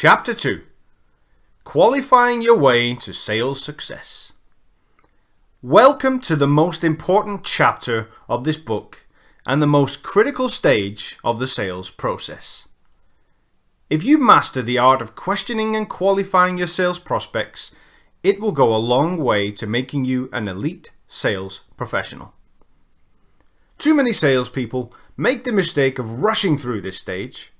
Chapter 2. Qualifying your way to sales success. Welcome to the most important chapter of this book and the most critical stage of the sales process. If you master the art of questioning and qualifying your sales prospects, it will go a long way to making you an elite sales professional. Too many salespeople make the mistake of rushing through this stage.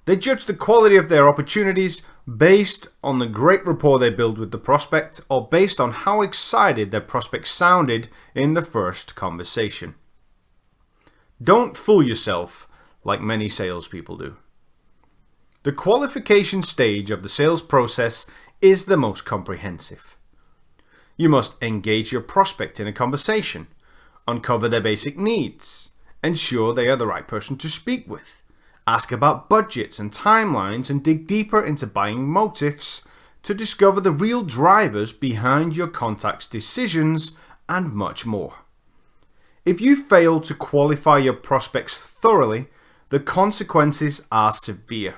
They judge the quality of their opportunities based on the great rapport they build with the prospect or based on how excited their prospect sounded in the first conversation. Don't fool yourself like many salespeople do. The qualification stage of the sales process is the most comprehensive. You must engage your prospect in a conversation, uncover their basic needs, ensure they are the right person to speak with, ask about budgets and timelines, and dig deeper into buying motives to discover the real drivers behind your contact's decisions and much more. If you fail to qualify your prospects thoroughly, the consequences are severe.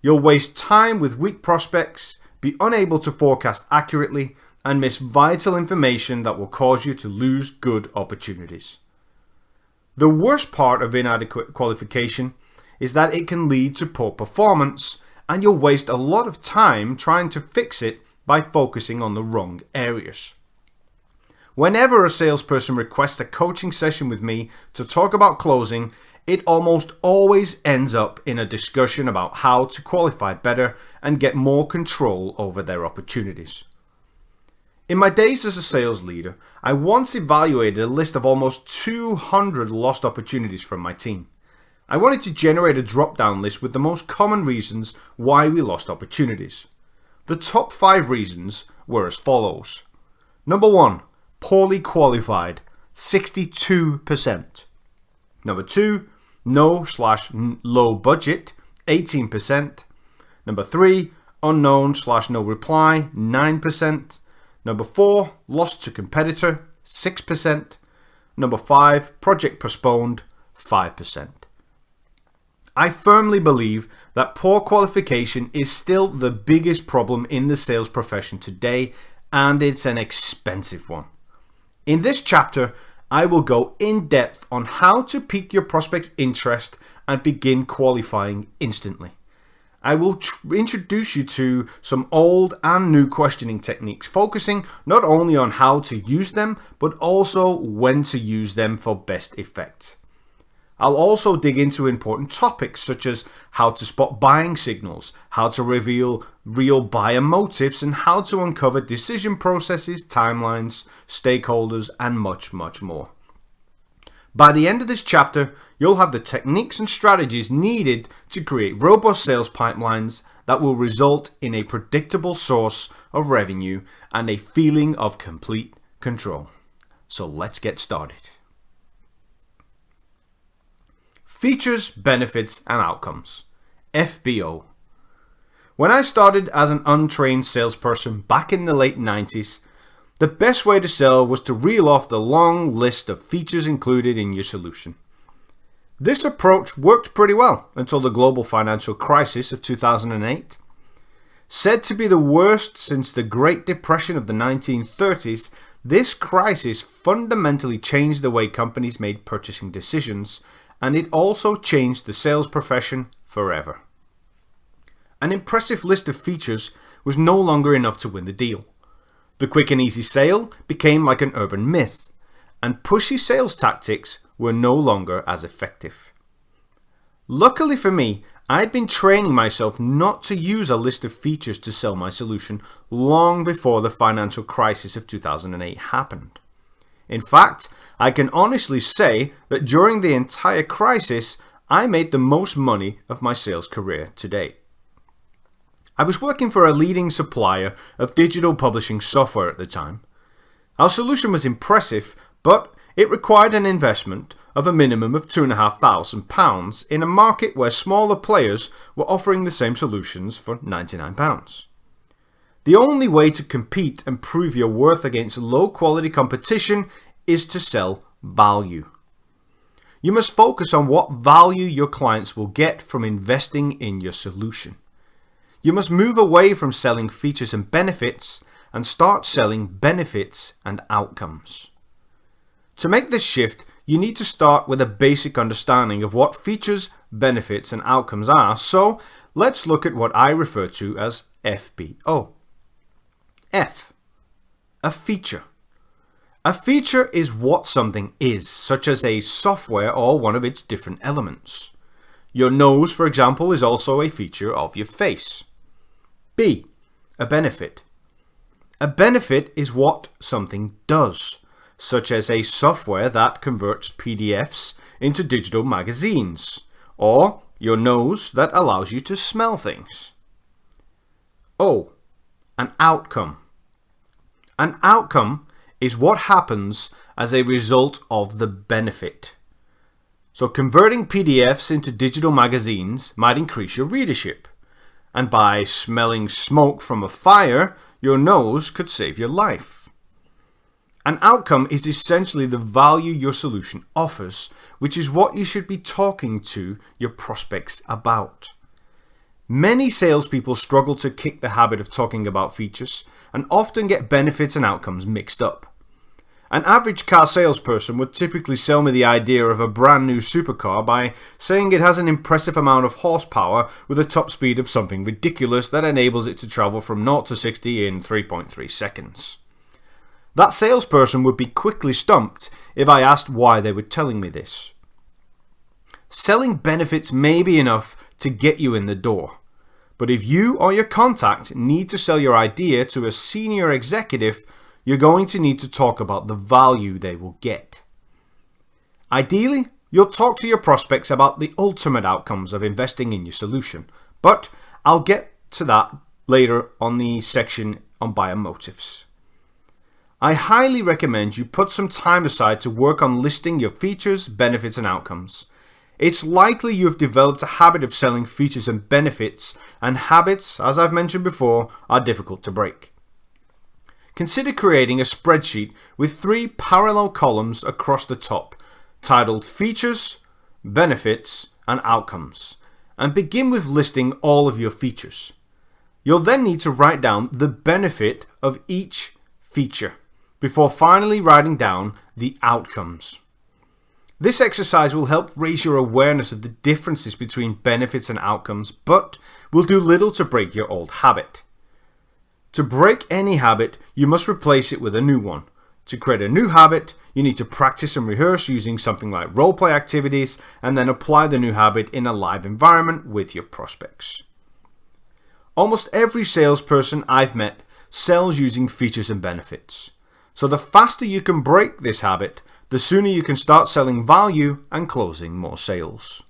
You'll waste time with weak prospects, be unable to forecast accurately, and miss vital information that will cause you to lose good opportunities. The worst part of inadequate qualification is that it can lead to poor performance, and you'll waste a lot of time trying to fix it by focusing on the wrong areas. Whenever a salesperson requests a coaching session with me to talk about closing, it almost always ends up in a discussion about how to qualify better and get more control over their opportunities. In my days as a sales leader, I once evaluated a list of almost 200 lost opportunities from my team. I wanted to generate a drop-down list with the most common reasons why we lost opportunities. The top 5 reasons were as follows. Number 1, poorly qualified, 62%. Number 2, no/low budget, 18%. Number 3, unknown/no reply, 9%. Number 4, lost to competitor, 6%. Number 5, project postponed, 5%. I firmly believe that poor qualification is still the biggest problem in the sales profession today, and it's an expensive one. In this chapter, I will go in depth on how to pique your prospect's interest and begin qualifying instantly. I will introduce you to some old and new questioning techniques, focusing not only on how to use them, but also when to use them for best effect. I'll also dig into important topics such as how to spot buying signals, how to reveal real buyer motives, and how to uncover decision processes, timelines, stakeholders, and much, much more. By the end of this chapter, you'll have the techniques and strategies needed to create robust sales pipelines that will result in a predictable source of revenue and a feeling of complete control. So let's get started. Features, benefits, and outcomes. FBO. When I started as an untrained salesperson back in the late 90s, the best way to sell was to reel off the long list of features included in your solution. This approach worked pretty well until the global financial crisis of 2008. Said to be the worst since the Great Depression of the 1930s, this crisis fundamentally changed the way companies made purchasing decisions, and it also changed the sales profession forever. An impressive list of features was no longer enough to win the deal. The quick and easy sale became like an urban myth, and pushy sales tactics were no longer as effective. Luckily for me, I'd been training myself not to use a list of features to sell my solution long before the financial crisis of 2008 happened. In fact, I can honestly say that during the entire crisis, I made the most money of my sales career to date. I was working for a leading supplier of digital publishing software at the time. Our solution was impressive, but it required an investment of a minimum of £2,500 in a market where smaller players were offering the same solutions for £99. The only way to compete and prove your worth against low-quality competition is to sell value. You must focus on what value your clients will get from investing in your solution. You must move away from selling features and benefits and start selling benefits and outcomes. To make this shift, you need to start with a basic understanding of what features, benefits, and outcomes are, so let's look at what I refer to as FBO. F. A feature. A feature is what something is, such as a software or one of its different elements. Your nose, for example, is also a feature of your face. B. A benefit. A benefit is what something does, such as a software that converts PDFs into digital magazines, or your nose that allows you to smell things. O. An outcome. An outcome is what happens as a result of the benefit. So converting PDFs into digital magazines might increase your readership. And by smelling smoke from a fire, your nose could save your life. An outcome is essentially the value your solution offers, which is what you should be talking to your prospects about. Many salespeople struggle to kick the habit of talking about features and often get benefits and outcomes mixed up. An average car salesperson would typically sell me the idea of a brand new supercar by saying it has an impressive amount of horsepower with a top speed of something ridiculous that enables it to travel from 0 to 60 in 3.3 seconds. That salesperson would be quickly stumped if I asked why they were telling me this. Selling benefits may be enough to get you in the door, but if you or your contact need to sell your idea to a senior executive, you're going to need to talk about the value they will get. Ideally, you'll talk to your prospects about the ultimate outcomes of investing in your solution, but I'll get to that later on the section on buyer motives. I highly recommend you put some time aside to work on listing your features, benefits, and outcomes. It's likely you've developed a habit of selling features and benefits, and habits, as I've mentioned before, are difficult to break. Consider creating a spreadsheet with 3 parallel columns across the top, titled Features, Benefits, and Outcomes, and begin with listing all of your features. You'll then need to write down the benefit of each feature, before finally writing down the outcomes. This exercise will help raise your awareness of the differences between benefits and outcomes, but will do little to break your old habit. To break any habit, you must replace it with a new one. To create a new habit, you need to practice and rehearse using something like role-play activities and then apply the new habit in a live environment with your prospects. Almost every salesperson I've met sells using features and benefits. So the faster you can break this habit, the sooner you can start selling value and closing more sales.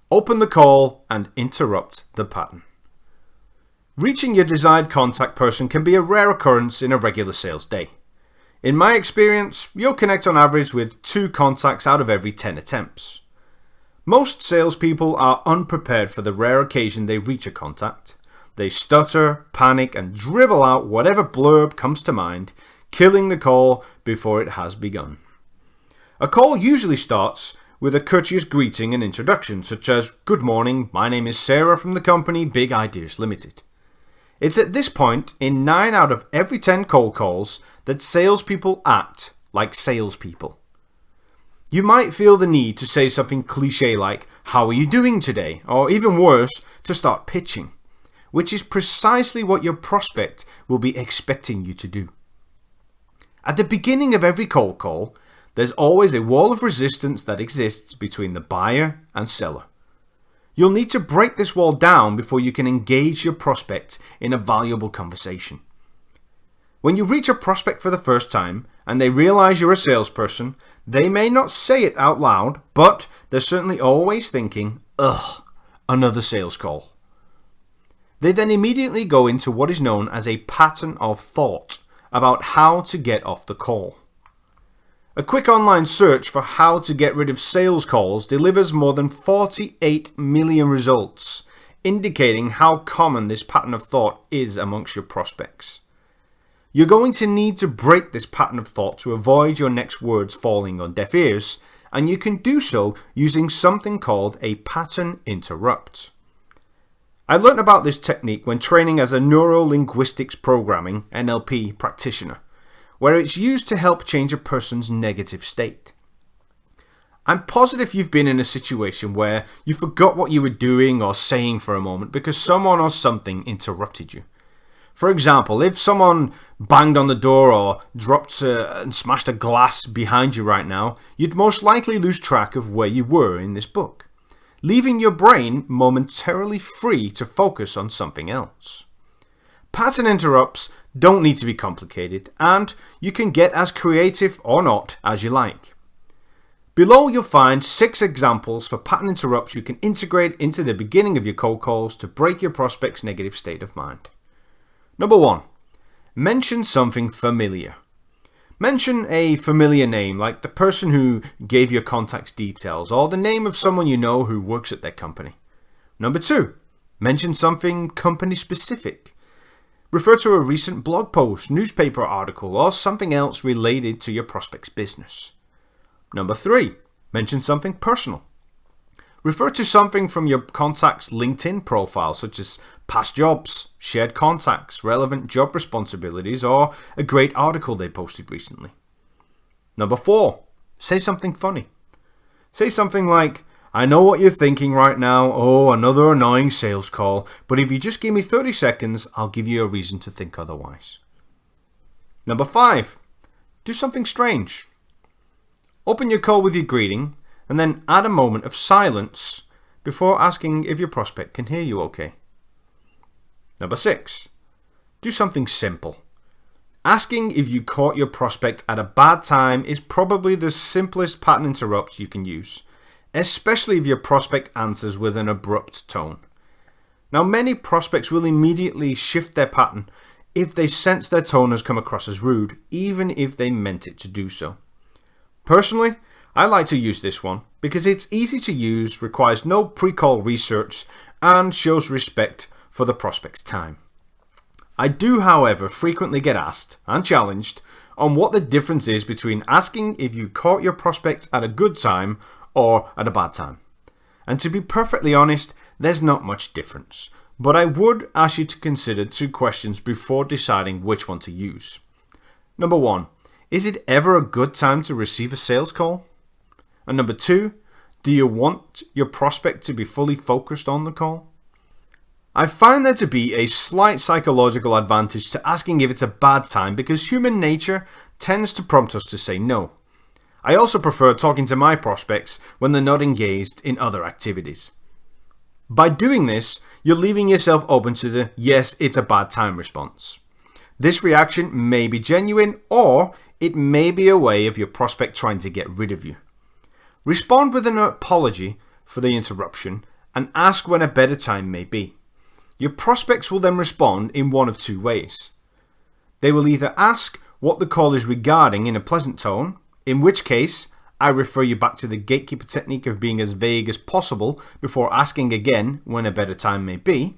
Open the call and interrupt the pattern. Reaching your desired contact person can be a rare occurrence in a regular sales day. In my experience, you'll connect on average with 2 contacts out of every 10 attempts. Most salespeople are unprepared for the rare occasion they reach a contact. They stutter, panic, and dribble out whatever blurb comes to mind, killing the call before it has begun. A call usually starts with a courteous greeting and introduction, such as, "Good morning, my name is Sarah from the company Big Ideas Limited." It's at this point, in 9 out of every 10 cold calls, that salespeople act like salespeople. You might feel the need to say something cliche like, "How are you doing today?" or even worse, to start pitching, which is precisely what your prospect will be expecting you to do. At the beginning of every cold call, there's always a wall of resistance that exists between the buyer and seller. You'll need to break this wall down before you can engage your prospect in a valuable conversation. When you reach a prospect for the first time and they realize you're a salesperson, they may not say it out loud, but they're certainly always thinking, "Ugh, another sales call." They then immediately go into what is known as a pattern of thought about how to get off the call. A quick online search for how to get rid of sales calls delivers more than 48 million results, indicating how common this pattern of thought is amongst your prospects. You're going to need to break this pattern of thought to avoid your next words falling on deaf ears, and you can do so using something called a pattern interrupt. I learnt about this technique when training as a neuro-linguistics programming (NLP) practitioner, where it's used to help change a person's negative state. I'm positive you've been in a situation where you forgot what you were doing or saying for a moment because someone or something interrupted you. For example, if someone banged on the door or dropped and smashed a glass behind you right now, you'd most likely lose track of where you were in this book, leaving your brain momentarily free to focus on something else. Pattern interrupts don't need to be complicated, and you can get as creative or not as you like. Below you'll find 6 examples for pattern interrupts you can integrate into the beginning of your cold calls to break your prospect's negative state of mind. Number 1. Mention something familiar. Mention a familiar name like the person who gave your contact details or the name of someone you know who works at their company. Number 2. Mention something company specific. Refer to a recent blog post, newspaper article, or something else related to your prospect's business. Number 3. Mention something personal. Refer to something from your contact's LinkedIn profile, such as past jobs, shared contacts, relevant job responsibilities, or a great article they posted recently. Number 4. Say something funny. Say something like, I know what you're thinking right now, oh, another annoying sales call, but if you just give me 30 seconds, I'll give you a reason to think otherwise. Number 5. Do something strange. Open your call with your greeting, and then add a moment of silence before asking if your prospect can hear you okay. Number 6. Do something simple. Asking if you caught your prospect at a bad time is probably the simplest pattern interrupt you can use, especially if your prospect answers with an abrupt tone. Now, many prospects will immediately shift their pattern if they sense their tone has come across as rude, even if they meant it to do so. Personally, I like to use this one because it's easy to use, requires no pre-call research, and shows respect for the prospect's time. I do, however, frequently get asked and challenged on what the difference is between asking if you caught your prospect at a good time or at a bad time. And to be perfectly honest, there's not much difference, but I would ask you to consider 2 questions before deciding which one to use. Number 1. Is it ever a good time to receive a sales call? And number 2, do you want your prospect to be fully focused on the call? I find there to be a slight psychological advantage to asking if it's a bad time because human nature tends to prompt us to say no. I also prefer talking to my prospects when they're not engaged in other activities. By doing this, you're leaving yourself open to the yes, it's a bad time response. This reaction may be genuine, or it may be a way of your prospect trying to get rid of you. Respond with an apology for the interruption and ask when a better time may be. Your prospects will then respond in one of 2 ways. They will either ask what the call is regarding in a pleasant tone, in which case I refer you back to the gatekeeper technique of being as vague as possible before asking again when a better time may be.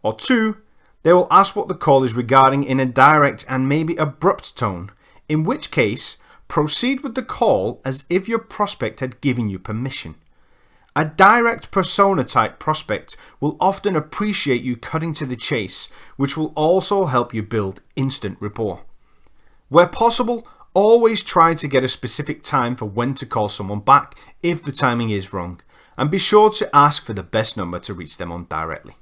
Or 2, they will ask what the call is regarding in a direct and maybe abrupt tone, in which case proceed with the call as if your prospect had given you permission. A direct persona type prospect will often appreciate you cutting to the chase, which will also help you build instant rapport. Where possible, always try to get a specific time for when to call someone back if the timing is wrong, and be sure to ask for the best number to reach them on directly.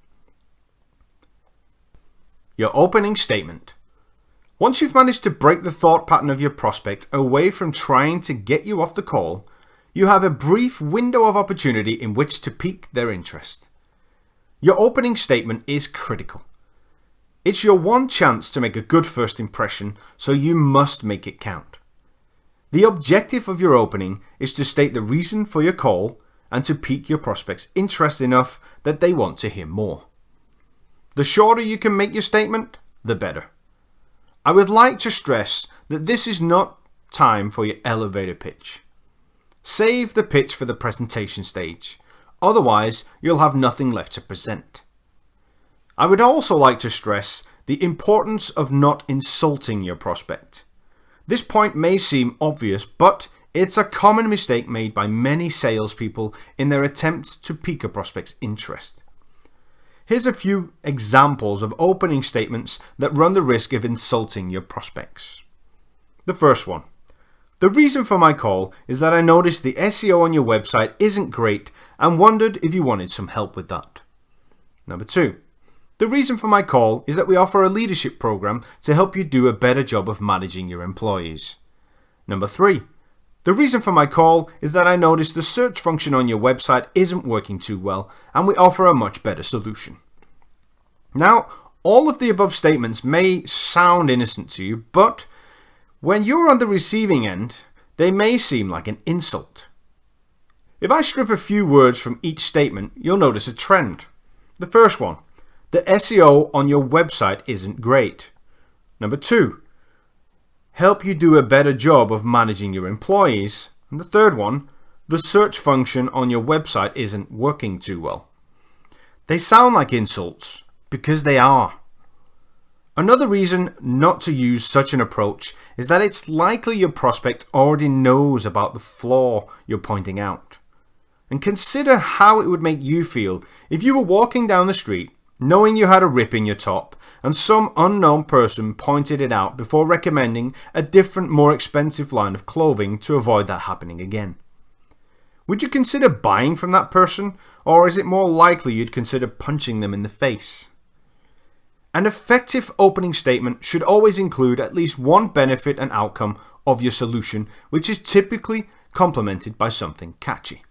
Your opening statement. Once you've managed to break the thought pattern of your prospect away from trying to get you off the call, you have a brief window of opportunity in which to pique their interest. Your opening statement is critical. It's your one chance to make a good first impression, so you must make it count. The objective of your opening is to state the reason for your call and to pique your prospect's interest enough that they want to hear more. The shorter you can make your statement, the better. I would like to stress that this is not time for your elevator pitch. Save the pitch for the presentation stage, otherwise you'll have nothing left to present. I would also like to stress the importance of not insulting your prospect. This point may seem obvious, but it's a common mistake made by many salespeople in their attempt to pique a prospect's interest. Here's a few examples of opening statements that run the risk of insulting your prospects. The first one. The reason for my call is that I noticed the SEO on your website isn't great and wondered if you wanted some help with that. Number 2. The reason for my call is that we offer a leadership program to help you do a better job of managing your employees. Number 3. The reason for my call is that I noticed the search function on your website isn't working too well and we offer a much better solution. Now, all of the above statements may sound innocent to you, but when you're on the receiving end, they may seem like an insult. If I strip a few words from each statement, you'll notice a trend. The first one, the SEO on your website isn't great. Number 2, help you do a better job of managing your employees. And the third one, the search function on your website isn't working too well. They sound like insults because they are. Another reason not to use such an approach is that it's likely your prospect already knows about the flaw you're pointing out. And consider how it would make you feel if you were walking down the street knowing you had a rip in your top and some unknown person pointed it out before recommending a different, more expensive line of clothing to avoid that happening again. Would you consider buying from that person, or is it more likely you'd consider punching them in the face? An effective opening statement should always include at least one benefit and outcome of your solution, which is typically complemented by something catchy.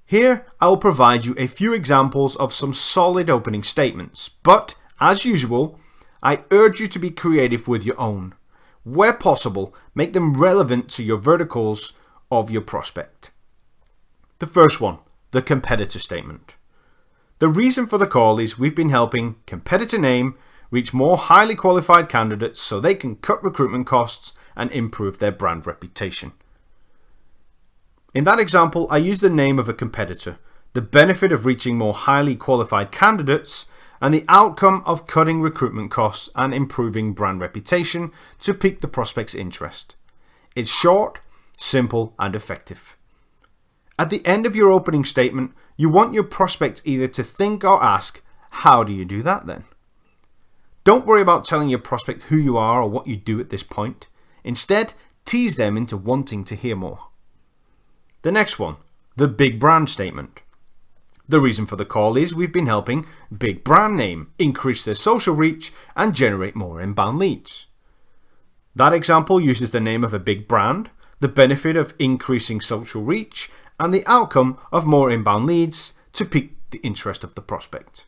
Here, I will provide you a few examples of some solid opening statements, but as usual, I urge you to be creative with your own. Where possible, make them relevant to your verticals of your prospect. The first one, the competitor statement. The reason for the call is we've been helping competitor name reach more highly qualified candidates so they can cut recruitment costs and improve their brand reputation. In that example, I used the name of a competitor, the benefit of reaching more highly qualified candidates, and the outcome of cutting recruitment costs and improving brand reputation to pique the prospect's interest. It's short, simple, and effective. At the end of your opening statement, you want your prospect either to think or ask, how do you do that then? Don't worry about telling your prospect who you are or what you do at this point. Instead, tease them into wanting to hear more. The next one, the big brand statement. The reason for the call is we've been helping big brand name increase their social reach and generate more inbound leads. That example uses the name of a big brand, the benefit of increasing social reach, and the outcome of more inbound leads to pique the interest of the prospect.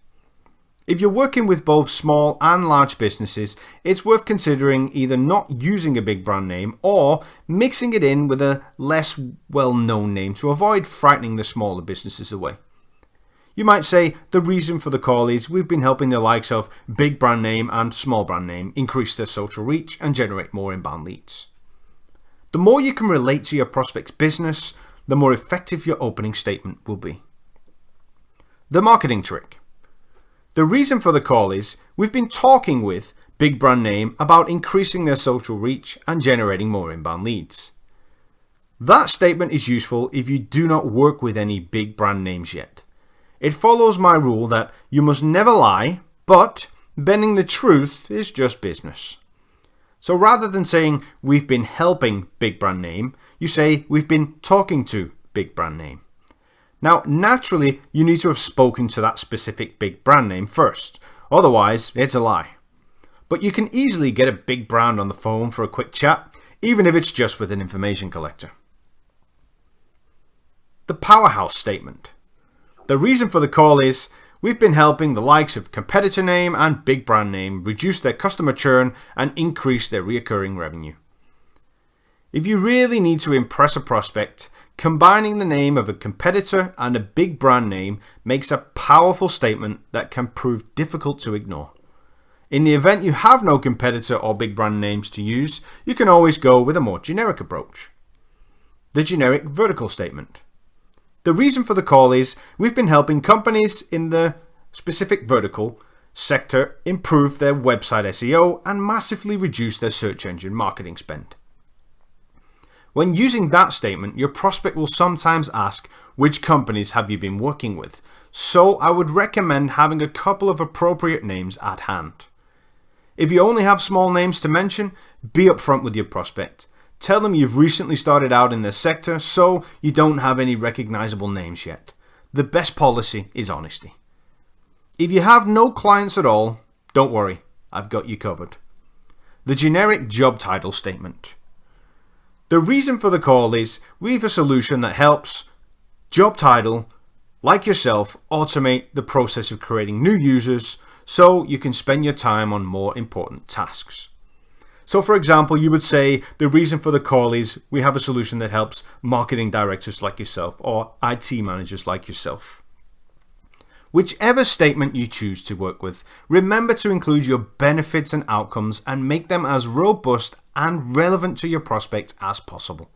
If you're working with both small and large businesses, it's worth considering either not using a big brand name or mixing it in with a less well-known name to avoid frightening the smaller businesses away. You might say the reason for the call is we've been helping the likes of big brand name and small brand name increase their social reach and generate more inbound leads. The more you can relate to your prospect's business, the more effective your opening statement will be. The marketing trick. The reason for the call is we've been talking with big brand name about increasing their social reach and generating more inbound leads. That statement is useful if you do not work with any big brand names yet. It follows my rule that you must never lie, but bending the truth is just business. So rather than saying we've been helping big brand name, you say we've been talking to big brand name. Now, naturally, you need to have spoken to that specific big brand name first. Otherwise, it's a lie. But you can easily get a big brand on the phone for a quick chat, even if it's just with an information collector. The powerhouse statement. The reason for the call is we've been helping the likes of competitor name and big brand name reduce their customer churn and increase their recurring revenue. If you really need to impress a prospect, combining the name of a competitor and a big brand name makes a powerful statement that can prove difficult to ignore. In the event you have no competitor or big brand names to use, you can always go with a more generic approach. The generic vertical statement. The reason for the call is we've been helping companies in the specific vertical sector improve their website SEO and massively reduce their search engine marketing spend. When using that statement, your prospect will sometimes ask, which companies have you been working with? so I would recommend having a couple of appropriate names at hand. If you only have small names to mention, be upfront with your prospect. Tell them you've recently started out in the sector, so you don't have any recognizable names yet. The best policy is honesty. If you have no clients at all, don't worry, I've got you covered. The generic job title statement. The reason for the call is we have a solution that helps, job title, like yourself, automate the process of creating new users so you can spend your time on more important tasks. So for example, you would say the reason for the call is we have a solution that helps marketing directors like yourself or IT managers like yourself. Whichever statement you choose to work with, remember to include your benefits and outcomes and make them as robust and relevant to your prospect as possible.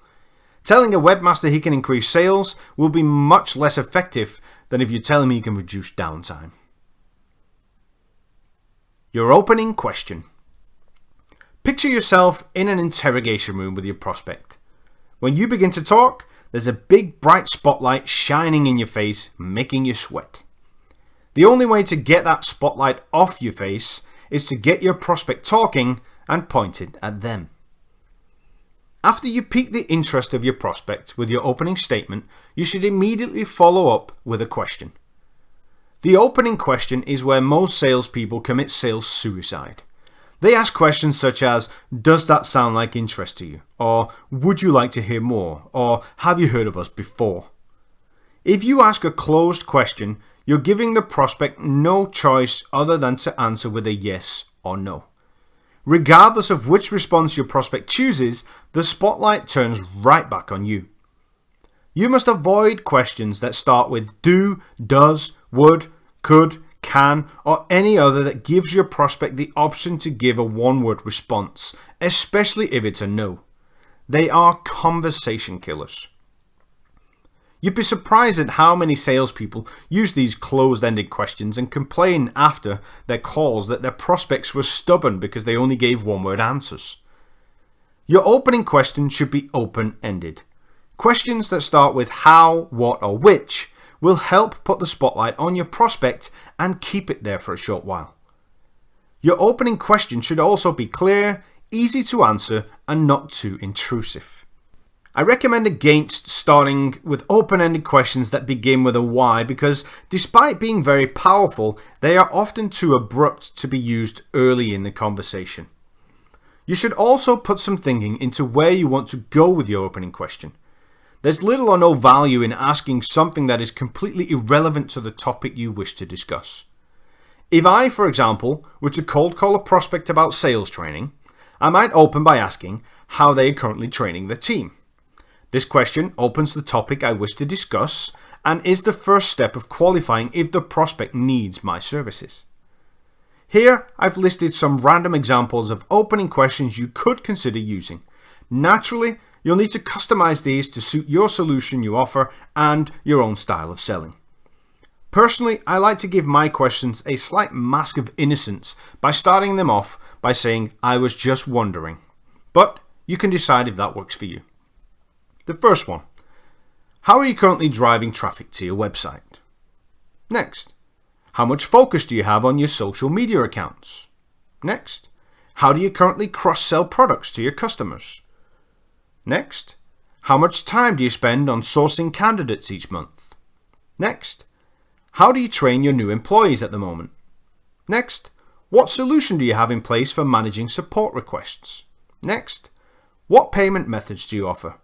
Telling a webmaster he can increase sales will be much less effective than if you tell him he can reduce downtime. Your opening question. Picture yourself in an interrogation room with your prospect. When you begin to talk, there's a big bright spotlight shining in your face, making you sweat. The only way to get that spotlight off your face is to get your prospect talking and point it at them. After you pique the interest of your prospect with your opening statement, you should immediately follow up with a question. The opening question is where most salespeople commit sales suicide. They ask questions such as, does that sound like interest to you? Or would you like to hear more? Or have you heard of us before? If you ask a closed question, you're giving the prospect no choice other than to answer with a yes or no. Regardless of which response your prospect chooses, the spotlight turns right back on you. You must avoid questions that start with do, does, would, could, can, or any other that gives your prospect the option to give a one-word response, especially if it's a no. They are conversation killers. You'd be surprised at how many salespeople use these closed-ended questions and complain after their calls that their prospects were stubborn because they only gave one-word answers. Your opening question should be open-ended. Questions that start with how, what, or which will help put the spotlight on your prospect and keep it there for a short while. Your opening question should also be clear, easy to answer, and not too intrusive. I recommend against starting with open-ended questions that begin with a why because despite being very powerful, they are often too abrupt to be used early in the conversation. You should also put some thinking into where you want to go with your opening question. There's little or no value in asking something that is completely irrelevant to the topic you wish to discuss. If I, for example, were to cold call a prospect about sales training, I might open by asking how they are currently training their team. This question opens the topic I wish to discuss and is the first step of qualifying if the prospect needs my services. Here, I've listed some random examples of opening questions you could consider using. Naturally, you'll need to customize these to suit your solution you offer and your own style of selling. Personally, I like to give my questions a slight mask of innocence by starting them off by saying, I was just wondering. But you can decide if that works for you. The first one, how are you currently driving traffic to your website? Next, how much focus do you have on your social media accounts? Next, how do you currently cross-sell products to your customers? Next, how much time do you spend on sourcing candidates each month? Next, how do you train your new employees at the moment? Next, what solution do you have in place for managing support requests? Next, what payment methods do you offer?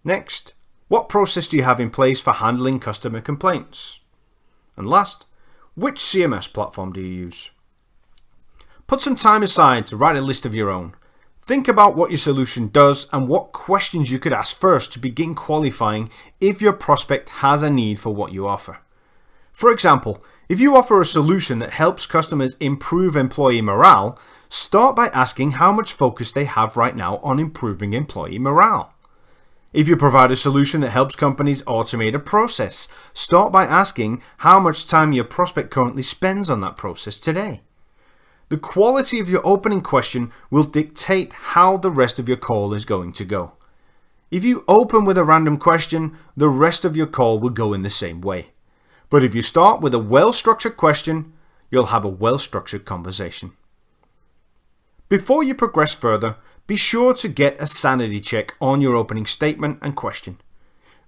Next, what process do you have in place for handling customer complaints? And last, which CMS platform do you use? Put some time aside to write a list of your own. Think about what your solution does and what questions you could ask first to begin qualifying if your prospect has a need for what you offer. For example, if you offer a solution that helps customers improve employee morale, start by asking how much focus they have right now on improving employee morale. If you provide a solution that helps companies automate a process, start by asking how much time your prospect currently spends on that process today. The quality of your opening question will dictate how the rest of your call is going to go. If you open with a random question, the rest of your call will go in the same way. But if you start with a well-structured question, you'll have a well-structured conversation. Before you progress further, be sure to get a sanity check on your opening statement and question.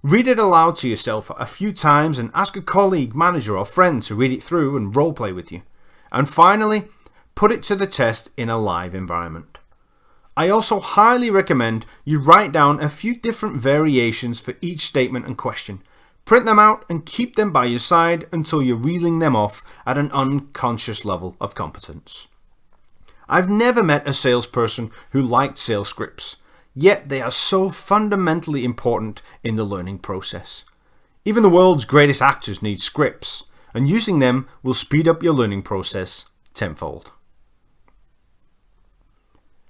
Read it aloud to yourself a few times and ask a colleague, manager or friend to read it through and role play with you. And finally, put it to the test in a live environment. I also highly recommend you write down a few different variations for each statement and question. Print them out and keep them by your side until you're reeling them off at an unconscious level of competence. I've never met a salesperson who liked sales scripts, yet they are so fundamentally important in the learning process. Even the world's greatest actors need scripts, and using them will speed up your learning process tenfold.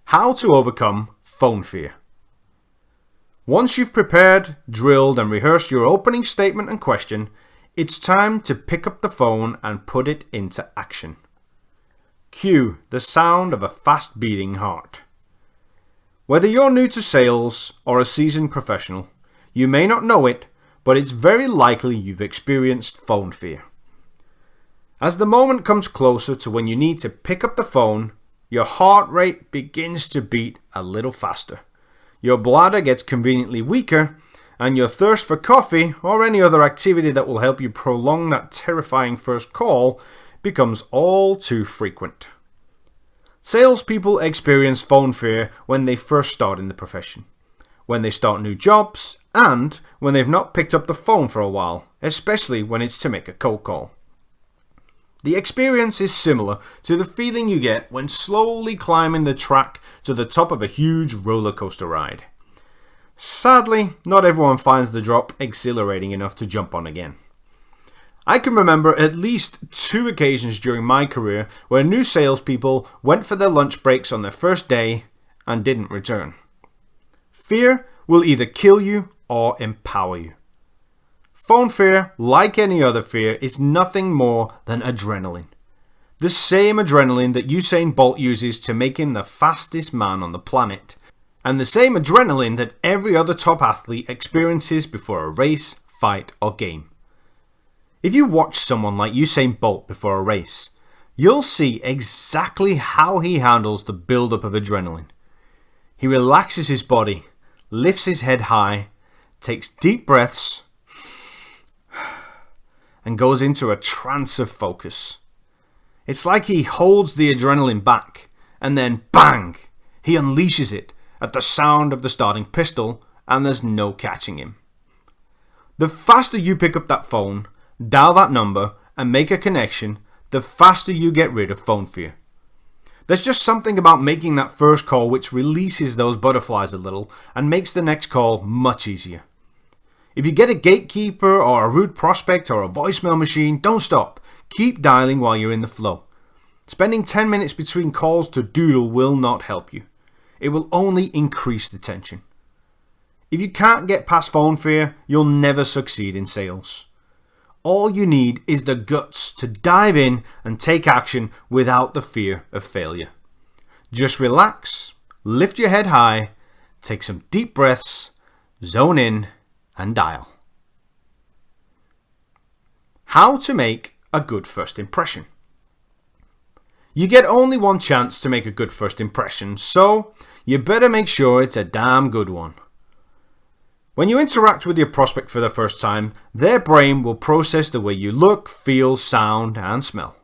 How to overcome phone fear. Once you've prepared, drilled, and rehearsed your opening statement and question, it's time to pick up the phone and put it into action. Cue the sound of a fast beating heart. Whether you're new to sales or a seasoned professional, you may not know it, but it's very likely you've experienced phone fear. As the moment comes closer to when you need to pick up the phone, your heart rate begins to beat a little faster. Your bladder gets conveniently weaker, and your thirst for coffee or any other activity that will help you prolong that terrifying first call becomes all too frequent. Salespeople experience phone fear when they first start in the profession, when they start new jobs, and when they've not picked up the phone for a while, especially when it's to make a cold call. The experience is similar to the feeling you get when slowly climbing the track to the top of a huge roller coaster ride. Sadly, not everyone finds the drop exhilarating enough to jump on again. I can remember at least 2 occasions during my career where new salespeople went for their lunch breaks on their first day and didn't return. Fear will either kill you or empower you. Phone fear, like any other fear, is nothing more than adrenaline. The same adrenaline that Usain Bolt uses to make him the fastest man on the planet, and the same adrenaline that every other top athlete experiences before a race, fight, or game. If you watch someone like Usain Bolt before a race, you'll see exactly how he handles the build-up of adrenaline. He relaxes his body, lifts his head high, takes deep breaths, and goes into a trance of focus. It's like he holds the adrenaline back, and then bang, he unleashes it at the sound of the starting pistol, and there's no catching him. The faster you pick up that phone, dial that number, and make a connection, the faster you get rid of phone fear. There's just something about making that first call which releases those butterflies a little and makes the next call much easier. If you get a gatekeeper or a rude prospect or a voicemail machine, don't stop. Keep dialing while you're in the flow. Spending 10 minutes between calls to doodle will not help you. It will only increase the tension. If you can't get past phone fear, you'll never succeed in sales. All you need is the guts to dive in and take action without the fear of failure. Just relax, lift your head high, take some deep breaths, zone in, and dial. How to make a good first impression. You get only one chance to make a good first impression, so you better make sure it's a damn good one. When you interact with your prospect for the first time, their brain will process the way you look, feel, sound, and smell.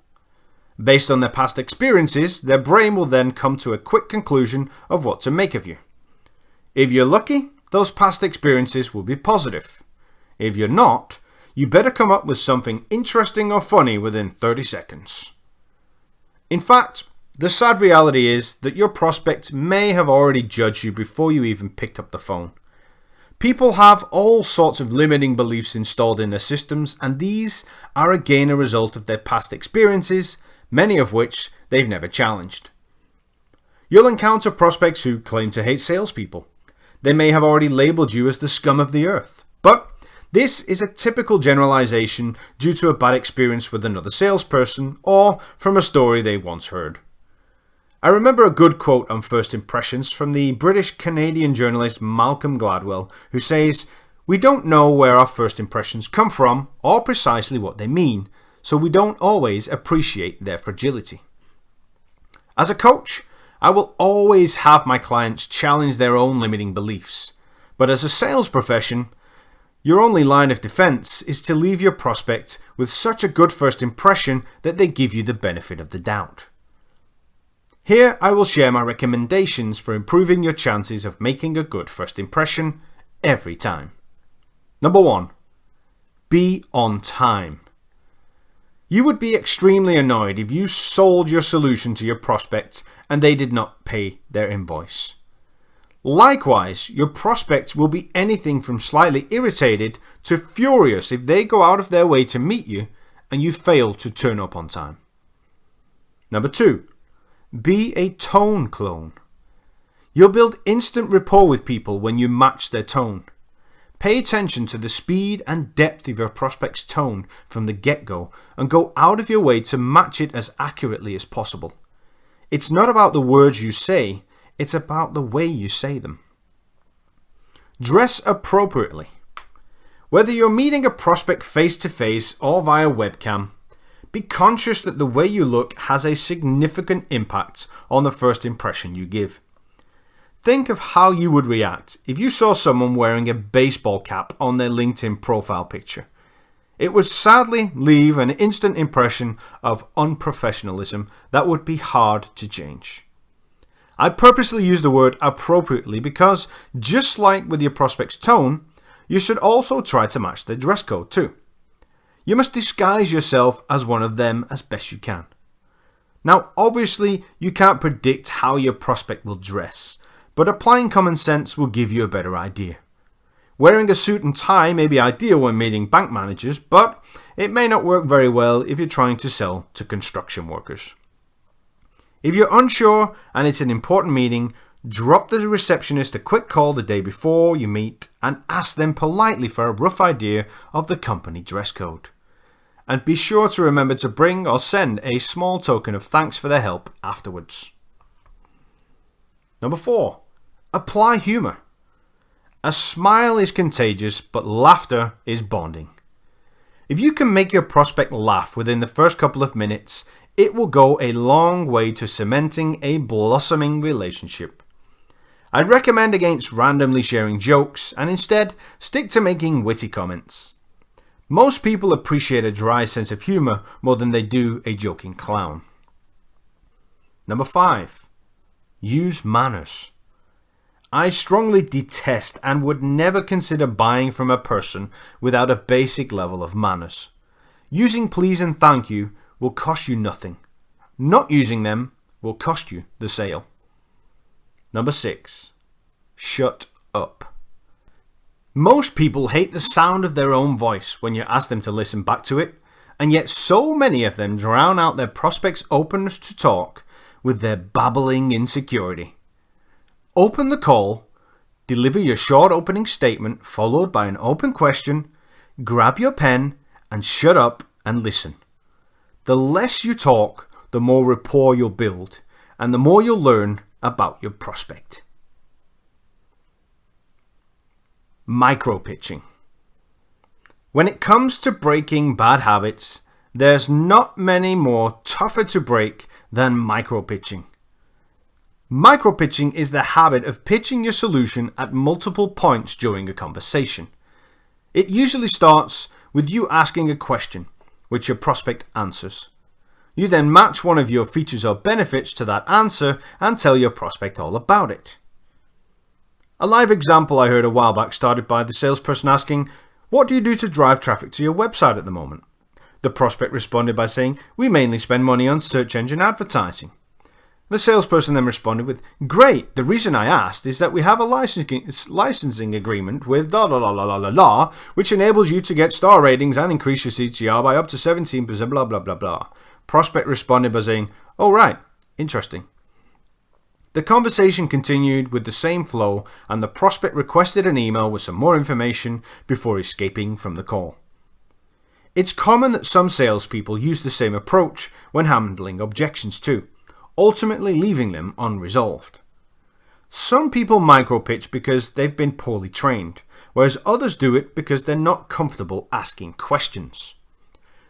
Based on their past experiences, their brain will then come to a quick conclusion of what to make of you. If you're lucky, those past experiences will be positive. If you're not, you better come up with something interesting or funny within 30 seconds. In fact, the sad reality is that your prospect may have already judged you before you even picked up the phone. People have all sorts of limiting beliefs installed in their systems, and these are again a result of their past experiences, many of which they've never challenged. You'll encounter prospects who claim to hate salespeople. They may have already labeled you as the scum of the earth, but this is a typical generalization due to a bad experience with another salesperson or from a story they once heard. I remember a good quote on first impressions from the British-Canadian journalist Malcolm Gladwell, who says, We don't know where our first impressions come from or precisely what they mean, so we don't always appreciate their fragility. As a coach, I will always have my clients challenge their own limiting beliefs, but as a sales profession, your only line of defense is to leave your prospect with such a good first impression that they give you the benefit of the doubt. Here I will share my recommendations for improving your chances of making a good first impression every time. Number 1. Be on time. You would be extremely annoyed if you sold your solution to your prospects and they did not pay their invoice. Likewise, your prospects will be anything from slightly irritated to furious if they go out of their way to meet you and you fail to turn up on time. Number 2. Be a tone clone. You'll build instant rapport with people when you match their tone. Pay attention to the speed and depth of your prospect's tone from the get-go and go out of your way to match it as accurately as possible. It's not about the words you say, it's about the way you say them. Dress appropriately. Whether you're meeting a prospect face-to-face or via webcam, be conscious that the way you look has a significant impact on the first impression you give. Think of how you would react if you saw someone wearing a baseball cap on their LinkedIn profile picture. It would sadly leave an instant impression of unprofessionalism that would be hard to change. I purposely use the word appropriately because, just like with your prospect's tone, you should also try to match their dress code too. You must disguise yourself as one of them as best you can. Now, obviously, you can't predict how your prospect will dress, but applying common sense will give you a better idea. Wearing a suit and tie may be ideal when meeting bank managers, but it may not work very well if you're trying to sell to construction workers. If you're unsure and it's an important meeting, drop the receptionist a quick call the day before you meet and ask them politely for a rough idea of the company dress code. And be sure to remember to bring or send a small token of thanks for their help afterwards. Number 4. Apply humor. A smile is contagious, but laughter is bonding. If you can make your prospect laugh within the first couple of minutes, it will go a long way to cementing a blossoming relationship. I'd recommend against randomly sharing jokes and instead stick to making witty comments. Most people appreciate a dry sense of humor more than they do a joking clown. Number 5. Use manners. I strongly detest and would never consider buying from a person without a basic level of manners. Using please and thank you will cost you nothing. Not using them will cost you the sale. Number 6. Shut up. Most people hate the sound of their own voice when you ask them to listen back to it, and yet so many of them drown out their prospects' openness to talk with their babbling insecurity. Open the call, deliver your short opening statement followed by an open question, grab your pen and shut up and listen. The less you talk, the more rapport you'll build and the more you'll learn about your prospect. Micro-pitching. When it comes to breaking bad habits, there's not many more tougher to break than micro-pitching. Micro-pitching is the habit of pitching your solution at multiple points during a conversation. It usually starts with you asking a question, which your prospect answers. You then match one of your features or benefits to that answer and tell your prospect all about it. A live example I heard a while back started by the salesperson asking, "What do you do to drive traffic to your website at the moment?" The prospect responded by saying, "We mainly spend money on search engine advertising." The salesperson then responded with, "Great, the reason I asked is that we have a licensing agreement with la, which enables you to get star ratings and increase your CTR by up to 17%, blah, blah, blah, blah." Prospect responded by saying, "Oh, right, interesting." The conversation continued with the same flow, and the prospect requested an email with some more information before escaping from the call. It's common that some salespeople use the same approach when handling objections too, ultimately leaving them unresolved. Some people micro-pitch because they've been poorly trained, whereas others do it because they're not comfortable asking questions.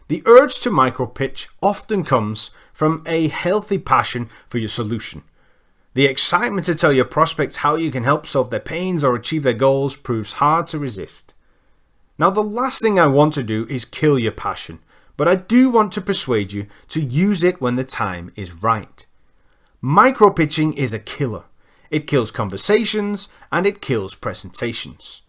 The urge to micro-pitch often comes from a healthy passion for your solution. The excitement to tell your prospects how you can help solve their pains or achieve their goals proves hard to resist. Now, the last thing I want to do is kill your passion, but I do want to persuade you to use it when the time is right. Micro-pitching is a killer. It kills conversations and it kills presentations.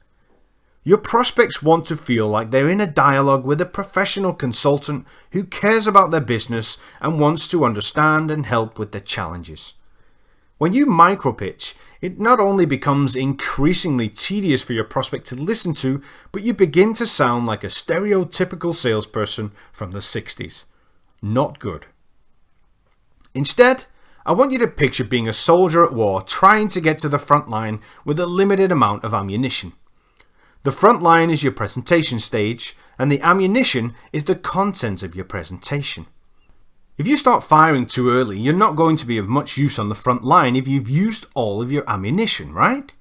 Your prospects want to feel like they're in a dialogue with a professional consultant who cares about their business and wants to understand and help with their challenges. When you micro-pitch, it not only becomes increasingly tedious for your prospect to listen to, but you begin to sound like a stereotypical salesperson from the 60s. Not good. Instead, I want you to picture being a soldier at war trying to get to the front line with a limited amount of ammunition. The front line is your presentation stage, and the ammunition is the content of your presentation. If you start firing too early, you're not going to be of much use on the front line if you've used all of your ammunition, right?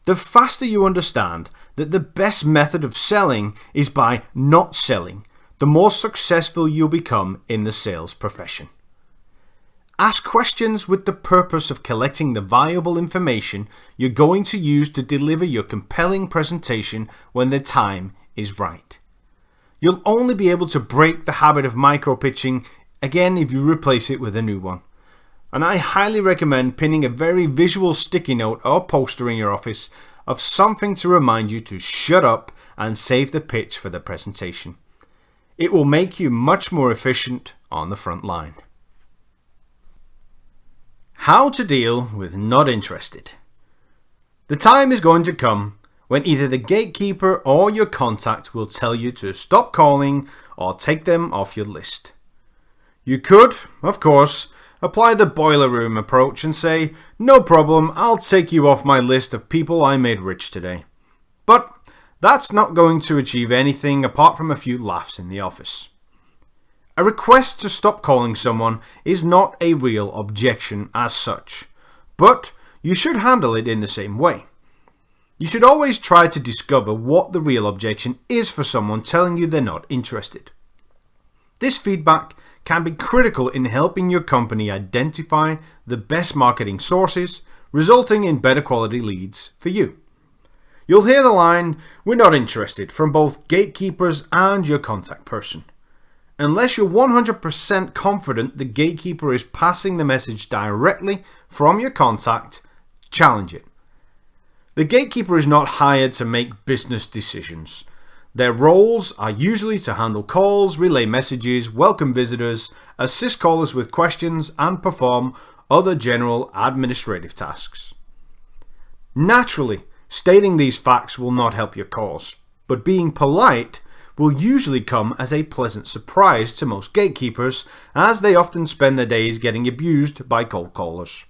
The faster you understand that the best method of selling is by not selling, the more successful you'll become in the sales profession. Ask questions with the purpose of collecting the valuable information you're going to use to deliver your compelling presentation when the time is right. You'll only be able to break the habit of micro-pitching again if you replace it with a new one. And I highly recommend pinning a very visual sticky note or poster in your office of something to remind you to shut up and save the pitch for the presentation. It will make you much more efficient on the front line. How to deal with not interested. The time is going to come when either the gatekeeper or your contact will tell you to stop calling or take them off your list. You could, of course, apply the boiler room approach and say, "No problem, I'll take you off my list of people I made rich today." But that's not going to achieve anything apart from a few laughs in the office. A request to stop calling someone is not a real objection as such, but you should handle it in the same way. You should always try to discover what the real objection is for someone telling you they're not interested. This feedback can be critical in helping your company identify the best marketing sources, resulting in better quality leads for you. You'll hear the line, "We're not interested," from both gatekeepers and your contact person. Unless you're 100% confident the gatekeeper is passing the message directly from your contact, challenge it. The gatekeeper is not hired to make business decisions. Their roles are usually to handle calls, relay messages, welcome visitors, assist callers with questions, and perform other general administrative tasks. Naturally, stating these facts will not help your cause, but being polite will usually come as a pleasant surprise to most gatekeepers, as they often spend their days getting abused by cold callers.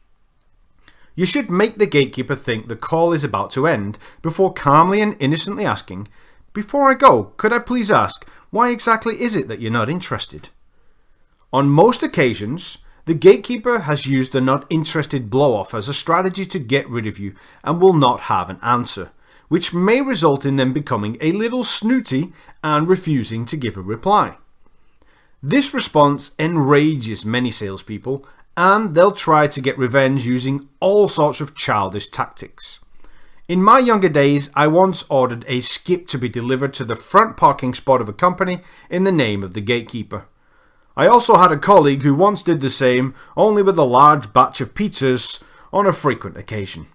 You should make the gatekeeper think the call is about to end before calmly and innocently asking, "Before I go, could I please ask, why exactly is it that you're not interested?" On most occasions, the gatekeeper has used the not interested blow-off as a strategy to get rid of you and will not have an answer, which may result in them becoming a little snooty and refusing to give a reply. This response enrages many salespeople, and they'll try to get revenge using all sorts of childish tactics. In my younger days, I once ordered a skip to be delivered to the front parking spot of a company in the name of the gatekeeper. I also had a colleague who once did the same, only with a large batch of pizzas on a frequent occasion.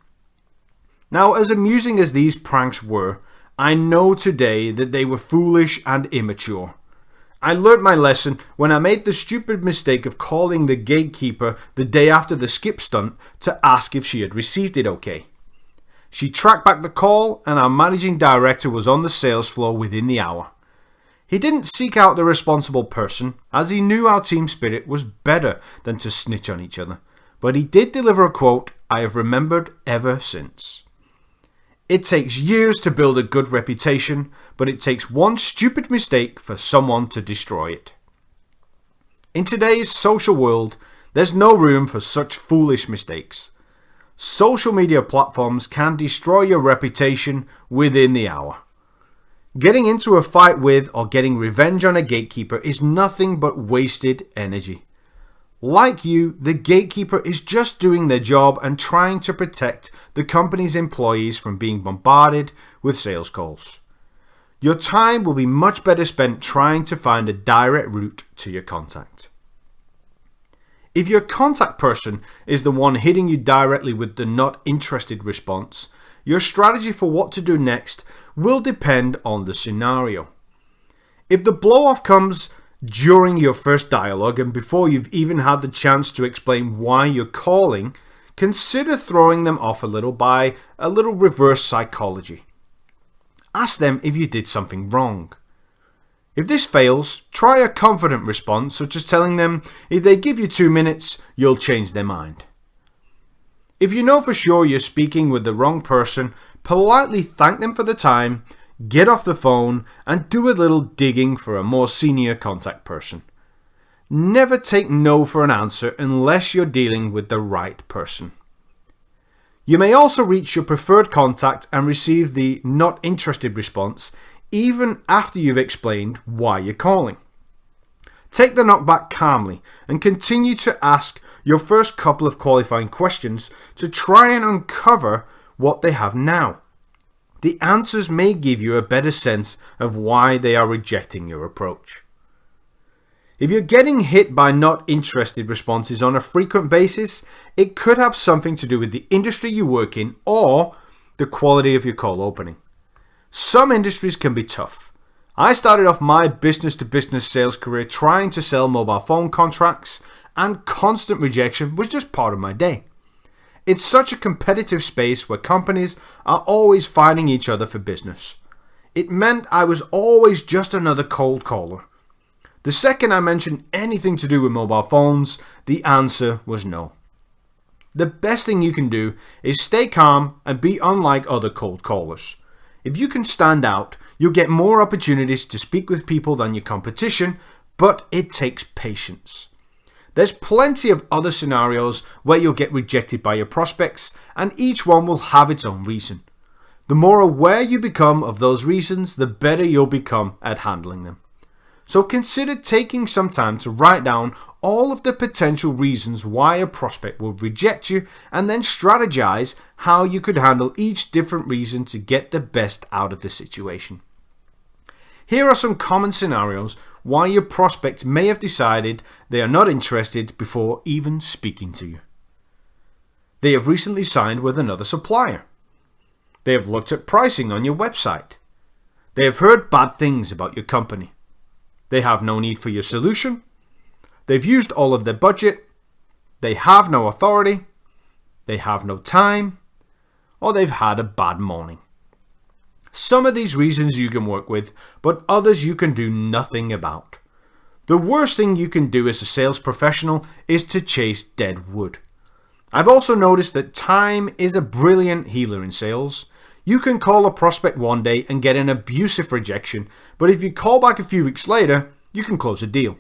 Now, as amusing as these pranks were, I know today that they were foolish and immature. I learnt my lesson when I made the stupid mistake of calling the gatekeeper the day after the skip stunt to ask if she had received it okay. She tracked back the call, and our managing director was on the sales floor within the hour. He didn't seek out the responsible person, as he knew our team spirit was better than to snitch on each other, but he did deliver a quote I have remembered ever since. It takes years to build a good reputation, but it takes one stupid mistake for someone to destroy it. In today's social world, there's no room for such foolish mistakes. social media platforms can destroy your reputation within the hour. Getting into a fight with or getting revenge on a gatekeeper is nothing but wasted energy. Like you, the gatekeeper is just doing their job and trying to protect the company's employees from being bombarded with sales calls. Your time will be much better spent trying to find a direct route to your contact. If your contact person is the one hitting you directly with the not interested response, your strategy for what to do next will depend on the scenario. If the blow-off comes during your first dialogue and before you've even had the chance to explain why you're calling, consider throwing them off a little by a little reverse psychology. Ask them if you did something wrong. If this fails, try a confident response, such as telling them if they give you 2 minutes, you'll change their mind. If you know for sure you're speaking with the wrong person, politely thank them for the time, get off the phone, and do a little digging for a more senior contact person. Never take no for an answer unless you're dealing with the right person. You may also reach your preferred contact and receive the not interested response even after you've explained why you're calling. Take the knockback calmly and continue to ask your first couple of qualifying questions to try and uncover what they have now. The answers may give you a better sense of why they are rejecting your approach. If you're getting hit by not interested responses on a frequent basis, it could have something to do with the industry you work in or the quality of your call opening. Some industries can be tough. I started off my business-to-business sales career trying to sell mobile phone contracts, and constant rejection was just part of my day. It's such a competitive space where companies are always fighting each other for business. It meant I was always just another cold caller. The second I mentioned anything to do with mobile phones, the answer was no. The best thing you can do is stay calm and be unlike other cold callers. If you can stand out, you'll get more opportunities to speak with people than your competition, but it takes patience. There's plenty of other scenarios where you'll get rejected by your prospects, and each one will have its own reason. The more aware you become of those reasons, the better you'll become at handling them. So consider taking some time to write down all of the potential reasons why a prospect will reject you, and then strategize how you could handle each different reason to get the best out of the situation. Here are some common scenarios why your prospects may have decided they are not interested before even speaking to you. They have recently signed with another supplier. They have looked at pricing on your website. They have heard bad things about your company. They have no need for your solution. They've used all of their budget. They have no authority. They have no time. Or they've had a bad morning. Some of these reasons you can work with, but others you can do nothing about. The worst thing you can do as a sales professional is to chase dead wood. I've also noticed that time is a brilliant healer in sales. You can call a prospect one day and get an abusive rejection, but if you call back a few weeks later, you can close a deal.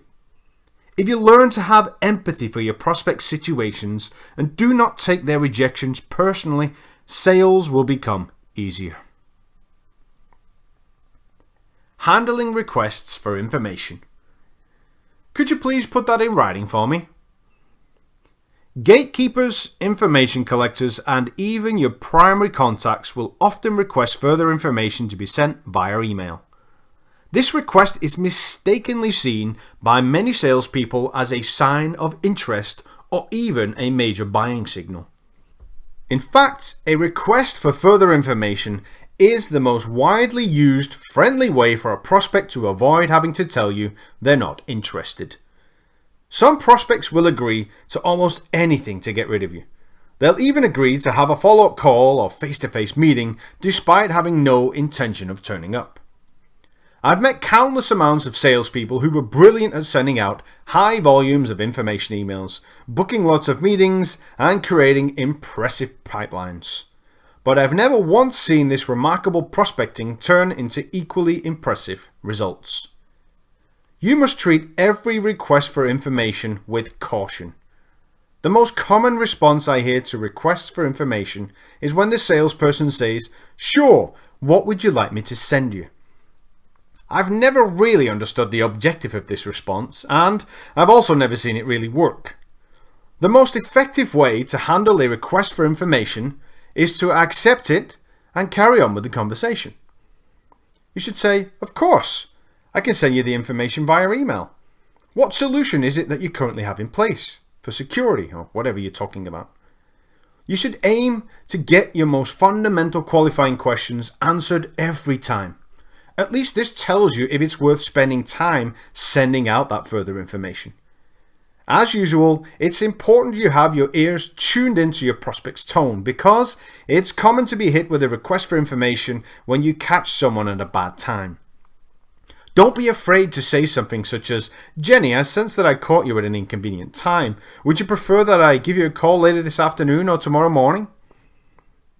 If you learn to have empathy for your prospects' situations and do not take their rejections personally, sales will become easier. Handling requests for information. Could you please put that in writing for me? Gatekeepers, information collectors, and even your primary contacts will often request further information to be sent via email. This request is mistakenly seen by many salespeople as a sign of interest or even a major buying signal. In fact, a request for further information is the most widely used friendly way for a prospect to avoid having to tell you they're not interested. Some prospects will agree to almost anything to get rid of you. They'll even agree to have a follow-up call or face-to-face meeting despite having no intention of turning up. I've met countless amounts of salespeople who were brilliant at sending out high volumes of information emails, booking lots of meetings, and creating impressive pipelines. But I've never once seen this remarkable prospecting turn into equally impressive results. You must treat every request for information with caution. The most common response I hear to requests for information is when the salesperson says, "Sure, what would you like me to send you?" I've never really understood the objective of this response, and I've also never seen it really work. The most effective way to handle a request for information is to accept it and carry on with the conversation. You should say, "Of course, I can send you the information via email. What solution is it that you currently have in place for security," or whatever you're talking about. You should aim to get your most fundamental qualifying questions answered every time. At least this tells you if it's worth spending time sending out that further information. As usual, it's important you have your ears tuned into your prospect's tone, because it's common to be hit with a request for information when you catch someone at a bad time. Don't be afraid to say something such as, "Jenny, I sense that I caught you at an inconvenient time. Would you prefer that I give you a call later this afternoon or tomorrow morning?"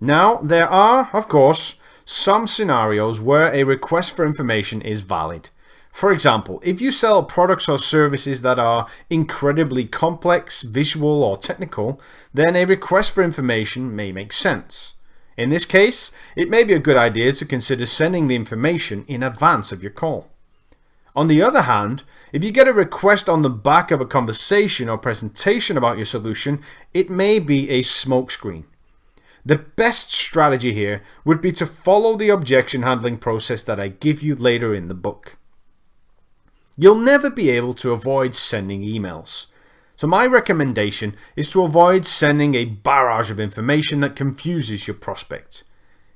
Now, there are, of course, some scenarios where a request for information is valid. For example, if you sell products or services that are incredibly complex, visual, or technical, then a request for information may make sense. In this case, it may be a good idea to consider sending the information in advance of your call. On the other hand, if you get a request on the back of a conversation or presentation about your solution, it may be a smokescreen. The best strategy here would be to follow the objection handling process that I give you later in the book. You'll never be able to avoid sending emails. So my recommendation is to avoid sending a barrage of information that confuses your prospect.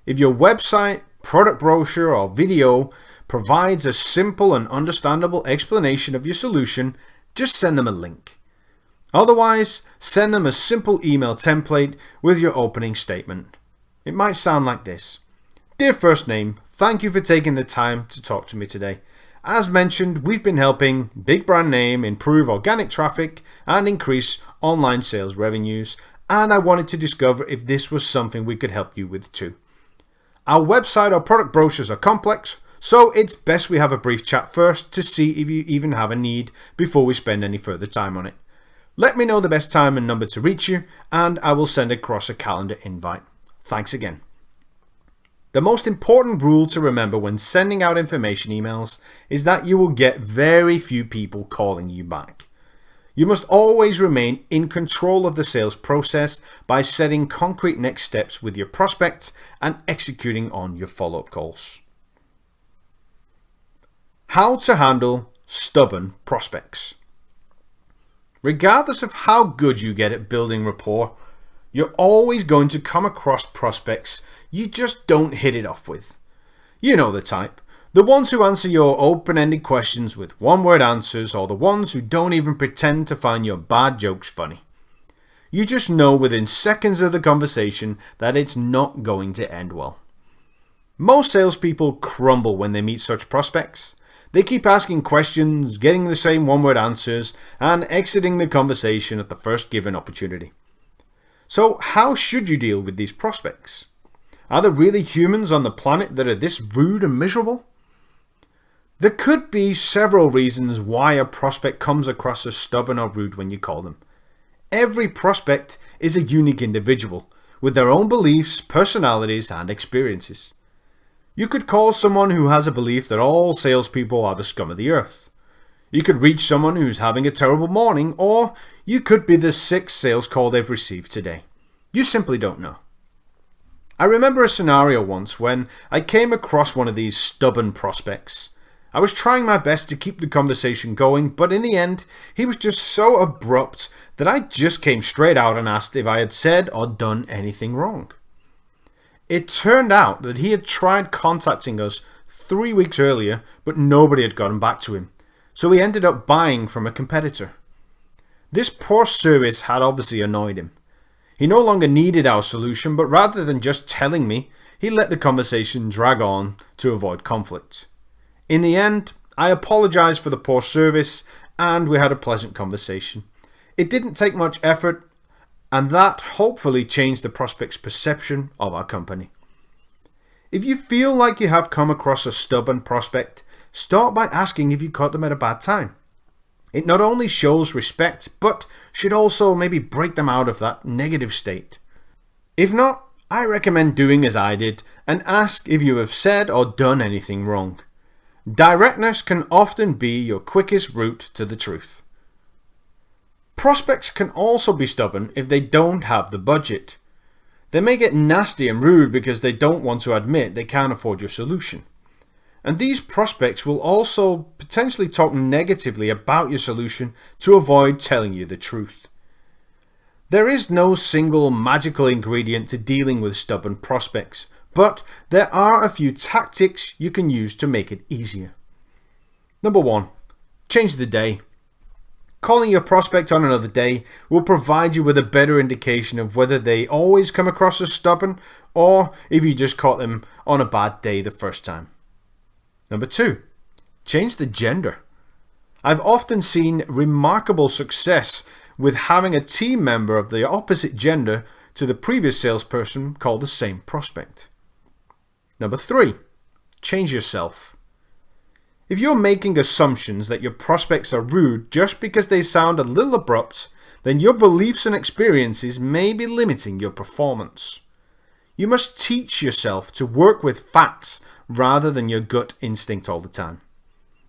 If your website, product brochure, or video provides a simple and understandable explanation of your solution, just send them a link. Otherwise, send them a simple email template with your opening statement. It might sound like this: "Dear First Name, thank you for taking the time to talk to me today. As mentioned, we've been helping big brand name improve organic traffic and increase online sales revenues, and I wanted to discover if this was something we could help you with too. Our website or product brochures are complex, so it's best we have a brief chat first to see if you even have a need before we spend any further time on it. Let me know the best time and number to reach you, and I will send across a calendar invite. Thanks again." The most important rule to remember when sending out information emails is that you will get very few people calling you back. You must always remain in control of the sales process by setting concrete next steps with your prospects and executing on your follow-up calls. How to handle stubborn prospects. Regardless of how good you get at building rapport, you're always going to come across prospects you just don't hit it off with. You know the type. The ones who answer your open-ended questions with one-word answers, or the ones who don't even pretend to find your bad jokes funny. You just know within seconds of the conversation that it's not going to end well. Most salespeople crumble when they meet such prospects. They keep asking questions, getting the same one-word answers, and exiting the conversation at the first given opportunity. So how should you deal with these prospects? Are there really humans on the planet that are this rude and miserable? There could be several reasons why a prospect comes across as stubborn or rude when you call them. Every prospect is a unique individual with their own beliefs, personalities, and experiences. You could call someone who has a belief that all salespeople are the scum of the earth. You could reach someone who's having a terrible morning, or you could be the 6th sales call they've received today. You simply don't know. I remember a scenario once when I came across one of these stubborn prospects. I was trying my best to keep the conversation going, but in the end, he was just so abrupt that I just came straight out and asked if I had said or done anything wrong. It turned out that he had tried contacting us 3 weeks earlier, but nobody had gotten back to him, so he ended up buying from a competitor. This poor service had obviously annoyed him. He no longer needed our solution, but rather than just telling me, he let the conversation drag on to avoid conflict. In the end, I apologized for the poor service, and we had a pleasant conversation. It didn't take much effort, and that hopefully changed the prospect's perception of our company. If you feel like you have come across a stubborn prospect, start by asking if you caught them at a bad time. It not only shows respect, but should also maybe break them out of that negative state. If not, I recommend doing as I did and ask if you have said or done anything wrong. Directness can often be your quickest route to the truth. Prospects can also be stubborn if they don't have the budget. They may get nasty and rude because they don't want to admit they can't afford your solution. And these prospects will also potentially talk negatively about your solution to avoid telling you the truth. There is no single magical ingredient to dealing with stubborn prospects, but there are a few tactics you can use to make it easier. Number 1, change the day. Calling your prospect on another day will provide you with a better indication of whether they always come across as stubborn or if you just caught them on a bad day the first time. Number 2, change the gender. I've often seen remarkable success with having a team member of the opposite gender to the previous salesperson call the same prospect. Number 3, change yourself. If you're making assumptions that your prospects are rude just because they sound a little abrupt, then your beliefs and experiences may be limiting your performance. You must teach yourself to work with facts rather than your gut instinct all the time.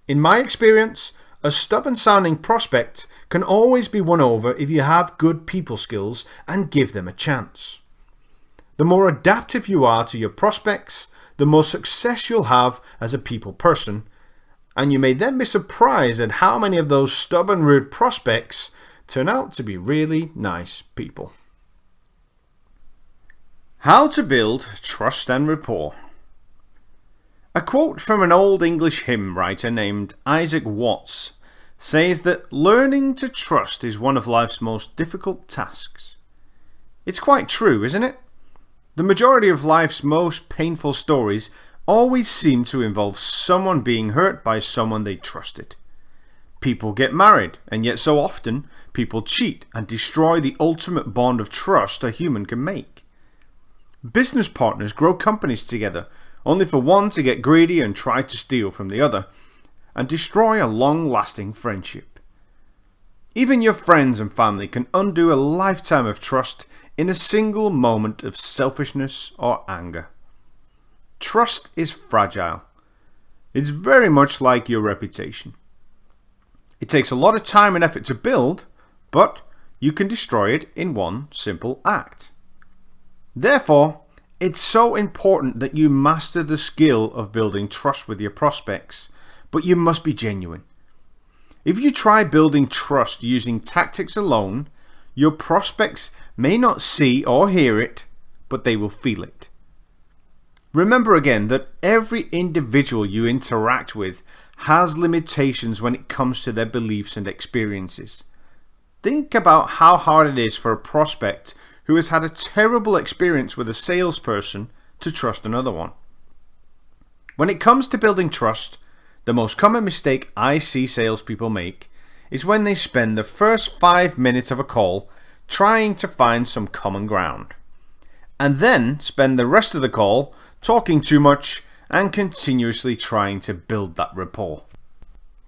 In my experience, a stubborn-sounding prospect can always be won over if you have good people skills and give them a chance. The more adaptive you are to your prospects, the more success you'll have as a people person, and you may then be surprised at how many of those stubborn, rude prospects turn out to be really nice people. How to build trust and rapport. A quote from an old English hymn writer named Isaac Watts says that learning to trust is one of life's most difficult tasks. It's quite true, isn't it? The majority of life's most painful stories always seem to involve someone being hurt by someone they trusted. People get married, and yet so often people cheat and destroy the ultimate bond of trust a human can make. Business partners grow companies together, only for one to get greedy and try to steal from the other, and destroy a long-lasting friendship. Even your friends and family can undo a lifetime of trust in a single moment of selfishness or anger. Trust is fragile. It's very much like your reputation. It takes a lot of time and effort to build, but you can destroy it in one simple act. Therefore, it's so important that you master the skill of building trust with your prospects, but you must be genuine. If you try building trust using tactics alone, your prospects may not see or hear it, but they will feel it. Remember again that every individual you interact with has limitations when it comes to their beliefs and experiences. Think about how hard it is for a prospect who has had a terrible experience with a salesperson to trust another one. When it comes to building trust, the most common mistake I see salespeople make is when they spend the first 5 minutes of a call trying to find some common ground, and then spend the rest of the call talking too much and continuously trying to build that rapport.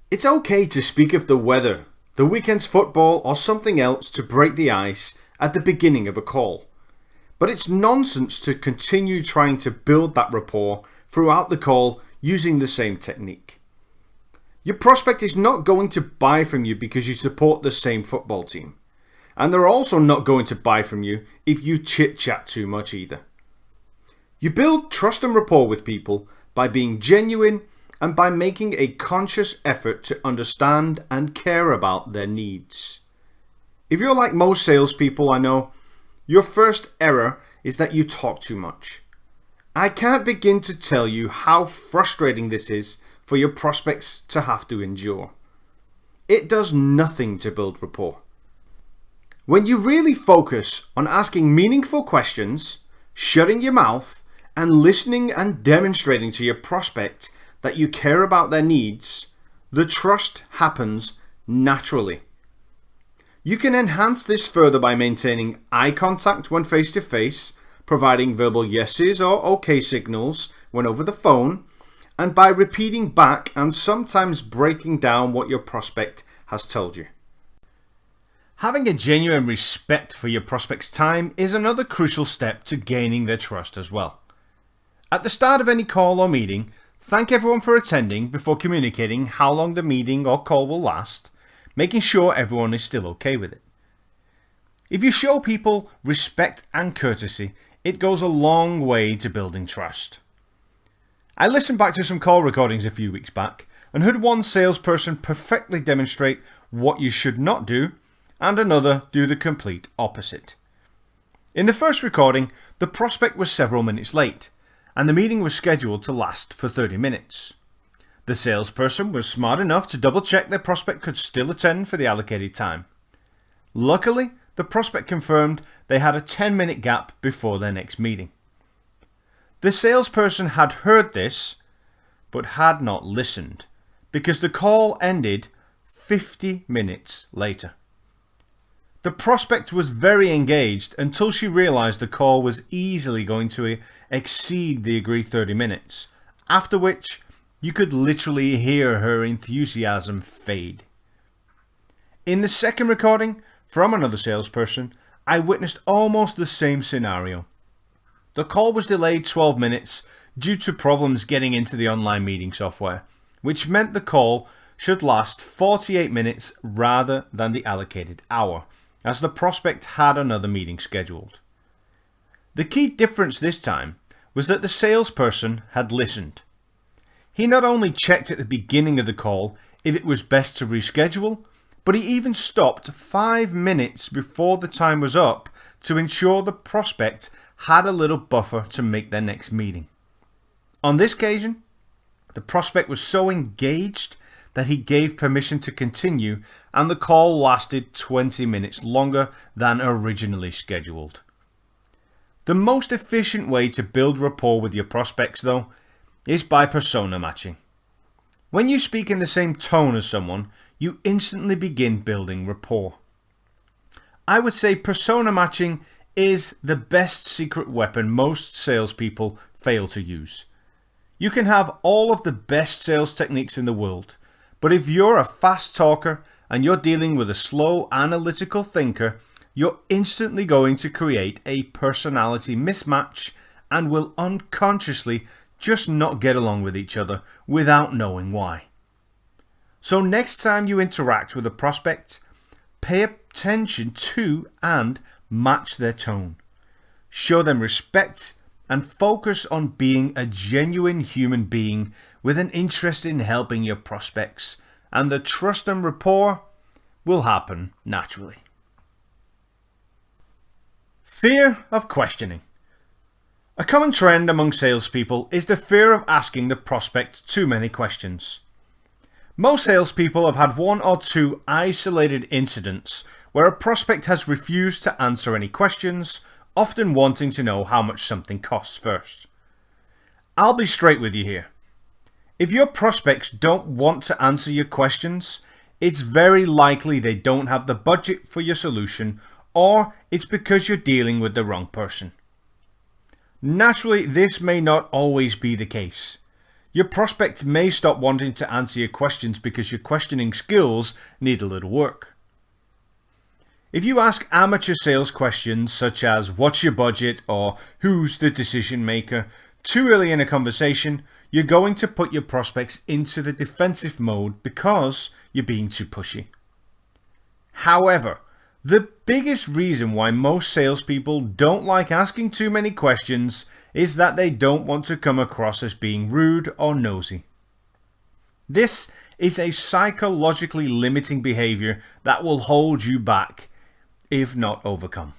It's okay to speak of the weather, the weekend's football, or something else to break the ice at the beginning of a call. But it's nonsense to continue trying to build that rapport throughout the call using the same technique. Your prospect is not going to buy from you because you support the same football team. And they're also not going to buy from you if you chit-chat too much either. You build trust and rapport with people by being genuine and by making a conscious effort to understand and care about their needs. If you're like most salespeople I know, your first error is that you talk too much. I can't begin to tell you how frustrating this is for your prospects to have to endure. It does nothing to build rapport. When you really focus on asking meaningful questions, shutting your mouth, and listening and demonstrating to your prospect that you care about their needs, the trust happens naturally. You can enhance this further by maintaining eye contact when face to face, providing verbal yeses or okay signals when over the phone, and by repeating back and sometimes breaking down what your prospect has told you. Having a genuine respect for your prospect's time is another crucial step to gaining their trust as well. At the start of any call or meeting, thank everyone for attending before communicating how long the meeting or call will last, making sure everyone is still okay with it. If you show people respect and courtesy, it goes a long way to building trust. I listened back to some call recordings a few weeks back and heard one salesperson perfectly demonstrate what you should not do and another do the complete opposite. In the first recording, the prospect was several minutes late and the meeting was scheduled to last for 30 minutes. The salesperson was smart enough to double check their prospect could still attend for the allocated time. Luckily, the prospect confirmed they had a 10-minute gap before their next meeting. The salesperson had heard this, but had not listened, because the call ended 50 minutes later. The prospect was very engaged until she realized the call was easily going to exceed the agreed 30 minutes, after which you could literally hear her enthusiasm fade. In the second recording, from another salesperson, I witnessed almost the same scenario. The call was delayed 12 minutes due to problems getting into the online meeting software, which meant the call should last 48 minutes rather than the allocated hour, as the prospect had another meeting scheduled. The key difference this time was that the salesperson had listened. He not only checked at the beginning of the call if it was best to reschedule, but he even stopped 5 minutes before the time was up to ensure the prospect had a little buffer to make their next meeting. On this occasion, the prospect was so engaged that he gave permission to continue and the call lasted 20 minutes longer than originally scheduled. The most efficient way to build rapport with your prospects, though, is by persona matching. When you speak in the same tone as someone, you instantly begin building rapport. I would say persona matching is the best secret weapon most salespeople fail to use. You can have all of the best sales techniques in the world, but if you're a fast talker and you're dealing with a slow analytical thinker, you're instantly going to create a personality mismatch and will unconsciously just not get along with each other without knowing why. So next time you interact with a prospect, pay attention to and match their tone. Show them respect and focus on being a genuine human being with an interest in helping your prospects, and the trust and rapport will happen naturally. Fear of questioning. A common trend among salespeople is the fear of asking the prospect too many questions. Most salespeople have had one or two isolated incidents where a prospect has refused to answer any questions, often wanting to know how much something costs first. I'll be straight with you here. If your prospects don't want to answer your questions, it's very likely they don't have the budget for your solution, or it's because you're dealing with the wrong person. Naturally, this may not always be the case. Your prospect may stop wanting to answer your questions because your questioning skills need a little work. If you ask amateur sales questions such as what's your budget or who's the decision maker too early in a conversation, you're going to put your prospects into the defensive mode because you're being too pushy. However, the biggest reason why most salespeople don't like asking too many questions is that they don't want to come across as being rude or nosy. This is a psychologically limiting behavior that will hold you back, if not overcome.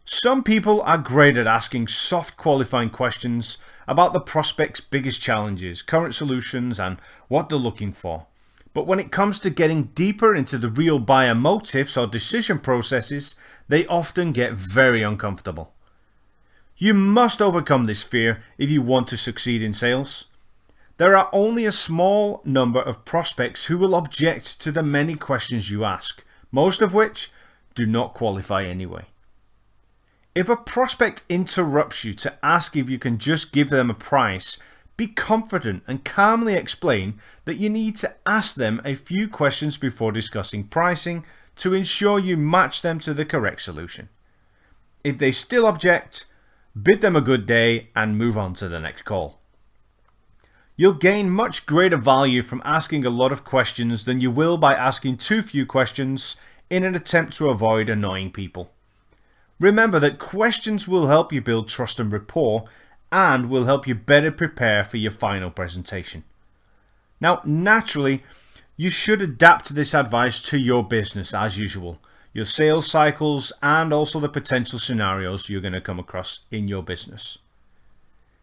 Some people are great at asking soft qualifying questions about the prospect's biggest challenges, current solutions, and what they're looking for. But when it comes to getting deeper into the real buyer motives or decision processes, they often get very uncomfortable. You must overcome this fear if you want to succeed in sales. There are only a small number of prospects who will object to the many questions you ask, most of which do not qualify anyway. If a prospect interrupts you to ask if you can just give them a price, Be confident and calmly explain that you need to ask them a few questions before discussing pricing to ensure you match them to the correct solution. If they still object, bid them a good day and move on to the next call. You'll gain much greater value from asking a lot of questions than you will by asking too few questions in an attempt to avoid annoying people. Remember that questions will help you build trust and rapport and will help you better prepare for your final presentation. Now, naturally, you should adapt this advice to your business as usual, your sales cycles, and also the potential scenarios you're going to come across in your business.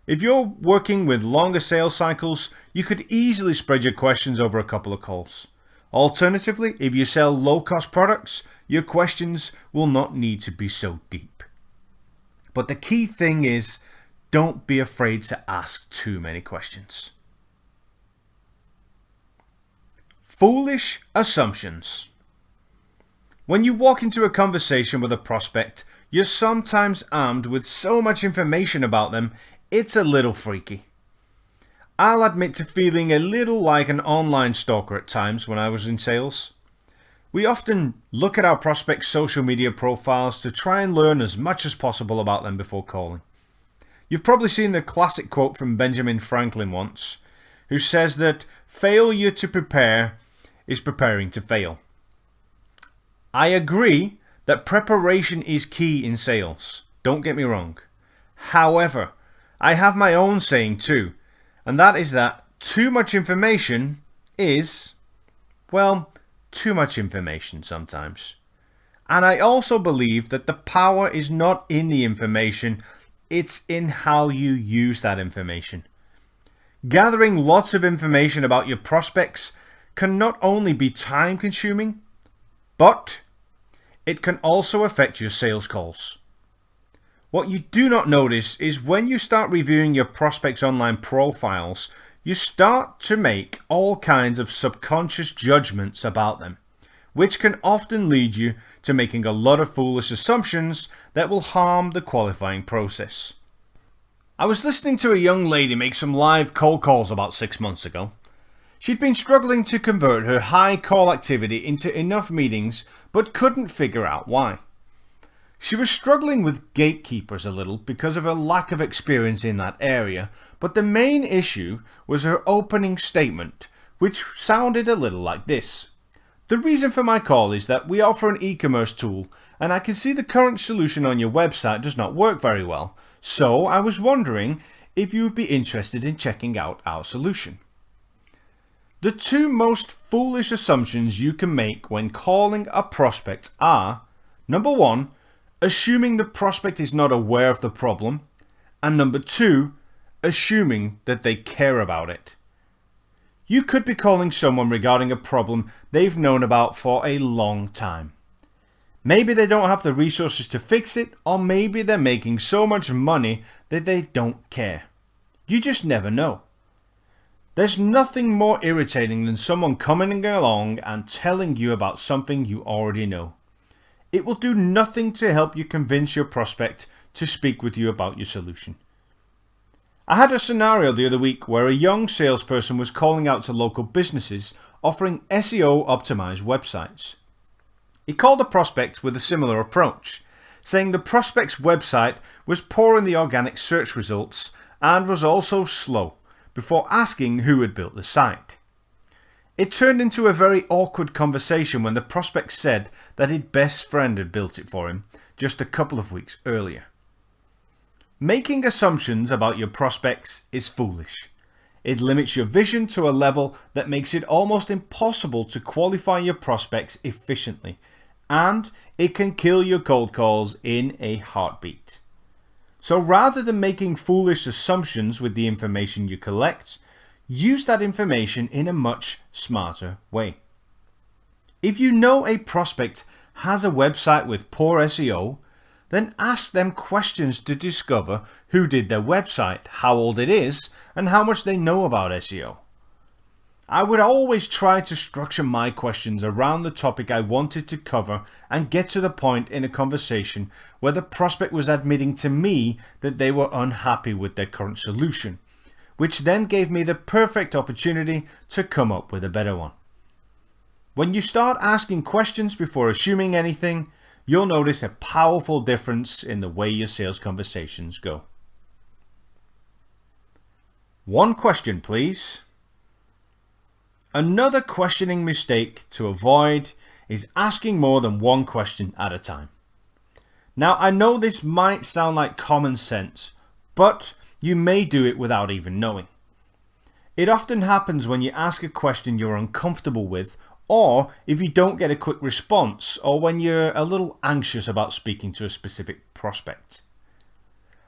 If you're working with longer sales cycles, you could easily spread your questions over a couple of calls. Alternatively, if you sell low-cost products, your questions will not need to be so deep. But the key thing is, don't be afraid to ask too many questions. Foolish assumptions. When you walk into a conversation with a prospect, you're sometimes armed with so much information about them, it's a little freaky. I'll admit to feeling a little like an online stalker at times when I was in sales. We often look at our prospects' social media profiles to try and learn as much as possible about them before calling. You've probably seen the classic quote from Benjamin Franklin once, who says that failure to prepare is preparing to fail. I agree that preparation is key in sales. Don't get me wrong. However, I have my own saying too, and that is that too much information is, well, too much information sometimes. And I also believe that the power is not in the information, it's in how you use that information. Gathering lots of information about your prospects can not only be time consuming, but it can also affect your sales calls. What you do not notice is when you start reviewing your prospects' online profiles, you start to make all kinds of subconscious judgments about them, which can often lead you to making a lot of foolish assumptions that will harm the qualifying process. I was listening to a young lady make some live cold calls about 6 months ago. She'd been struggling to convert her high call activity into enough meetings, but couldn't figure out why. She was struggling with gatekeepers a little because of her lack of experience in that area, but the main issue was her opening statement, which sounded a little like this. The reason for my call is that we offer an e-commerce tool, and I can see the current solution on your website does not work very well, so I was wondering if you would be interested in checking out our solution. The two most foolish assumptions you can make when calling a prospect are, number one, assuming the prospect is not aware of the problem, and number two, assuming that they care about it. You could be calling someone regarding a problem they've known about for a long time. Maybe they don't have the resources to fix it, or maybe they're making so much money that they don't care. You just never know. There's nothing more irritating than someone coming along and telling you about something you already know. It will do nothing to help you convince your prospect to speak with you about your solution. I had a scenario the other week where a young salesperson was calling out to local businesses offering SEO optimized websites. He called the prospect with a similar approach, saying the prospect's website was poor in the organic search results and was also slow, before asking who had built the site. It turned into a very awkward conversation when the prospect said that his best friend had built it for him just a couple of weeks earlier. Making assumptions about your prospects is foolish. It limits your vision to a level that makes it almost impossible to qualify your prospects efficiently, and it can kill your cold calls in a heartbeat. So rather than making foolish assumptions with the information you collect, use that information in a much smarter way. If you know a prospect has a website with poor SEO, then ask them questions to discover who did their website, how old it is, and how much they know about SEO. I would always try to structure my questions around the topic I wanted to cover and get to the point in a conversation where the prospect was admitting to me that they were unhappy with their current solution, which then gave me the perfect opportunity to come up with a better one. When you start asking questions before assuming anything, you'll notice a powerful difference in the way your sales conversations go. One question, please. Another questioning mistake to avoid is asking more than one question at a time. Now, I know this might sound like common sense, but you may do it without even knowing. It often happens when you ask a question you're uncomfortable with, or if you don't get a quick response, or when you're a little anxious about speaking to a specific prospect.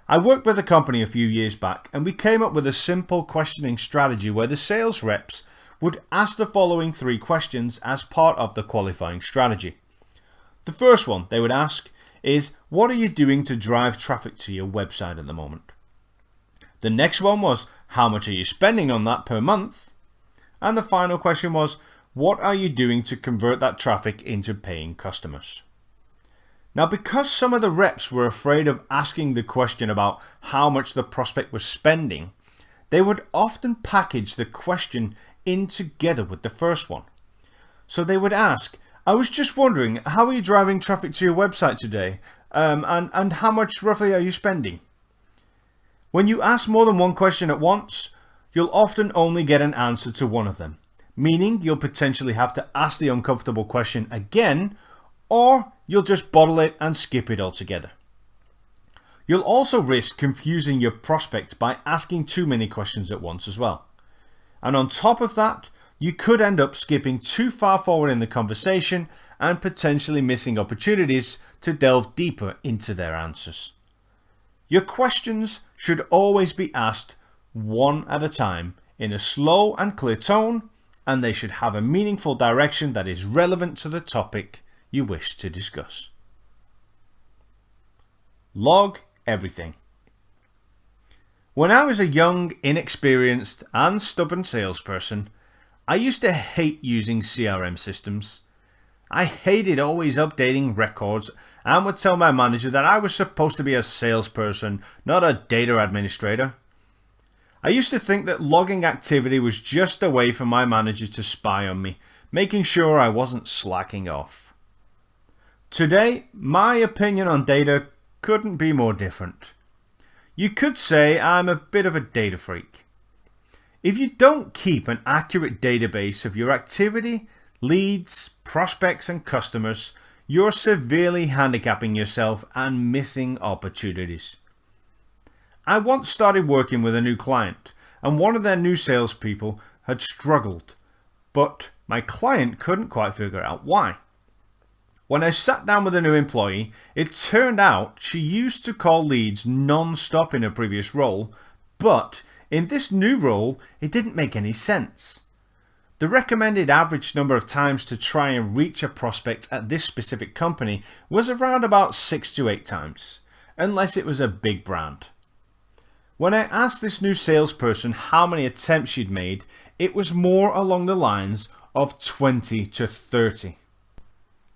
I worked with a company a few years back, and we came up with a simple questioning strategy where the sales reps would ask the following 3 questions as part of the qualifying strategy. The first one they would ask is, what are you doing to drive traffic to your website at the moment? The next one was, how much are you spending on that per month? And the final question was, what are you doing to convert that traffic into paying customers? Now, because some of the reps were afraid of asking the question about how much the prospect was spending, they would often package the question in together with the first one. So they would ask, I was just wondering, how are you driving traffic to your website today? And how much roughly are you spending? When you ask more than one question at once, you'll often only get an answer to one of them, meaning you'll potentially have to ask the uncomfortable question again, or you'll just bottle it and skip it altogether. You'll also risk confusing your prospects by asking too many questions at once as well. And on top of that, you could end up skipping too far forward in the conversation and potentially missing opportunities to delve deeper into their answers. Your questions should always be asked one at a time in a slow and clear tone, and they should have a meaningful direction that is relevant to the topic you wish to discuss. Log everything. When I was a young, inexperienced, and stubborn salesperson, I used to hate using CRM systems. I hated always updating records and would tell my manager that I was supposed to be a salesperson, not a data administrator. I used to think that logging activity was just a way for my manager to spy on me, making sure I wasn't slacking off. Today, my opinion on data couldn't be more different. You could say I'm a bit of a data freak. If you don't keep an accurate database of your activity, leads, prospects, and customers, you're severely handicapping yourself and missing opportunities. I once started working with a new client, and one of their new salespeople had struggled, but my client couldn't quite figure out why. When I sat down with a new employee, it turned out she used to call leads non-stop in her previous role, but in this new role, it didn't make any sense. The recommended average number of times to try and reach a prospect at this specific company was around about 6 to 8 times, unless it was a big brand. When I asked this new salesperson how many attempts she'd made, it was more along the lines of 20 to 30.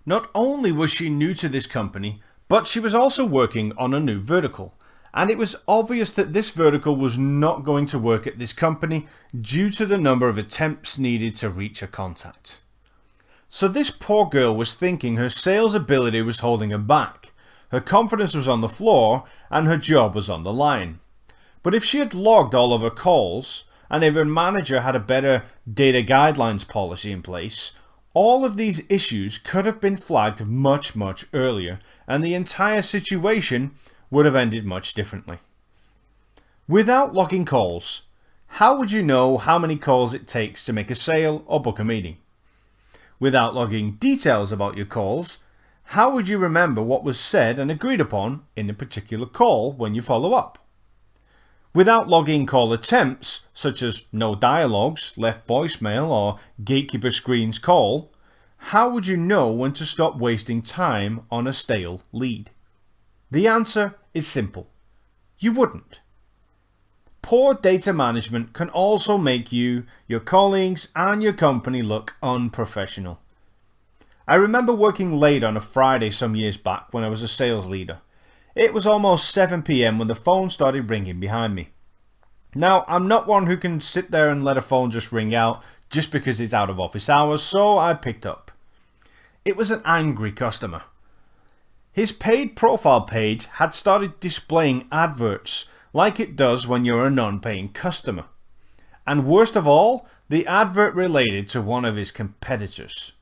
Not only was she new to this company, but she was also working on a new vertical. And it was obvious that this vertical was not going to work at this company due to the number of attempts needed to reach a contact. So this poor girl was thinking her sales ability was holding her back, her confidence was on the floor, and her job was on the line. But if she had logged all of her calls, and if her manager had a better data guidelines policy in place, all of these issues could have been flagged much earlier, and the entire situation would have ended much differently. Without logging calls, how would you know how many calls it takes to make a sale or book a meeting? Without logging details about your calls, how would you remember what was said and agreed upon in a particular call when you follow up? Without logging call attempts, such as no dialogues, left voicemail, or gatekeeper screens call, how would you know when to stop wasting time on a stale lead? The answer is simple. You wouldn't. Poor data management can also make you, your colleagues, and your company look unprofessional. I remember working late on a Friday some years back when I was a sales leader. It was almost 7 p.m. when the phone started ringing behind me. Now, I'm not one who can sit there and let a phone just ring out just because it's out of office hours, so I picked up. It was an angry customer. His paid profile page had started displaying adverts like it does when you're a non-paying customer. And worst of all, the advert related to one of his competitors.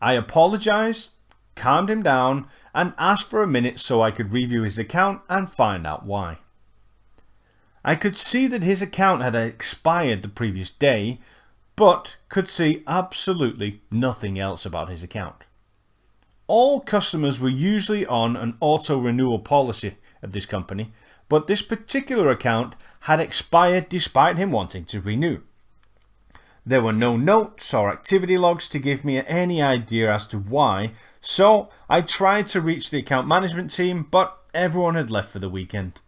I apologized, calmed him down, and asked for a minute so I could review his account and find out why. I could see that his account had expired the previous day, but could see absolutely nothing else about his account. All customers were usually on an auto-renewal policy at this company, but this particular account had expired despite him wanting to renew. There were no notes or activity logs to give me any idea as to why, so I tried to reach the account management team, but everyone had left for the weekend.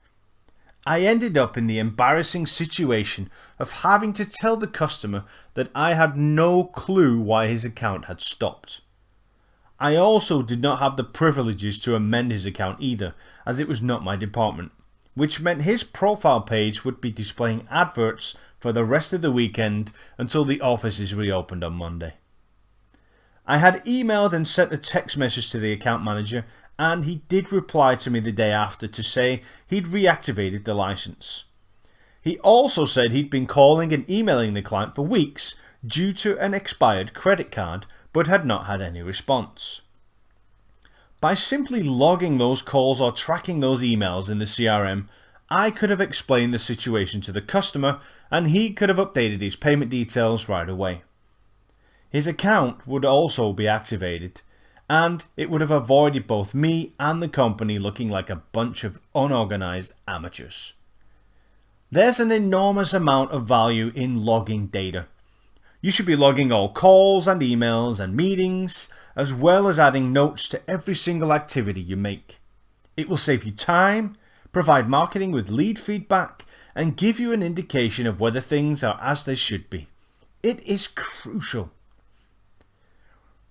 I ended up in the embarrassing situation of having to tell the customer that I had no clue why his account had stopped. I also did not have the privileges to amend his account either, as it was not my department, which meant his profile page would be displaying adverts for the rest of the weekend until the office is reopened on Monday. I had emailed and sent a text message to the account manager, and he did reply to me the day after to say he'd reactivated the license. He also said he'd been calling and emailing the client for weeks due to an expired credit card, but had not had any response. By simply logging those calls or tracking those emails in the CRM, I could have explained the situation to the customer and he could have updated his payment details right away. His account would also be activated, and it would have avoided both me and the company looking like a bunch of unorganized amateurs. There's an enormous amount of value in logging data. You should be logging all calls and emails and meetings, as well as adding notes to every single activity you make. It will save you time, provide marketing with lead feedback, and give you an indication of whether things are as they should be. It is crucial.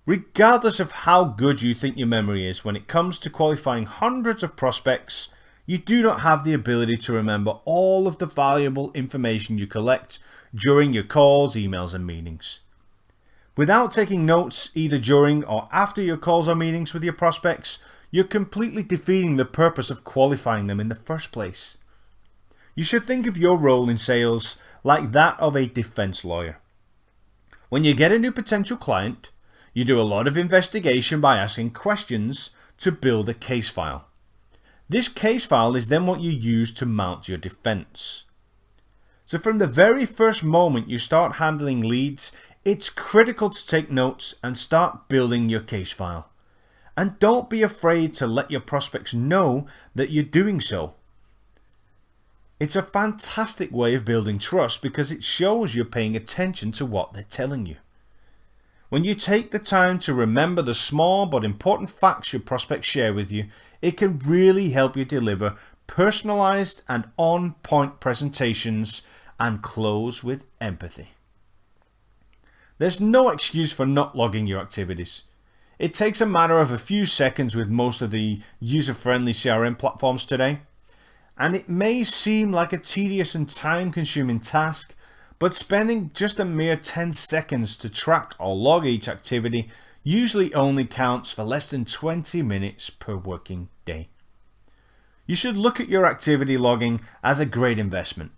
Regardless of how good you think your memory is when it comes to qualifying hundreds of prospects, you do not have the ability to remember all of the valuable information you collect during your calls, emails, and meetings. Without taking notes either during or after your calls or meetings with your prospects, you're completely defeating the purpose of qualifying them in the first place. You should think of your role in sales like that of a defense lawyer. When you get a new potential client, you do a lot of investigation by asking questions to build a case file. This case file is then what you use to mount your defense. So from the very first moment you start handling leads, it's critical to take notes and start building your case file. And don't be afraid to let your prospects know that you're doing so. It's a fantastic way of building trust because it shows you're paying attention to what they're telling you. When you take the time to remember the small but important facts your prospects share with you, it can really help you deliver personalized and on-point presentations and close with empathy. There's no excuse for not logging your activities. It takes a matter of a few seconds with most of the user-friendly CRM platforms today, and it may seem like a tedious and time-consuming task, but spending just a mere 10 seconds to track or log each activity usually only counts for less than 20 minutes per working day. You should look at your activity logging as a great investment.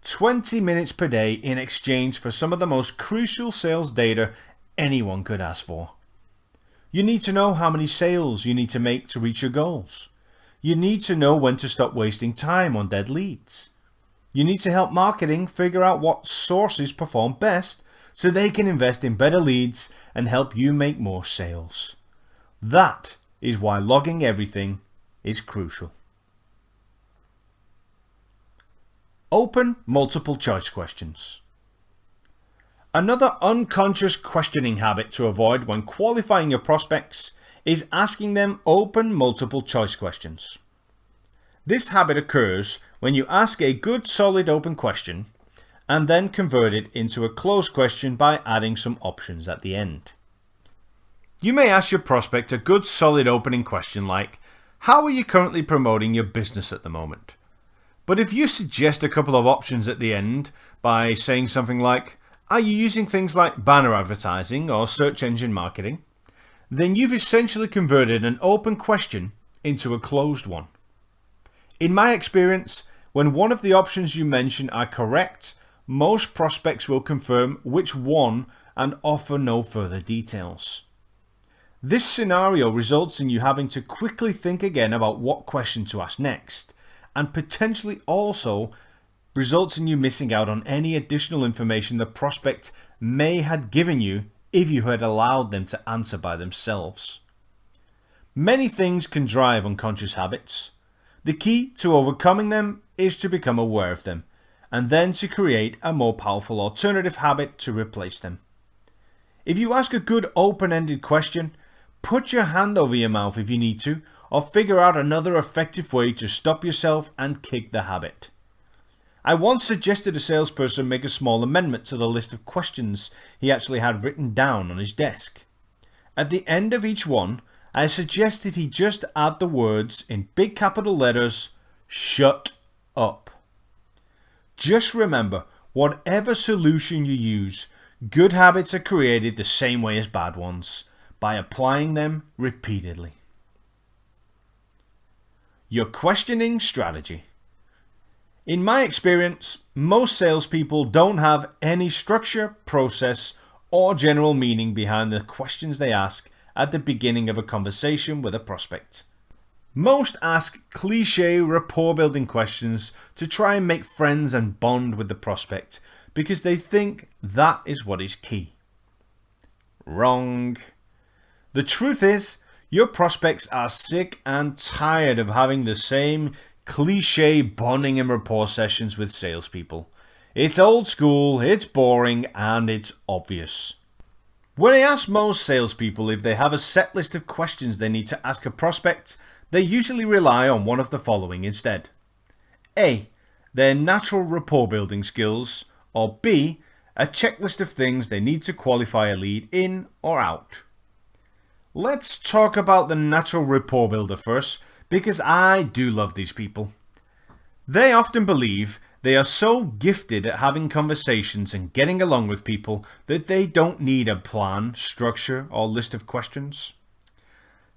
20 minutes per day in exchange for some of the most crucial sales data anyone could ask for. You need to know how many sales you need to make to reach your goals. You need to know when to stop wasting time on dead leads. You need to help marketing figure out what sources perform best so they can invest in better leads and help you make more sales. That is why logging everything is crucial. Open multiple choice questions. Another unconscious questioning habit to avoid when qualifying your prospects is asking them open multiple choice questions. This habit occurs when you ask a good solid open question and then convert it into a closed question by adding some options at the end. You may ask your prospect a good solid opening question like, how are you currently promoting your business at the moment? But if you suggest a couple of options at the end by saying something like, "Are you using things like banner advertising or search engine marketing?" then you've essentially converted an open question into a closed one. In my experience, when one of the options you mention are correct, most prospects will confirm which one and offer no further details. This scenario results in you having to quickly think again about what question to ask next, and potentially also results in you missing out on any additional information the prospect may have given you if you had allowed them to answer by themselves. Many things can drive unconscious habits. The key to overcoming them is to become aware of them, and then to create a more powerful alternative habit to replace them. If you ask a good open-ended question, put your hand over your mouth if you need to, or figure out another effective way to stop yourself and kick the habit. I once suggested a salesperson make a small amendment to the list of questions he actually had written down on his desk. At the end of each one, I suggested he just add the words in big capital letters, "Shut up." Just remember, whatever solution you use, good habits are created the same way as bad ones, by applying them repeatedly. Your questioning strategy. In my experience, most salespeople don't have any structure, process, or general meaning behind the questions they ask at the beginning of a conversation with a prospect. Most ask cliché rapport building questions to try and make friends and bond with the prospect because they think that is what is key. Wrong. The truth is, your prospects are sick and tired of having the same cliché bonding and rapport sessions with salespeople. It's old school, it's boring, and it's obvious. When I ask most salespeople if they have a set list of questions they need to ask a prospect, they usually rely on one of the following instead. A. Their natural rapport building skills, or B. A checklist of things they need to qualify a lead in or out. Let's talk about the natural rapport builder first, because I do love these people. They often believe they are so gifted at having conversations and getting along with people that they don't need a plan, structure, or list of questions.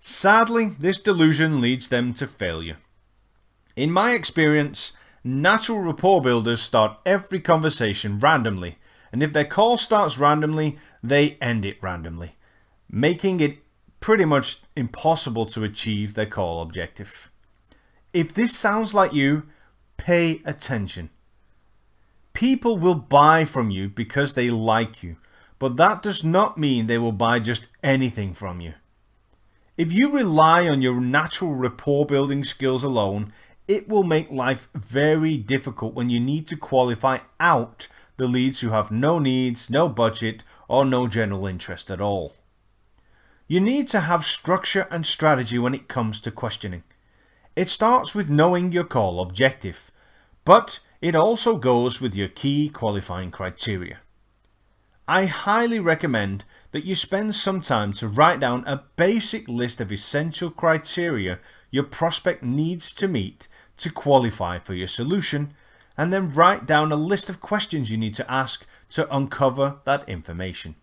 Sadly, this delusion leads them to failure. In my experience, natural rapport builders start every conversation randomly, and if their call starts randomly, they end it randomly, making it pretty much impossible to achieve their call objective. If this sounds like you, pay attention. People will buy from you because they like you, but that does not mean they will buy just anything from you. If you rely on your natural rapport building skills alone, it will make life very difficult when you need to qualify out the leads who have no needs, no budget, or no general interest at all. You need to have structure and strategy when it comes to questioning. It starts with knowing your call objective, but it also goes with your key qualifying criteria. I highly recommend that you spend some time to write down a basic list of essential criteria your prospect needs to meet to qualify for your solution, and then write down a list of questions you need to ask to uncover that information.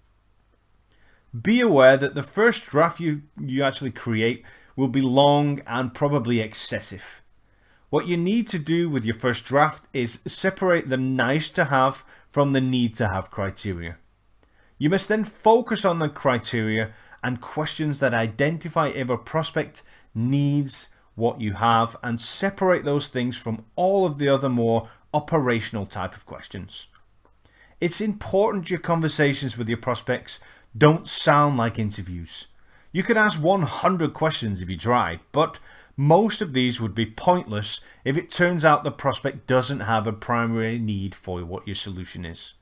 Be aware that the first draft you actually create will be long and probably excessive. What you need to do with your first draft is separate the nice to have from the need to have criteria. You must then focus on the criteria and questions that identify if a prospect needs what you have, and separate those things from all of the other more operational type of questions. It's important your conversations with your prospects don't sound like interviews. You could ask 100 questions if you tried, but most of these would be pointless if it turns out the prospect doesn't have a primary need for what your solution is.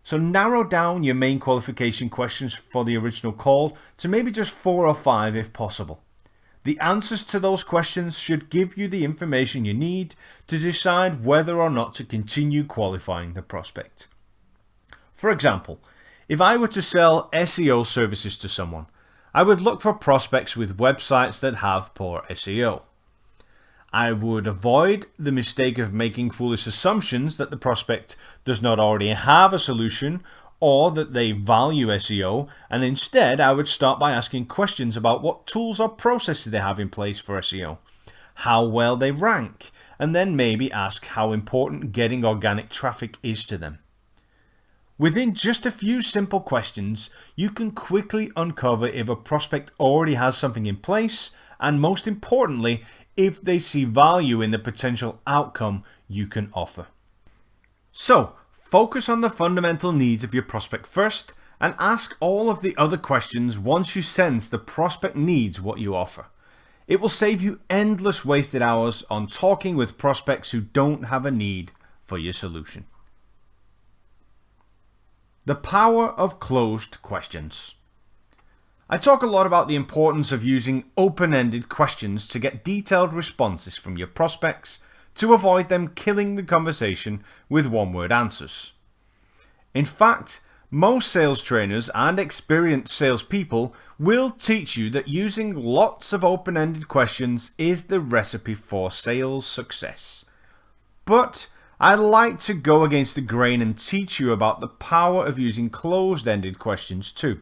So narrow down your main qualification questions for the original call to maybe just 4 or 5 if possible. The answers to those questions should give you the information you need to decide whether or not to continue qualifying the prospect. For example, if I were to sell SEO services to someone, I would look for prospects with websites that have poor SEO. I would avoid the mistake of making foolish assumptions that the prospect does not already have a solution or that they value SEO, and instead I would start by asking questions about what tools or processes they have in place for SEO, how well they rank, and then maybe ask how important getting organic traffic is to them. Within just a few simple questions, you can quickly uncover if a prospect already has something in place, and most importantly, if they see value in the potential outcome you can offer. So, focus on the fundamental needs of your prospect first, and ask all of the other questions once you sense the prospect needs what you offer. It will save you endless wasted hours on talking with prospects who don't have a need for your solution. The power of closed questions. I talk a lot about the importance of using open-ended questions to get detailed responses from your prospects to avoid them killing the conversation with one-word answers. In fact, most sales trainers and experienced salespeople will teach you that using lots of open-ended questions is the recipe for sales success. But I'd like to go against the grain and teach you about the power of using closed-ended questions too.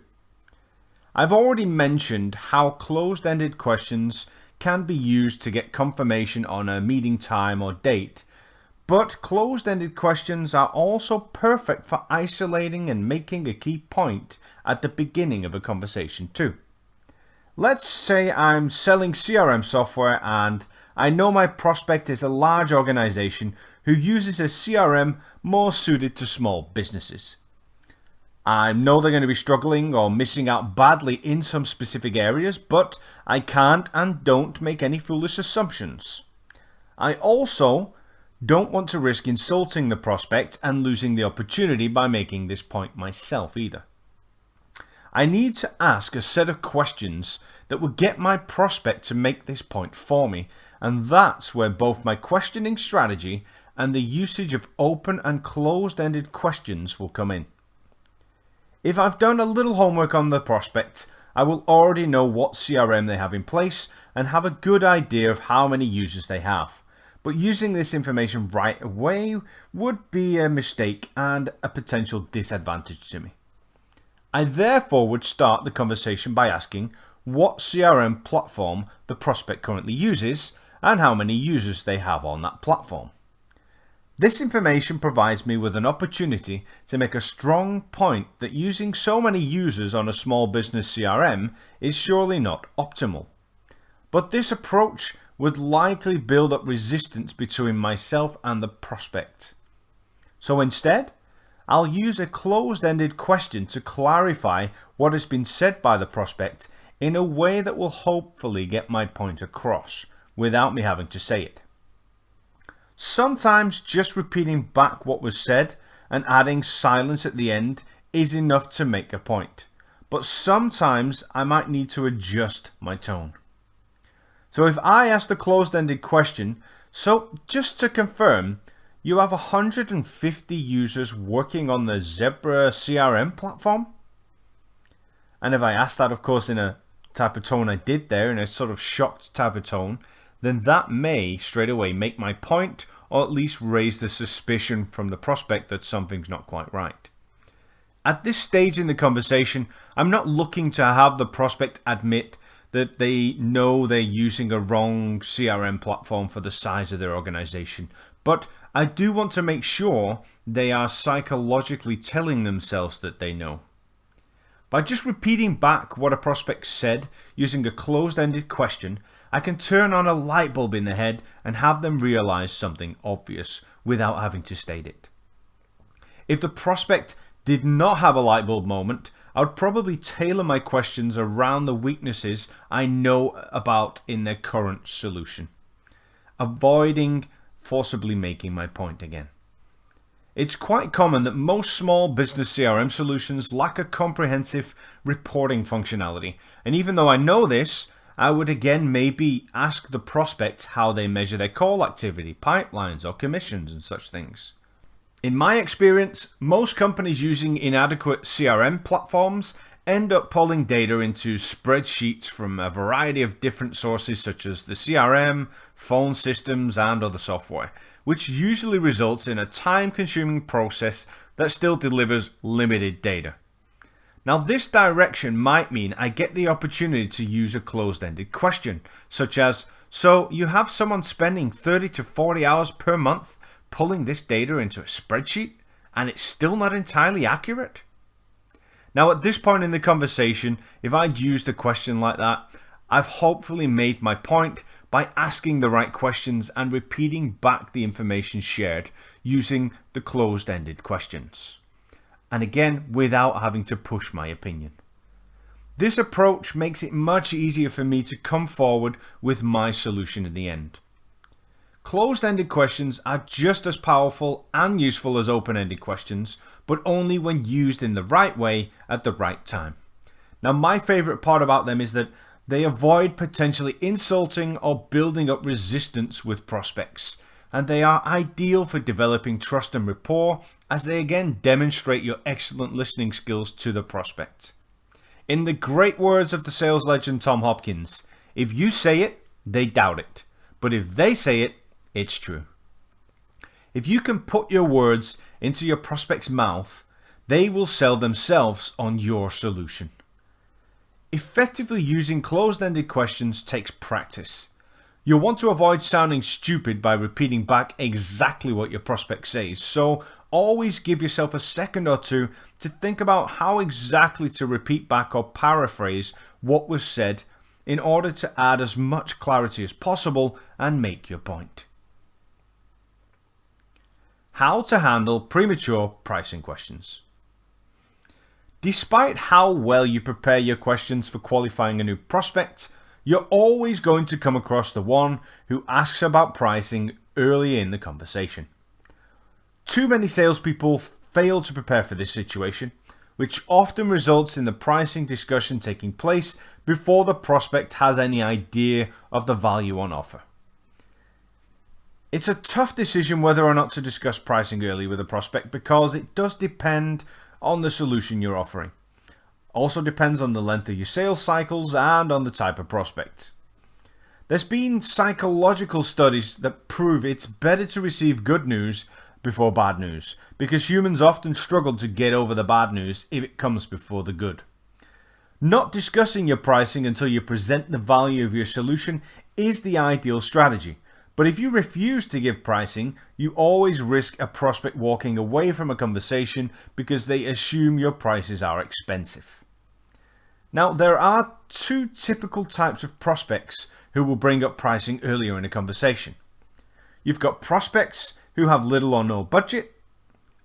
I've already mentioned how closed-ended questions can be used to get confirmation on a meeting time or date, but closed-ended questions are also perfect for isolating and making a key point at the beginning of a conversation too. Let's say I'm selling CRM software and I know my prospect is a large organization who uses a CRM more suited to small businesses. I know they're going to be struggling or missing out badly in some specific areas, but I can't and don't make any foolish assumptions. I also don't want to risk insulting the prospect and losing the opportunity by making this point myself either. I need to ask a set of questions that will get my prospect to make this point for me, and that's where both my questioning strategy and the usage of open and closed-ended questions will come in. If I've done a little homework on the prospect, I will already know what CRM they have in place and have a good idea of how many users they have. But using this information right away would be a mistake and a potential disadvantage to me. I therefore would start the conversation by asking what CRM platform the prospect currently uses and how many users they have on that platform. This information provides me with an opportunity to make a strong point that using so many users on a small business CRM is surely not optimal. But this approach would likely build up resistance between myself and the prospect. So instead, I'll use a closed-ended question to clarify what has been said by the prospect in a way that will hopefully get my point across without me having to say it. Sometimes just repeating back what was said and adding silence at the end is enough to make a point, but sometimes I might need to adjust my tone. So if I ask the closed-ended question, so just to confirm, you have 150 users working on the Zebra CRM platform? And if I ask that, of course, in a type of tone I did there, in a sort of shocked type of tone, then that may straight away make my point or at least raise the suspicion from the prospect that something's not quite right. At this stage in the conversation, I'm not looking to have the prospect admit that they know they're using a wrong CRM platform for the size of their organization, but I do want to make sure they are psychologically telling themselves that they know. By just repeating back what a prospect said using a closed-ended question, I can turn on a light bulb in their head and have them realize something obvious without having to state it. If the prospect did not have a light bulb moment, I would probably tailor my questions around the weaknesses I know about in their current solution, avoiding forcibly making my point again. It's quite common that most small business CRM solutions lack a comprehensive reporting functionality, and even though I know this, I would again maybe ask the prospect how they measure their call activity, pipelines, or commissions and such things. In my experience, most companies using inadequate CRM platforms end up pulling data into spreadsheets from a variety of different sources such as the CRM, phone systems, and other software, which usually results in a time-consuming process that still delivers limited data. Now, this direction might mean I get the opportunity to use a closed-ended question, such as, so you have someone spending 30 to 40 hours per month pulling this data into a spreadsheet, and it's still not entirely accurate? Now, at this point in the conversation, if I'd used a question like that, I've hopefully made my point by asking the right questions and repeating back the information shared using the closed-ended questions. And again, without having to push my opinion. This approach makes it much easier for me to come forward with my solution in the end. Closed-ended questions are just as powerful and useful as open-ended questions, but only when used in the right way at the right time. Now, my favorite part about them is that they avoid potentially insulting or building up resistance with prospects, and they are ideal for developing trust and rapport as they again demonstrate your excellent listening skills to the prospect. In the great words of the sales legend Tom Hopkins, if you say it, they doubt it, but if they say it, it's true. If you can put your words into your prospect's mouth, they will sell themselves on your solution. Effectively using closed-ended questions takes practice. You'll want to avoid sounding stupid by repeating back exactly what your prospect says, so always give yourself a second or two to think about how exactly to repeat back or paraphrase what was said in order to add as much clarity as possible and make your point. How to handle premature pricing questions. Despite how well you prepare your questions for qualifying a new prospect, you're always going to come across the one who asks about pricing early in the conversation. Too many salespeople fail to prepare for this situation, which often results in the pricing discussion taking place before the prospect has any idea of the value on offer. It's a tough decision whether or not to discuss pricing early with a prospect because it does depend on the solution you're offering. Also depends on the length of your sales cycles and on the type of prospect. There's been psychological studies that prove it's better to receive good news before bad news, because humans often struggle to get over the bad news if it comes before the good. Not discussing your pricing until you present the value of your solution is the ideal strategy. But if you refuse to give pricing, you always risk a prospect walking away from a conversation because they assume your prices are expensive. Now, there are two typical types of prospects who will bring up pricing earlier in a conversation. You've got prospects who have little or no budget,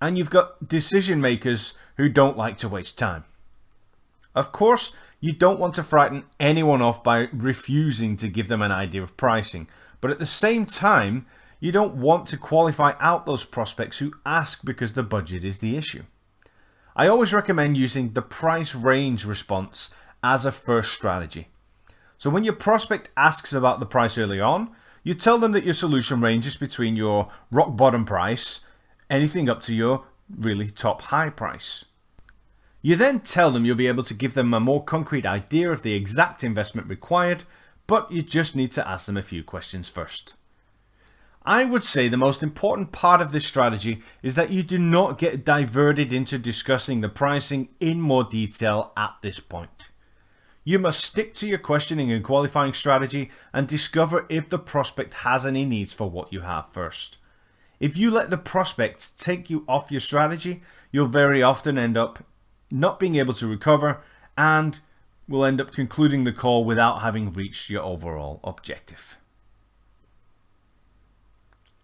and you've got decision makers who don't like to waste time. Of course, you don't want to frighten anyone off by refusing to give them an idea of pricing. But at the same time, you don't want to qualify out those prospects who ask because the budget is the issue. I always recommend using the price range response as a first strategy. So when your prospect asks about the price early on, you tell them that your solution ranges between your rock bottom price, anything up to your really top high price. You then tell them you'll be able to give them a more concrete idea of the exact investment required, but you just need to ask them a few questions first. I would say the most important part of this strategy is that you do not get diverted into discussing the pricing in more detail at this point. You must stick to your questioning and qualifying strategy and discover if the prospect has any needs for what you have first. If you let the prospect take you off your strategy, you'll very often end up not being able to recover and will end up concluding the call without having reached your overall objective.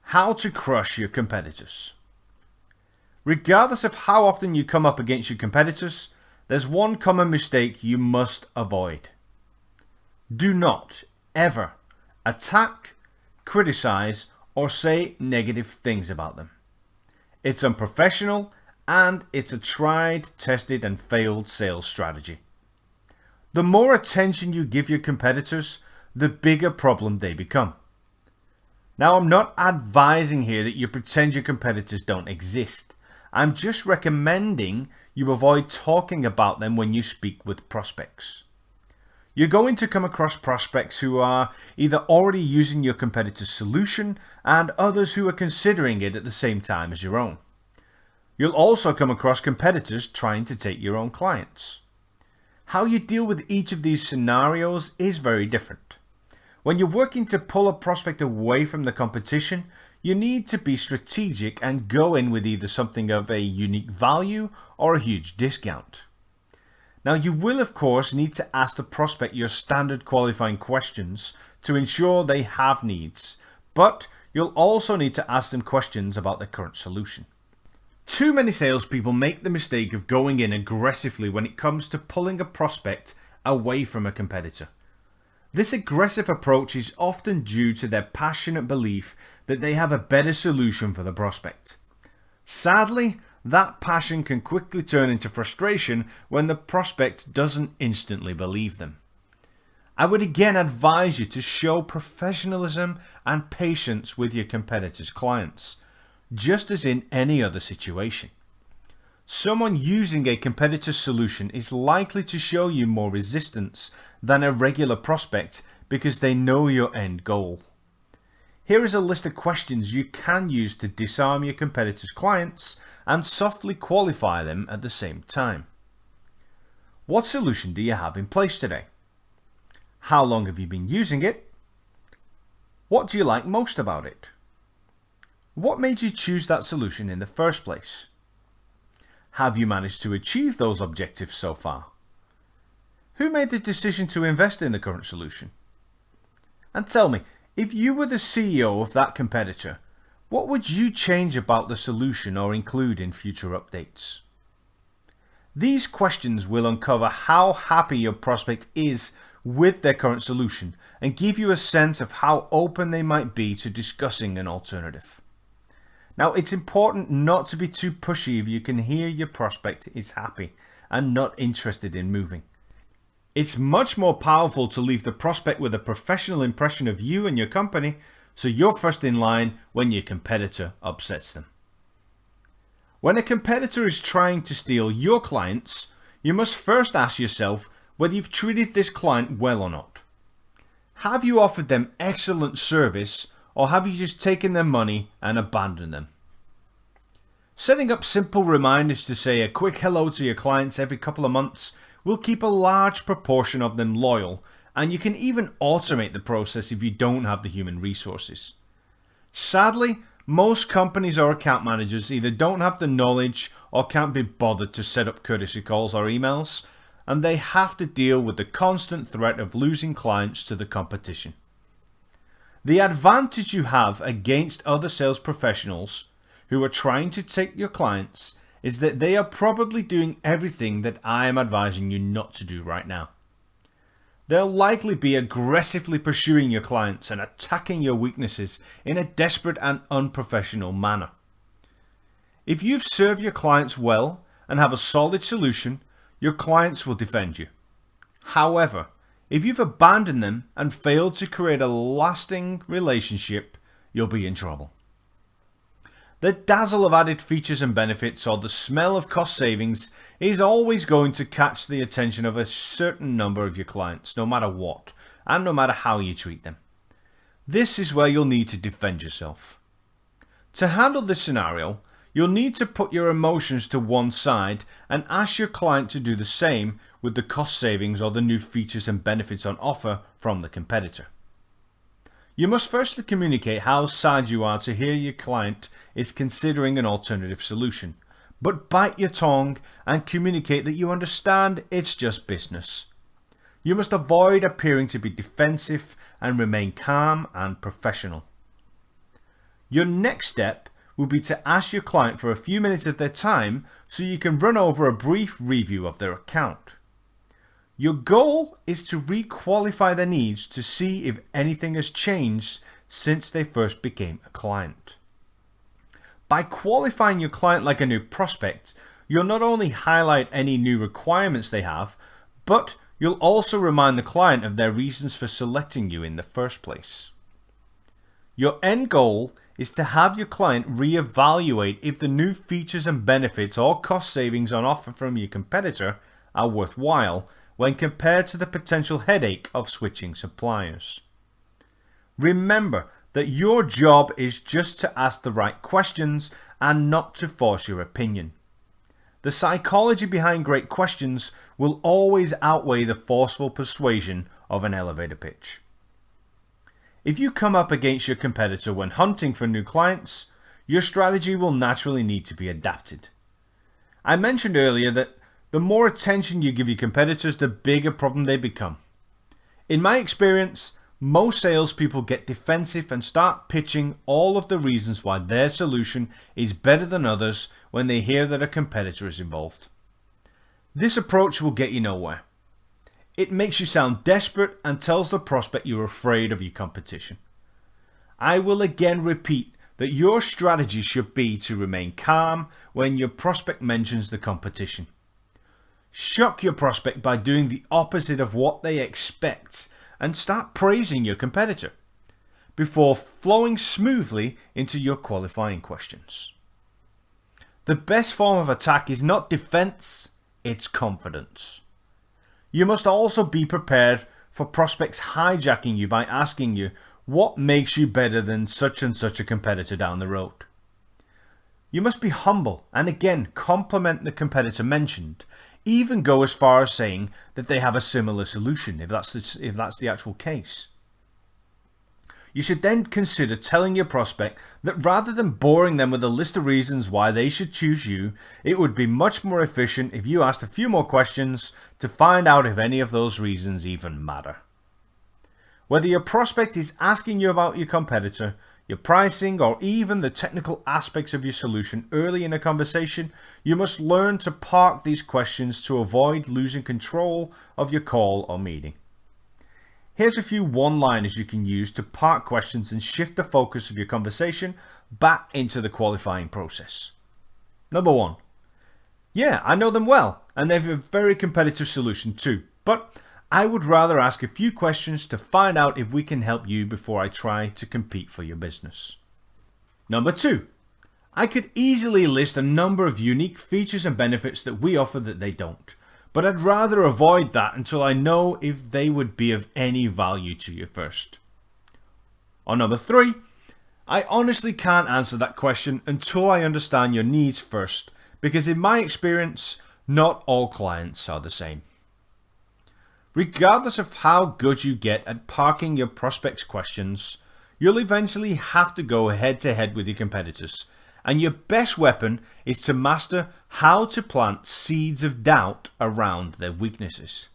How to crush your competitors. Regardless of how often you come up against your competitors, there's one common mistake you must avoid. Do not ever attack, criticize, or say negative things about them. It's unprofessional and it's a tried, tested, and failed sales strategy. The more attention you give your competitors, the bigger problem they become. Now, I'm not advising here that you pretend your competitors don't exist. I'm just recommending you avoid talking about them when you speak with prospects. You're going to come across prospects who are either already using your competitor's solution and others who are considering it at the same time as your own. You'll also come across competitors trying to take your own clients. How you deal with each of these scenarios is very different. When you're working to pull a prospect away from the competition, you need to be strategic and go in with either something of a unique value or a huge discount. Now, you will of course need to ask the prospect your standard qualifying questions to ensure they have needs, but you'll also need to ask them questions about their current solution. Too many salespeople make the mistake of going in aggressively when it comes to pulling a prospect away from a competitor. This aggressive approach is often due to their passionate belief that they have a better solution for the prospect. Sadly, that passion can quickly turn into frustration when the prospect doesn't instantly believe them. I would again advise you to show professionalism and patience with your competitors' clients, just as in any other situation. Someone using a competitor's solution is likely to show you more resistance than a regular prospect because they know your end goal. Here is a list of questions you can use to disarm your competitors' clients and softly qualify them at the same time. What solution do you have in place today? How long have you been using it? What do you like most about it? What made you choose that solution in the first place? Have you managed to achieve those objectives so far? Who made the decision to invest in the current solution? And tell me, if you were the CEO of that competitor, what would you change about the solution or include in future updates? These questions will uncover how happy your prospect is with their current solution and give you a sense of how open they might be to discussing an alternative. Now, it's important not to be too pushy if you can hear your prospect is happy and not interested in moving. It's much more powerful to leave the prospect with a professional impression of you and your company, so you're first in line when your competitor upsets them. When a competitor is trying to steal your clients, you must first ask yourself whether you've treated this client well or not. Have you offered them excellent service, or have you just taken their money and abandoned them? Setting up simple reminders to say a quick hello to your clients every couple of months will keep a large proportion of them loyal, and you can even automate the process if you don't have the human resources. Sadly, most companies or account managers either don't have the knowledge or can't be bothered to set up courtesy calls or emails, and they have to deal with the constant threat of losing clients to the competition. The advantage you have against other sales professionals who are trying to take your clients is that they are probably doing everything that I am advising you not to do right now. They'll likely be aggressively pursuing your clients and attacking your weaknesses in a desperate and unprofessional manner. If you've served your clients well and have a solid solution, your clients will defend you. However, if you've abandoned them and failed to create a lasting relationship, you'll be in trouble. The dazzle of added features and benefits or the smell of cost savings is always going to catch the attention of a certain number of your clients, no matter what, and no matter how you treat them. This is where you'll need to defend yourself. To handle this scenario, you'll need to put your emotions to one side and ask your client to do the same with the cost savings or the new features and benefits on offer from the competitor. You must firstly communicate how sad you are to hear your client is considering an alternative solution, but bite your tongue and communicate that you understand it's just business. You must avoid appearing to be defensive and remain calm and professional. Your next step will be to ask your client for a few minutes of their time so you can run over a brief review of their account. Your goal is to re-qualify their needs to see if anything has changed since they first became a client. By qualifying your client like a new prospect, you'll not only highlight any new requirements they have, but you'll also remind the client of their reasons for selecting you in the first place. Your end goal is to have your client reevaluate if the new features and benefits or cost savings on offer from your competitor are worthwhile when compared to the potential headache of switching suppliers. Remember that your job is just to ask the right questions and not to force your opinion. The psychology behind great questions will always outweigh the forceful persuasion of an elevator pitch. If you come up against your competitor when hunting for new clients, your strategy will naturally need to be adapted. I mentioned earlier that the more attention you give your competitors, the bigger problem they become. In my experience, most salespeople get defensive and start pitching all of the reasons why their solution is better than others when they hear that a competitor is involved. This approach will get you nowhere. It makes you sound desperate and tells the prospect you're afraid of your competition. I will again repeat that your strategy should be to remain calm when your prospect mentions the competition. Shock your prospect by doing the opposite of what they expect and start praising your competitor before flowing smoothly into your qualifying questions. The best form of attack is not defense, it's confidence. You must also be prepared for prospects hijacking you by asking you what makes you better than such and such a competitor down the road. You must be humble and again compliment the competitor mentioned, even go as far as saying that they have a similar solution if that's the actual case. You should then consider telling your prospect that rather than boring them with a list of reasons why they should choose you, it would be much more efficient if you asked a few more questions to find out if any of those reasons even matter. Whether your prospect is asking you about your competitor, your pricing, or even the technical aspects of your solution early in a conversation, you must learn to park these questions to avoid losing control of your call or meeting. Here's a few one-liners you can use to park questions and shift the focus of your conversation back into the qualifying process. Number 1. Yeah, I know them well, and they have a very competitive solution too, but I would rather ask a few questions to find out if we can help you before I try to compete for your business. Number 2. I could easily list a number of unique features and benefits that we offer that they don't, but I'd rather avoid that until I know if they would be of any value to you first. Or number 3, I honestly can't answer that question until I understand your needs first, because in my experience, not all clients are the same. Regardless of how good you get at parking your prospects' questions, you'll eventually have to go head to head with your competitors, and your best weapon is to master how to plant seeds of doubt around their weaknesses.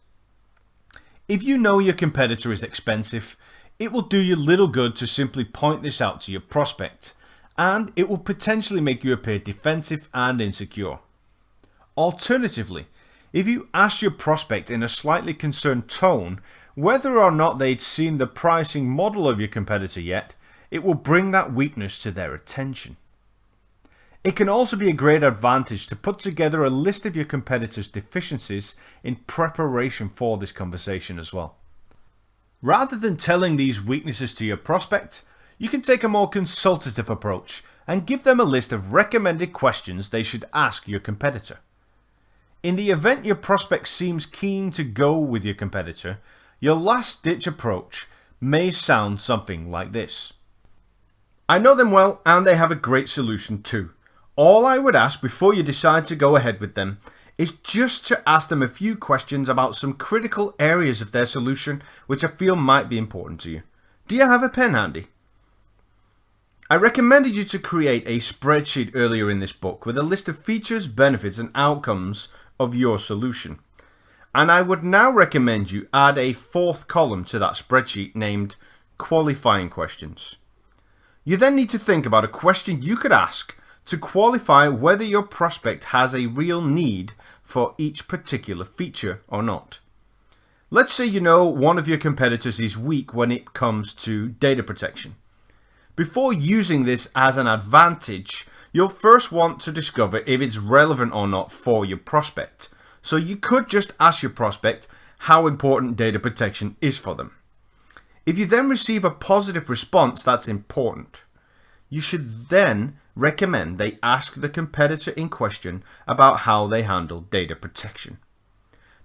If you know your competitor is expensive, it will do you little good to simply point this out to your prospect, and it will potentially make you appear defensive and insecure. Alternatively, if you ask your prospect in a slightly concerned tone whether or not they'd seen the pricing model of your competitor yet, it will bring that weakness to their attention. It can also be a great advantage to put together a list of your competitor's deficiencies in preparation for this conversation as well. Rather than telling these weaknesses to your prospect, you can take a more consultative approach and give them a list of recommended questions they should ask your competitor. In the event your prospect seems keen to go with your competitor, your last-ditch approach may sound something like this. I know them well and they have a great solution too. All I would ask before you decide to go ahead with them is just to ask them a few questions about some critical areas of their solution which I feel might be important to you. Do you have a pen handy? I recommended you to create a spreadsheet earlier in this book with a list of features, benefits and outcomes of your solution. And I would now recommend you add a fourth column to that spreadsheet named Qualifying Questions. You then need to think about a question you could ask to qualify whether your prospect has a real need for each particular feature or not. Let's say you know one of your competitors is weak when it comes to data protection. Before using this as an advantage, you'll first want to discover if it's relevant or not for your prospect. So you could just ask your prospect how important data protection is for them. If you then receive a positive response, that's important. you should then recommend they ask the competitor in question about how they handle data protection.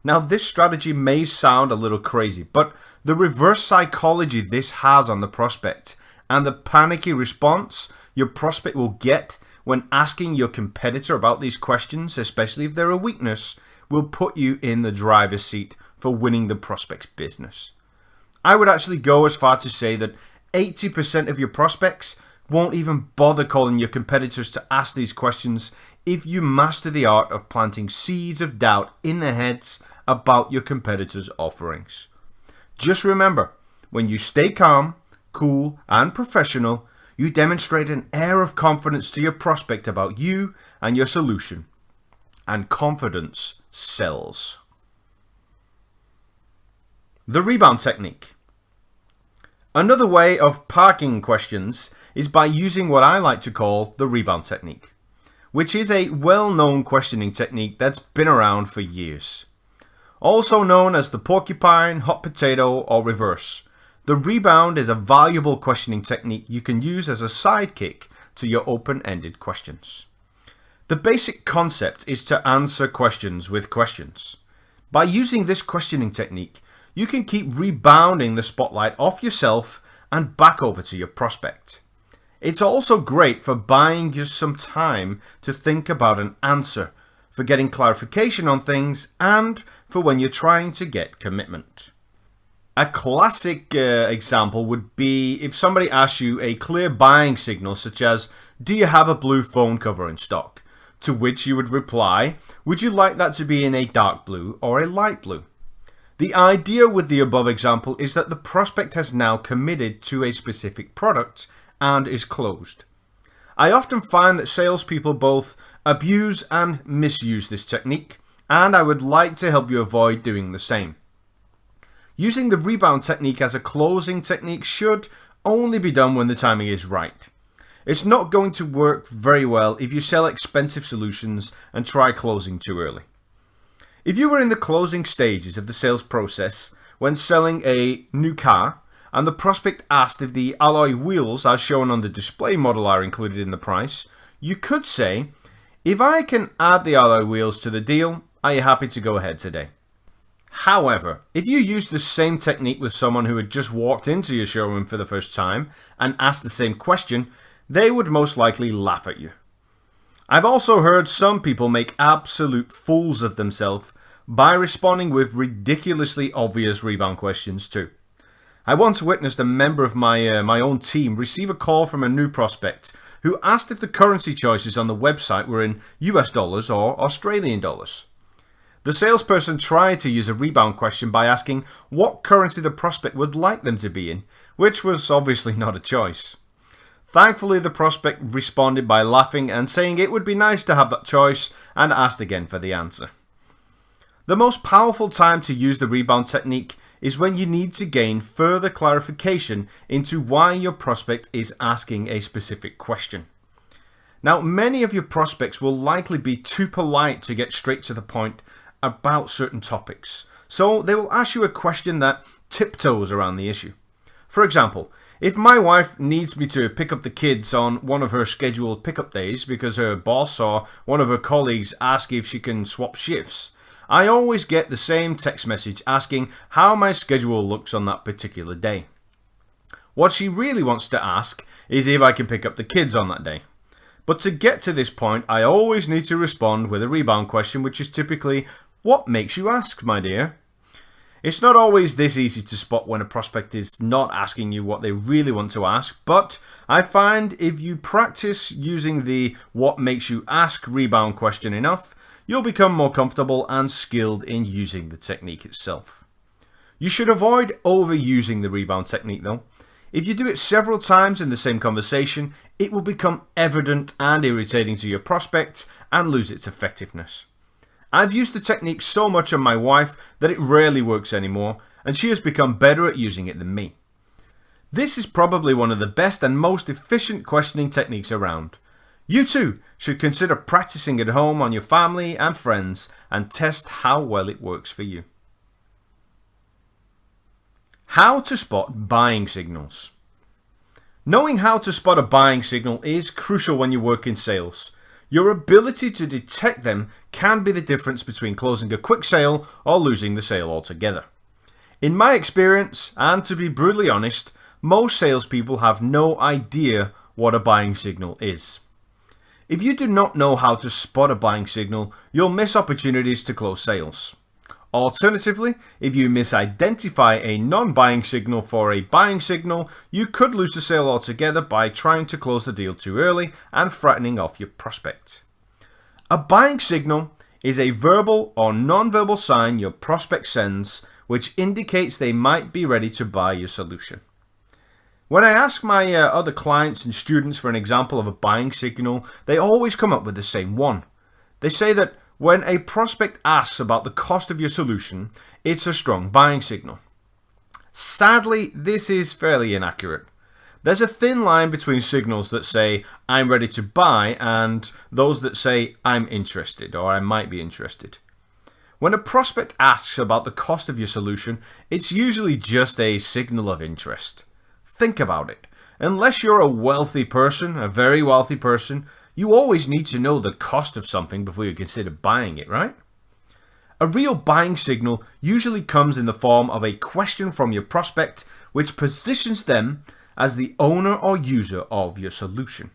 Now, this strategy may sound a little crazy, but the reverse psychology this has on the prospect and the panicky response your prospect will get when asking your competitor about these questions, especially if they're a weakness, will put you in the driver's seat for winning the prospect's business. I would actually go as far to say that 80% of your prospects won't even bother calling your competitors to ask these questions if you master the art of planting seeds of doubt in their heads about your competitors' offerings. Just remember, when you stay calm, cool, and professional, you demonstrate an air of confidence to your prospect about you and your solution. And confidence sells. The rebound technique. Another way of parking questions is by using what I like to call the rebound technique, which is a well-known questioning technique that's been around for years. Also known as the porcupine, hot potato, or reverse, the rebound is a valuable questioning technique you can use as a sidekick to your open-ended questions. The basic concept is to answer questions with questions. By using this questioning technique, you can keep rebounding the spotlight off yourself and back over to your prospect. It's also great for buying you some time to think about an answer, for getting clarification on things, and for when you're trying to get commitment. A classic example would be if somebody asks you a clear buying signal such as, "Do you have a blue phone cover in stock?" To which you would reply, "Would you like that to be in a dark blue or a light blue?" The idea with the above example is that the prospect has now committed to a specific product and is closed. I often find that salespeople both abuse and misuse this technique, and I would like to help you avoid doing the same. Using the rebound technique as a closing technique should only be done when the timing is right. It's not going to work very well if you sell expensive solutions and try closing too early. If you were in the closing stages of the sales process when selling a new car and the prospect asked if the alloy wheels as shown on the display model are included in the price, you could say, "If I can add the alloy wheels to the deal, are you happy to go ahead today?" However, if you use the same technique with someone who had just walked into your showroom for the first time and asked the same question, they would most likely laugh at you. I've also heard some people make absolute fools of themselves by responding with ridiculously obvious rebound questions too. I once witnessed a member of my own team receive a call from a new prospect who asked if the currency choices on the website were in US dollars or Australian dollars. The salesperson tried to use a rebound question by asking what currency the prospect would like them to be in, which was obviously not a choice. Thankfully, the prospect responded by laughing and saying it would be nice to have that choice and asked again for the answer. The most powerful time to use the rebound technique is when you need to gain further clarification into why your prospect is asking a specific question. Now, many of your prospects will likely be too polite to get straight to the point about certain topics, so they will ask you a question that tiptoes around the issue. For example, if my wife needs me to pick up the kids on one of her scheduled pickup days because her boss or one of her colleagues ask if she can swap shifts, I always get the same text message asking how my schedule looks on that particular day. What she really wants to ask is if I can pick up the kids on that day. But to get to this point, I always need to respond with a rebound question, which is typically, "What makes you ask, my dear?" It's not always this easy to spot when a prospect is not asking you what they really want to ask, but I find if you practice using the "what makes you ask" rebound question enough, you'll become more comfortable and skilled in using the technique itself. You should avoid overusing the rebound technique though. If you do it several times in the same conversation, it will become evident and irritating to your prospect and lose its effectiveness. I've used the technique so much on my wife that it rarely works anymore, and she has become better at using it than me. This is probably one of the best and most efficient questioning techniques around. You too should consider practicing at home on your family and friends and test how well it works for you. How to spot buying signals. Knowing how to spot a buying signal is crucial when you work in sales. Your ability to detect them can be the difference between closing a quick sale or losing the sale altogether. In my experience, and to be brutally honest, most salespeople have no idea what a buying signal is. If you do not know how to spot a buying signal, you'll miss opportunities to close sales. Alternatively, if you misidentify a non-buying signal for a buying signal, you could lose the sale altogether by trying to close the deal too early and frightening off your prospect. A buying signal is a verbal or non-verbal sign your prospect sends which indicates they might be ready to buy your solution. When I ask my other clients and students for an example of a buying signal, they always come up with the same one. They say that when a prospect asks about the cost of your solution, it's a strong buying signal. Sadly, this is fairly inaccurate. There's a thin line between signals that say, I'm ready to buy, and those that say, I'm interested, or I might be interested. When a prospect asks about the cost of your solution, it's usually just a signal of interest. Think about it. Unless you're a wealthy person, a very wealthy person, you always need to know the cost of something before you consider buying it, right? A real buying signal usually comes in the form of a question from your prospect which positions them as the owner or user of your solution.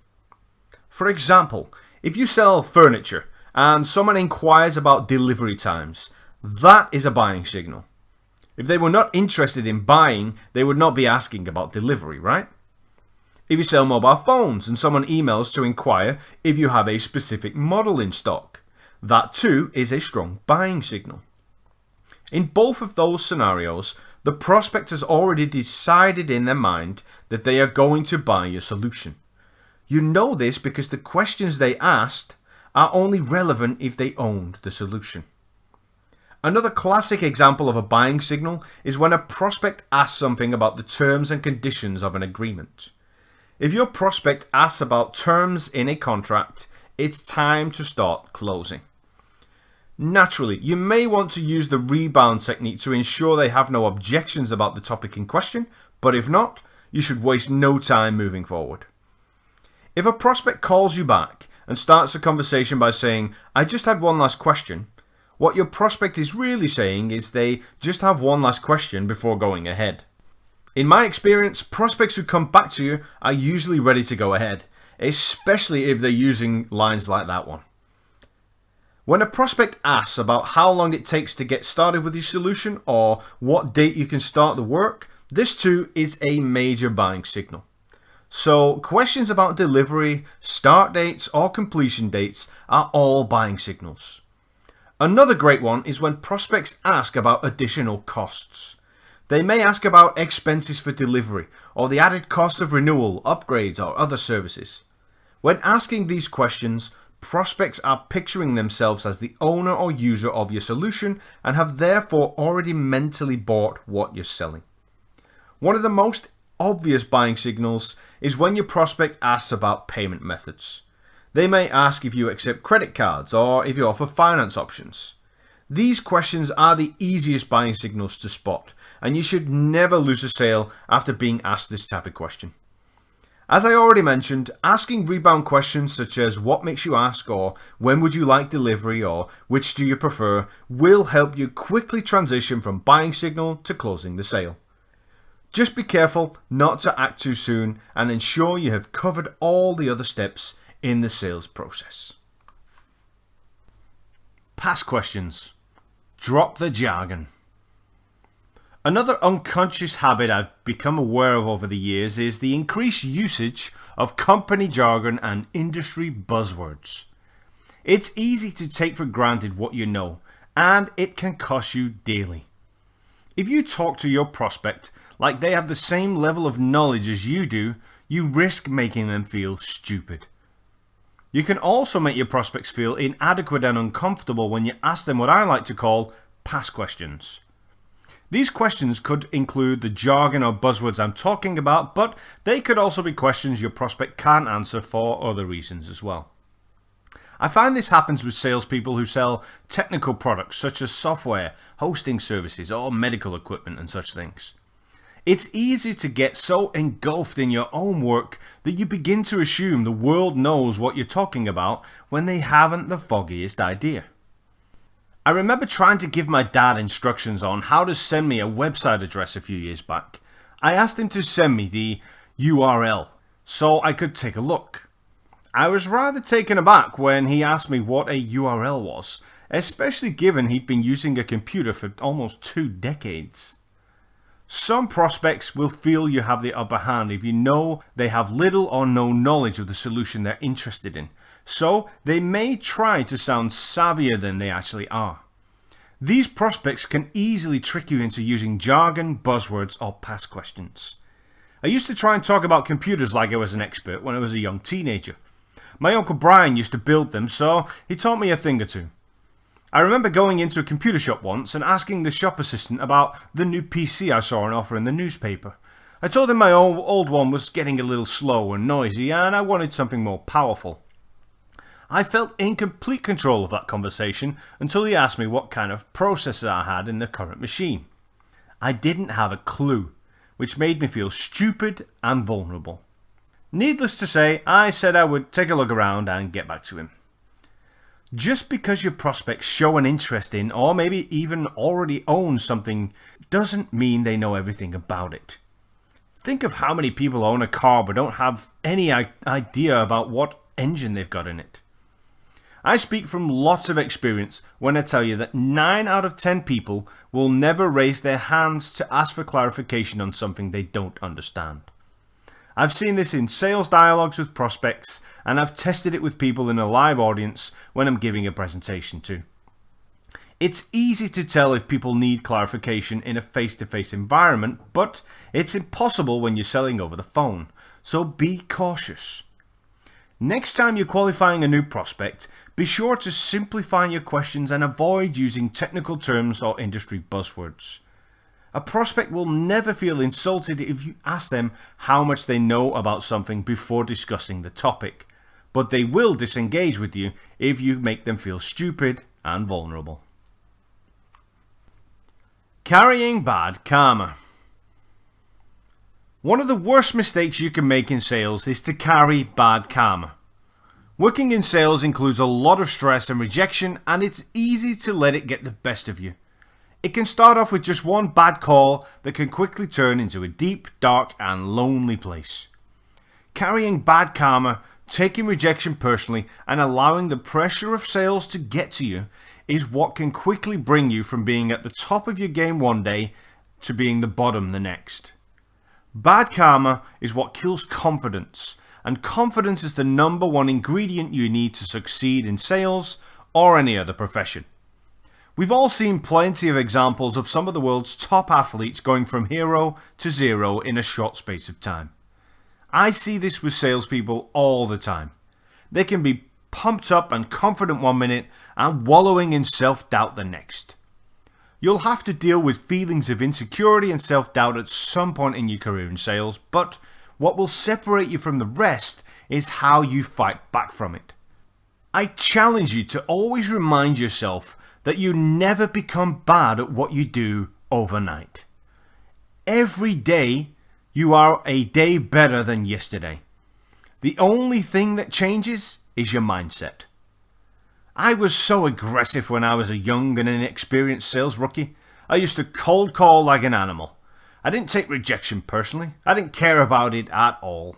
For example, if you sell furniture and someone inquires about delivery times, that is a buying signal. If they were not interested in buying, they would not be asking about delivery, right? If you sell mobile phones and someone emails to inquire if you have a specific model in stock, that too is a strong buying signal. In both of those scenarios, the prospect has already decided in their mind that they are going to buy your solution. You know this because the questions they asked are only relevant if they owned the solution. Another classic example of a buying signal is when a prospect asks something about the terms and conditions of an agreement. If your prospect asks about terms in a contract, it's time to start closing. Naturally, you may want to use the rebound technique to ensure they have no objections about the topic in question, but if not, you should waste no time moving forward. If a prospect calls you back and starts a conversation by saying, I just had one last question, what your prospect is really saying is they just have one last question before going ahead. In my experience, prospects who come back to you are usually ready to go ahead, especially if they're using lines like that one. When a prospect asks about how long it takes to get started with your solution or what date you can start the work, this too is a major buying signal. So questions about delivery, start dates or completion dates are all buying signals. Another great one is when prospects ask about additional costs. They may ask about expenses for delivery or the added cost of renewal, upgrades or other services. When asking these questions, prospects are picturing themselves as the owner or user of your solution and have therefore already mentally bought what you're selling. One of the most obvious buying signals is when your prospect asks about payment methods. They may ask if you accept credit cards or if you offer finance options. These questions are the easiest buying signals to spot, and you should never lose a sale after being asked this type of question. As I already mentioned, asking rebound questions such as what makes you ask or when would you like delivery or which do you prefer will help you quickly transition from buying signal to closing the sale. Just be careful not to act too soon and ensure you have covered all the other steps in the sales process. Past questions. Drop the jargon. Another unconscious habit I've become aware of over the years is the increased usage of company jargon and industry buzzwords. It's easy to take for granted what you know, and it can cost you dearly. If you talk to your prospect like they have the same level of knowledge as you do, you risk making them feel stupid. You can also make your prospects feel inadequate and uncomfortable when you ask them what I like to call past questions. These questions could include the jargon or buzzwords I'm talking about, but they could also be questions your prospect can't answer for other reasons as well. I find this happens with salespeople who sell technical products such as software, hosting services, or medical equipment and such things. It's easy to get so engulfed in your own work that you begin to assume the world knows what you're talking about when they haven't the foggiest idea. I remember trying to give my dad instructions on how to send me a website address a few years back. I asked him to send me the URL so I could take a look. I was rather taken aback when he asked me what a URL was, especially given he'd been using a computer for almost 2 decades. Some prospects will feel you have the upper hand if you know they have little or no knowledge of the solution they're interested in, so they may try to sound savvier than they actually are. These prospects can easily trick you into using jargon, buzzwords, or past questions. I used to try and talk about computers like I was an expert when I was a young teenager. My Uncle Brian used to build them, so he taught me a thing or two. I remember going into a computer shop once and asking the shop assistant about the new PC I saw on offer in the newspaper. I told him my old one was getting a little slow and noisy and I wanted something more powerful. I felt in complete control of that conversation until he asked me what kind of processor I had in the current machine. I didn't have a clue, which made me feel stupid and vulnerable. Needless to say, I said I would take a look around and get back to him. Just because your prospects show an interest in or maybe even already own something doesn't mean they know everything about it. Think of how many people own a car but don't have any idea about what engine they've got in it. I speak from lots of experience when I tell you that 9 out of 10 people will never raise their hands to ask for clarification on something they don't understand. I've seen this in sales dialogues with prospects, and I've tested it with people in a live audience when I'm giving a presentation too. It's easy to tell if people need clarification in a face-to-face environment, but it's impossible when you're selling over the phone, so be cautious. Next time you're qualifying a new prospect, be sure to simplify your questions and avoid using technical terms or industry buzzwords. A prospect will never feel insulted if you ask them how much they know about something before discussing the topic, but they will disengage with you if you make them feel stupid and vulnerable. Carrying bad karma. One of the worst mistakes you can make in sales is to carry bad karma. Working in sales includes a lot of stress and rejection, and it's easy to let it get the best of you. It can start off with just one bad call that can quickly turn into a deep, dark, and lonely place. Carrying bad karma, taking rejection personally, and allowing the pressure of sales to get to you is what can quickly bring you from being at the top of your game one day to being the bottom the next. Bad karma is what kills confidence, and confidence is the number one ingredient you need to succeed in sales or any other profession. We've all seen plenty of examples of some of the world's top athletes going from hero to zero in a short space of time. I see this with salespeople all the time. They can be pumped up and confident one minute and wallowing in self-doubt the next. You'll have to deal with feelings of insecurity and self-doubt at some point in your career in sales, but what will separate you from the rest is how you fight back from it. I challenge you to always remind yourself that you never become bad at what you do overnight. Every day, you are a day better than yesterday. The only thing that changes is your mindset. I was so aggressive when I was a young and inexperienced sales rookie. I used to cold call like an animal. I didn't take rejection personally. I didn't care about it at all.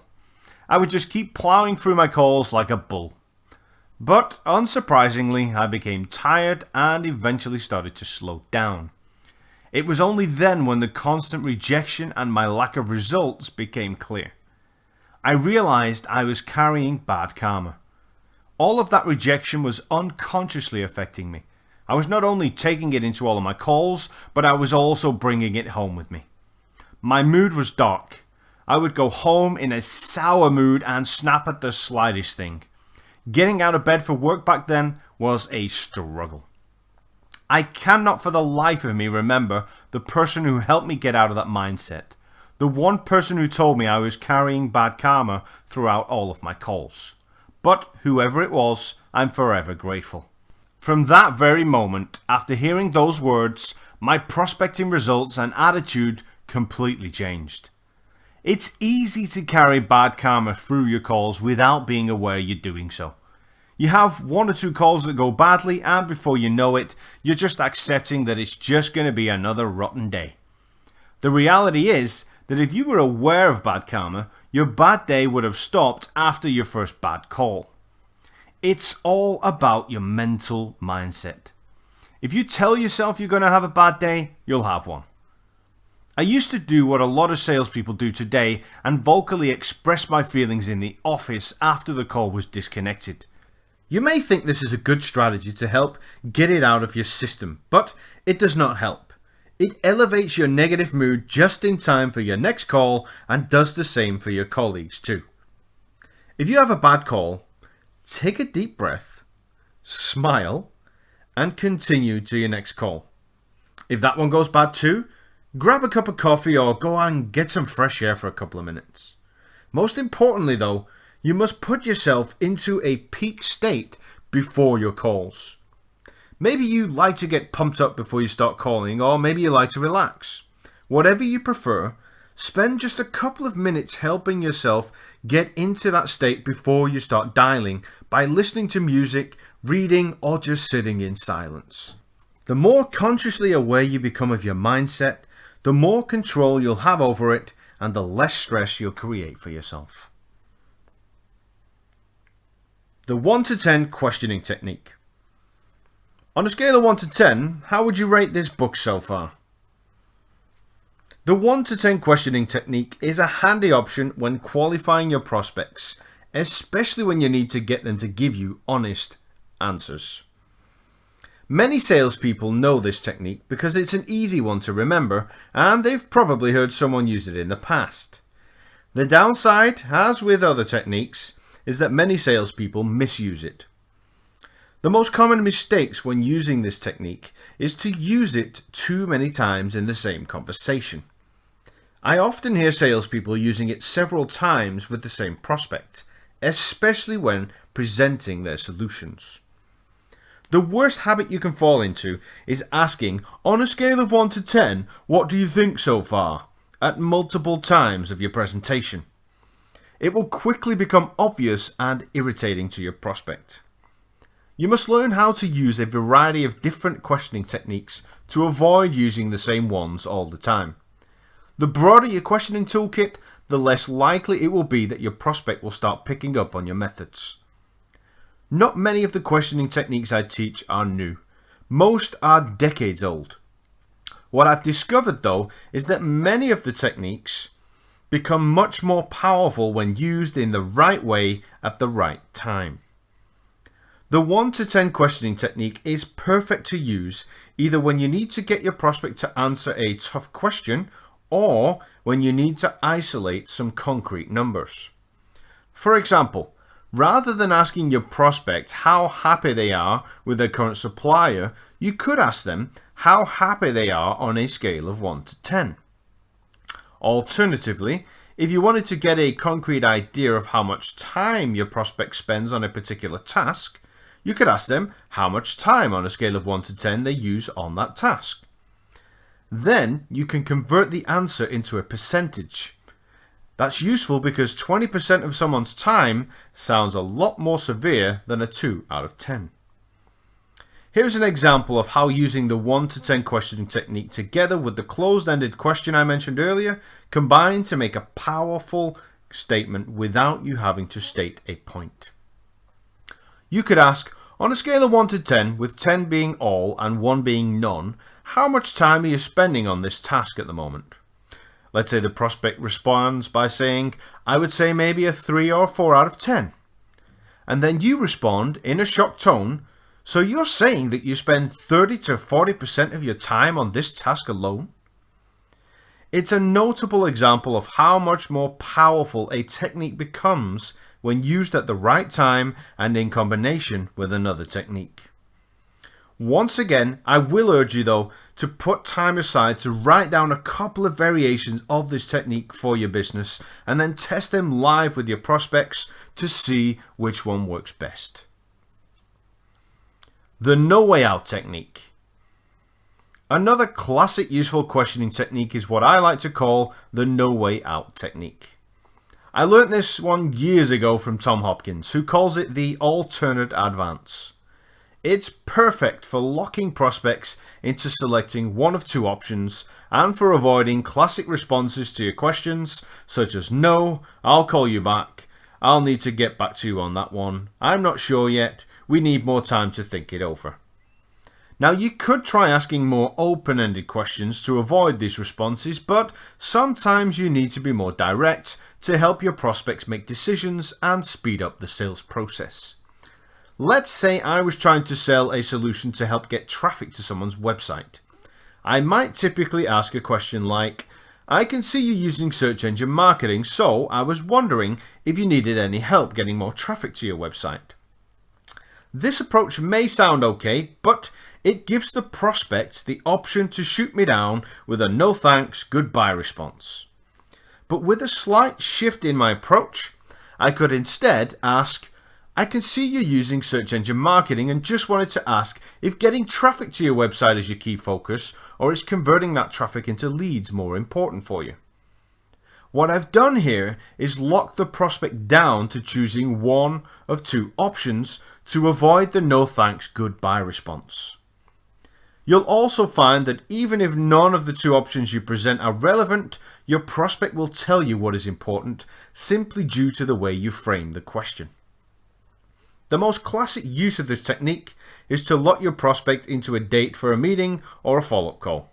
I would just keep plowing through my calls like a bull. But unsurprisingly, I became tired and eventually started to slow down. It was only then when the constant rejection and my lack of results became clear. I realized I was carrying bad karma. All of that rejection was unconsciously affecting me. I was not only taking it into all of my calls, but I was also bringing it home with me. My mood was dark. I would go home in a sour mood and snap at the slightest thing. Getting out of bed for work back then was a struggle. I cannot for the life of me remember the person who helped me get out of that mindset. The one person who told me I was carrying bad karma throughout all of my calls. But whoever it was, I'm forever grateful. From that very moment, after hearing those words, my prospecting results and attitude completely changed. It's easy to carry bad karma through your calls without being aware you're doing so. You have 1 or 2 calls that go badly, and before you know it, you're just accepting that it's just going to be another rotten day. The reality is that if you were aware of bad karma, your bad day would have stopped after your first bad call. It's all about your mental mindset. If you tell yourself you're going to have a bad day, you'll have one. I used to do what a lot of salespeople do today and vocally express my feelings in the office after the call was disconnected. You may think this is a good strategy to help get it out of your system, but it does not help. It elevates your negative mood just in time for your next call and does the same for your colleagues too. If you have a bad call, take a deep breath, smile, and continue to your next call. If that one goes bad too, grab a cup of coffee or go and get some fresh air for a couple of minutes. Most importantly though, you must put yourself into a peak state before your calls. Maybe you like to get pumped up before you start calling, or maybe you like to relax. Whatever you prefer, spend just a couple of minutes helping yourself get into that state before you start dialing by listening to music, reading, or just sitting in silence. The more consciously aware you become of your mindset, the more control you'll have over it and the less stress you'll create for yourself. The 1 to 10 questioning technique. On a scale of 1 to 10, how would you rate this book so far? The 1 to 10 questioning technique is a handy option when qualifying your prospects, especially when you need to get them to give you honest answers. Many salespeople know this technique because it's an easy one to remember and they've probably heard someone use it in the past. The downside, as with other techniques, is that many salespeople misuse it. The most common mistakes when using this technique is to use it too many times in the same conversation. I often hear salespeople using it several times with the same prospect, especially when presenting their solutions. The worst habit you can fall into is asking, on a scale of 1 to 10, what do you think so far? At multiple times of your presentation. It will quickly become obvious and irritating to your prospect. You must learn how to use a variety of different questioning techniques to avoid using the same ones all the time. The broader your questioning toolkit, the less likely it will be that your prospect will start picking up on your methods. Not many of the questioning techniques I teach are new. Most are decades old. What I've discovered though is that many of the techniques become much more powerful when used in the right way at the right time. The 1 to 10 questioning technique is perfect to use either when you need to get your prospect to answer a tough question or when you need to isolate some concrete numbers. For example, rather than asking your prospect how happy they are with their current supplier, you could ask them how happy they are on a scale of 1 to 10. Alternatively, if you wanted to get a concrete idea of how much time your prospect spends on a particular task, you could ask them how much time on a scale of 1 to 10 they use on that task. Then you can convert the answer into a percentage. That's useful because 20% of someone's time sounds a lot more severe than a 2 out of 10. Here's an example of how using the 1 to 10 questioning technique together with the closed-ended question I mentioned earlier combine to make a powerful statement without you having to state a point. You could ask, on a scale of 1 to 10, with 10 being all and 1 being none, how much time are you spending on this task at the moment? Let's say the prospect responds by saying, I would say maybe a 3 or 4 out of 10. And then you respond in a shocked tone, so you're saying that you spend 30 to 40% of your time on this task alone? It's a notable example of how much more powerful a technique becomes when used at the right time and in combination with another technique. Once again, I will urge you though to put time aside to write down a couple of variations of this technique for your business and then test them live with your prospects to see which one works best. The no way out technique. Another classic useful questioning technique is what I like to call the no way out technique. I learnt this one years ago from Tom Hopkins, who calls it the alternate advance. It's perfect for locking prospects into selecting one of two options and for avoiding classic responses to your questions such as no, I'll call you back, I'll need to get back to you on that one, I'm not sure yet, we need more time to think it over. Now you could try asking more open-ended questions to avoid these responses, but sometimes you need to be more direct to help your prospects make decisions and speed up the sales process. Let's say I was trying to sell a solution to help get traffic to someone's website. I might typically ask a question like, I can see you using search engine marketing, so I was wondering if you needed any help getting more traffic to your website. This approach may sound okay, but it gives the prospects the option to shoot me down with a no thanks, goodbye response. But with a slight shift in my approach, I could instead ask, I can see you using search engine marketing and just wanted to ask if getting traffic to your website is your key focus, or is converting that traffic into leads more important for you? What I've done here is lock the prospect down to choosing one of two options to avoid the no thanks, goodbye response. You'll also find that even if none of the two options you present are relevant, your prospect will tell you what is important simply due to the way you frame the question. The most classic use of this technique is to lock your prospect into a date for a meeting or a follow-up call.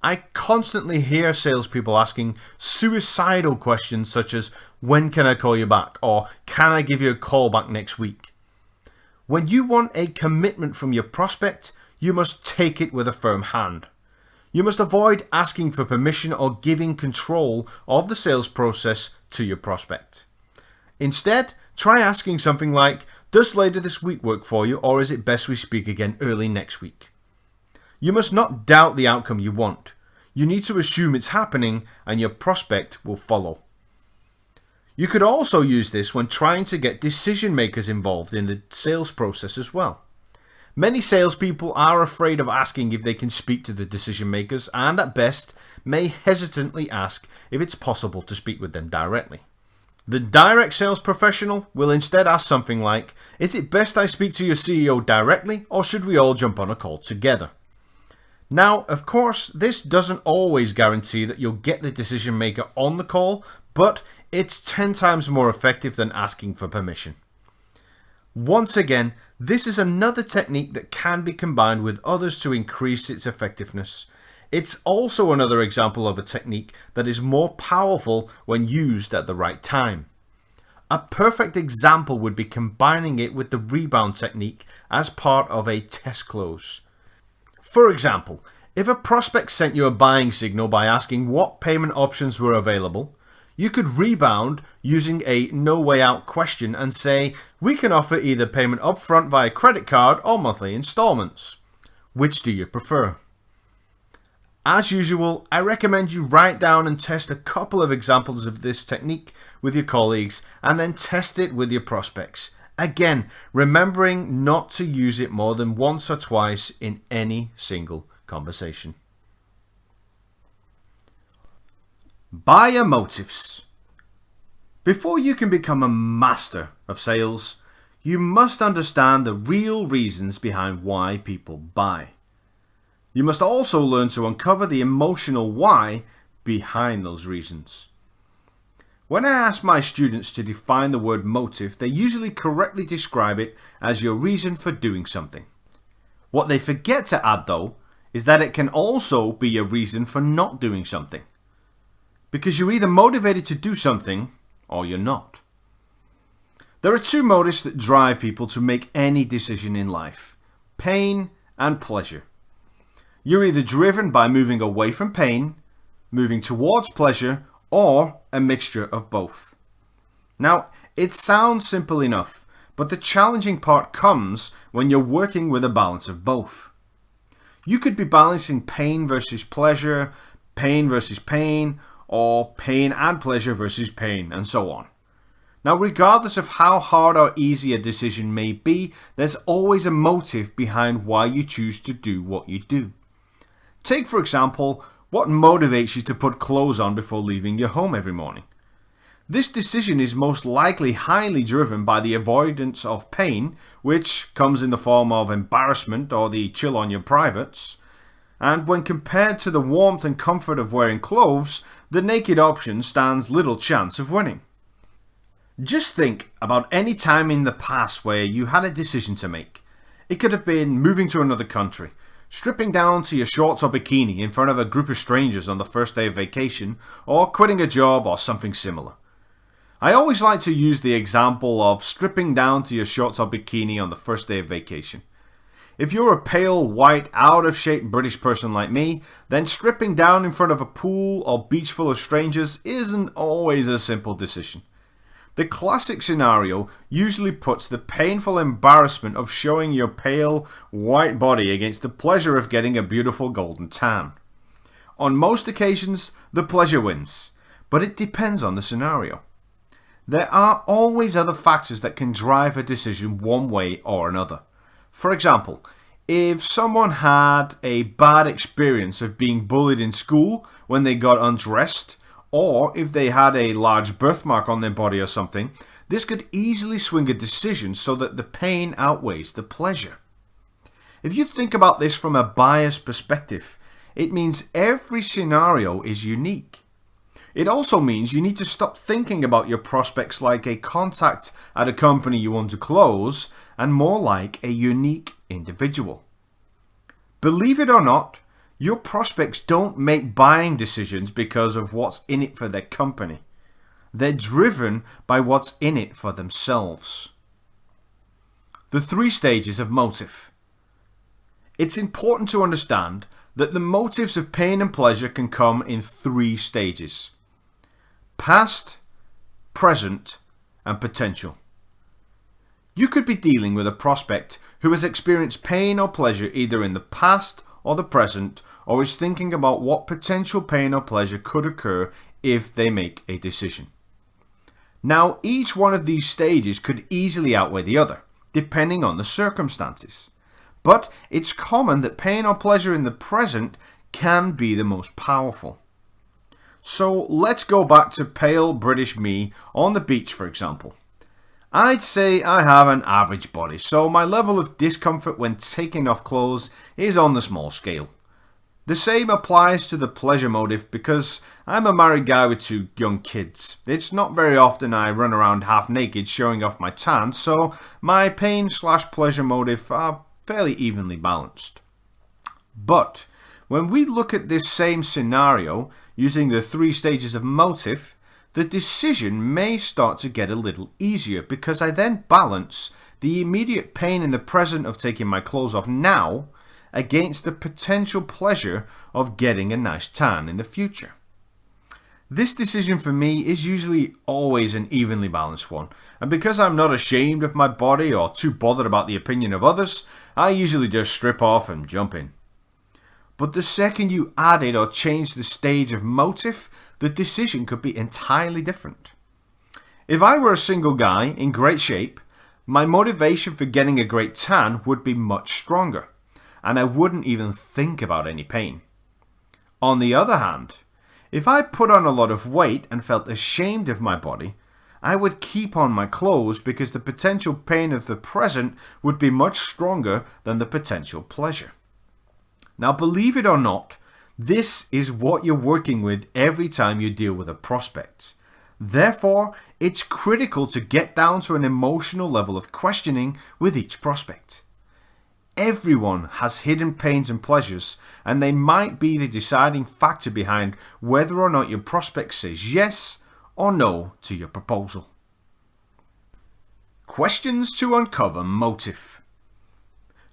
I constantly hear salespeople asking suicidal questions such as, when can I call you back? Or can I give you a call back next week? When you want a commitment from your prospect, you must take it with a firm hand. You must avoid asking for permission or giving control of the sales process to your prospect. Instead, try asking something like, does later this week work for you, or is it best we speak again early next week? You must not doubt the outcome you want. You need to assume it's happening and your prospect will follow. You could also use this when trying to get decision makers involved in the sales process as well. Many salespeople are afraid of asking if they can speak to the decision makers and at best may hesitantly ask if it's possible to speak with them directly. The direct sales professional will instead ask something like, is it best I speak to your CEO directly or should we all jump on a call together? Now, of course, this doesn't always guarantee that you'll get the decision maker on the call, but it's 10 times more effective than asking for permission. Once again, this is another technique that can be combined with others to increase its effectiveness. It's also another example of a technique that is more powerful when used at the right time. A perfect example would be combining it with the rebound technique as part of a test close. For example, if a prospect sent you a buying signal by asking what payment options were available, you could rebound using a no way out question and say, we can offer either payment upfront via credit card or monthly installments. Which do you prefer? As usual, I recommend you write down and test a couple of examples of this technique with your colleagues and then test it with your prospects. Again, remembering not to use it more than once or twice in any single conversation. Buyer motives. Before you can become a master of sales, you must understand the real reasons behind why people buy. You must also learn to uncover the emotional why behind those reasons. When I ask my students to define the word motive, they usually correctly describe it as your reason for doing something. What they forget to add, though, is that it can also be your reason for not doing something. Because you're either motivated to do something or you're not. There are two motives that drive people to make any decision in life: pain and pleasure. You're either driven by moving away from pain, moving towards pleasure, or a mixture of both. Now, it sounds simple enough, but the challenging part comes when you're working with a balance of both. You could be balancing pain versus pleasure, pain versus pain, or pain and pleasure versus pain, and so on. Now, regardless of how hard or easy a decision may be, there's always a motive behind why you choose to do what you do. Take, for example, what motivates you to put clothes on before leaving your home every morning. This decision is most likely highly driven by the avoidance of pain, which comes in the form of embarrassment or the chill on your privates. And when compared to the warmth and comfort of wearing clothes, the naked option stands little chance of winning. Just think about any time in the past where you had a decision to make. It could have been moving to another country, stripping down to your shorts or bikini in front of a group of strangers on the first day of vacation, or quitting a job or something similar. I always like to use the example of stripping down to your shorts or bikini on the first day of vacation. If you're a pale, white, out-of-shape British person like me, then stripping down in front of a pool or beach full of strangers isn't always a simple decision. The classic scenario usually puts the painful embarrassment of showing your pale, white body against the pleasure of getting a beautiful golden tan. On most occasions, the pleasure wins, but it depends on the scenario. There are always other factors that can drive a decision one way or another. For example, if someone had a bad experience of being bullied in school when they got undressed, or if they had a large birthmark on their body or something, this could easily swing a decision so that the pain outweighs the pleasure. If you think about this from a biased perspective, it means every scenario is unique. It also means you need to stop thinking about your prospects like a contact at a company you want to close and more like a unique individual. Believe it or not, your prospects don't make buying decisions because of what's in it for their company. They're driven by what's in it for themselves. The 3 stages of motive. It's important to understand that the motives of pain and pleasure can come in 3 stages: past, present, and potential. You could be dealing with a prospect who has experienced pain or pleasure either in the past or the present, or is thinking about what potential pain or pleasure could occur if they make a decision. Now, each one of these stages could easily outweigh the other, depending on the circumstances. But it's common that pain or pleasure in the present can be the most powerful. So let's go back to pale British me on the beach, for example. I'd say I have an average body, so my level of discomfort when taking off clothes is on the small scale. The same applies to the pleasure motive because I'm a married guy with 2 young kids. It's not very often I run around half naked showing off my tan, so my pain/pleasure motive are fairly evenly balanced. But when we look at this same scenario using the 3 stages of motive, the decision may start to get a little easier because I then balance the immediate pain in the present of taking my clothes off now against the potential pleasure of getting a nice tan in the future. This decision for me is usually always an evenly balanced one, and because I'm not ashamed of my body or too bothered about the opinion of others, I usually just strip off and jump in. But the second you added or changed the stage of motive, the decision could be entirely different. If I were a single guy in great shape, my motivation for getting a great tan would be much stronger, and I wouldn't even think about any pain. On the other hand, if I put on a lot of weight and felt ashamed of my body, I would keep on my clothes because the potential pain of the present would be much stronger than the potential pleasure. Now, believe it or not, this is what you're working with every time you deal with a prospect. Therefore, it's critical to get down to an emotional level of questioning with each prospect. Everyone has hidden pains and pleasures, and they might be the deciding factor behind whether or not your prospect says yes or no to your proposal. Questions to uncover motive.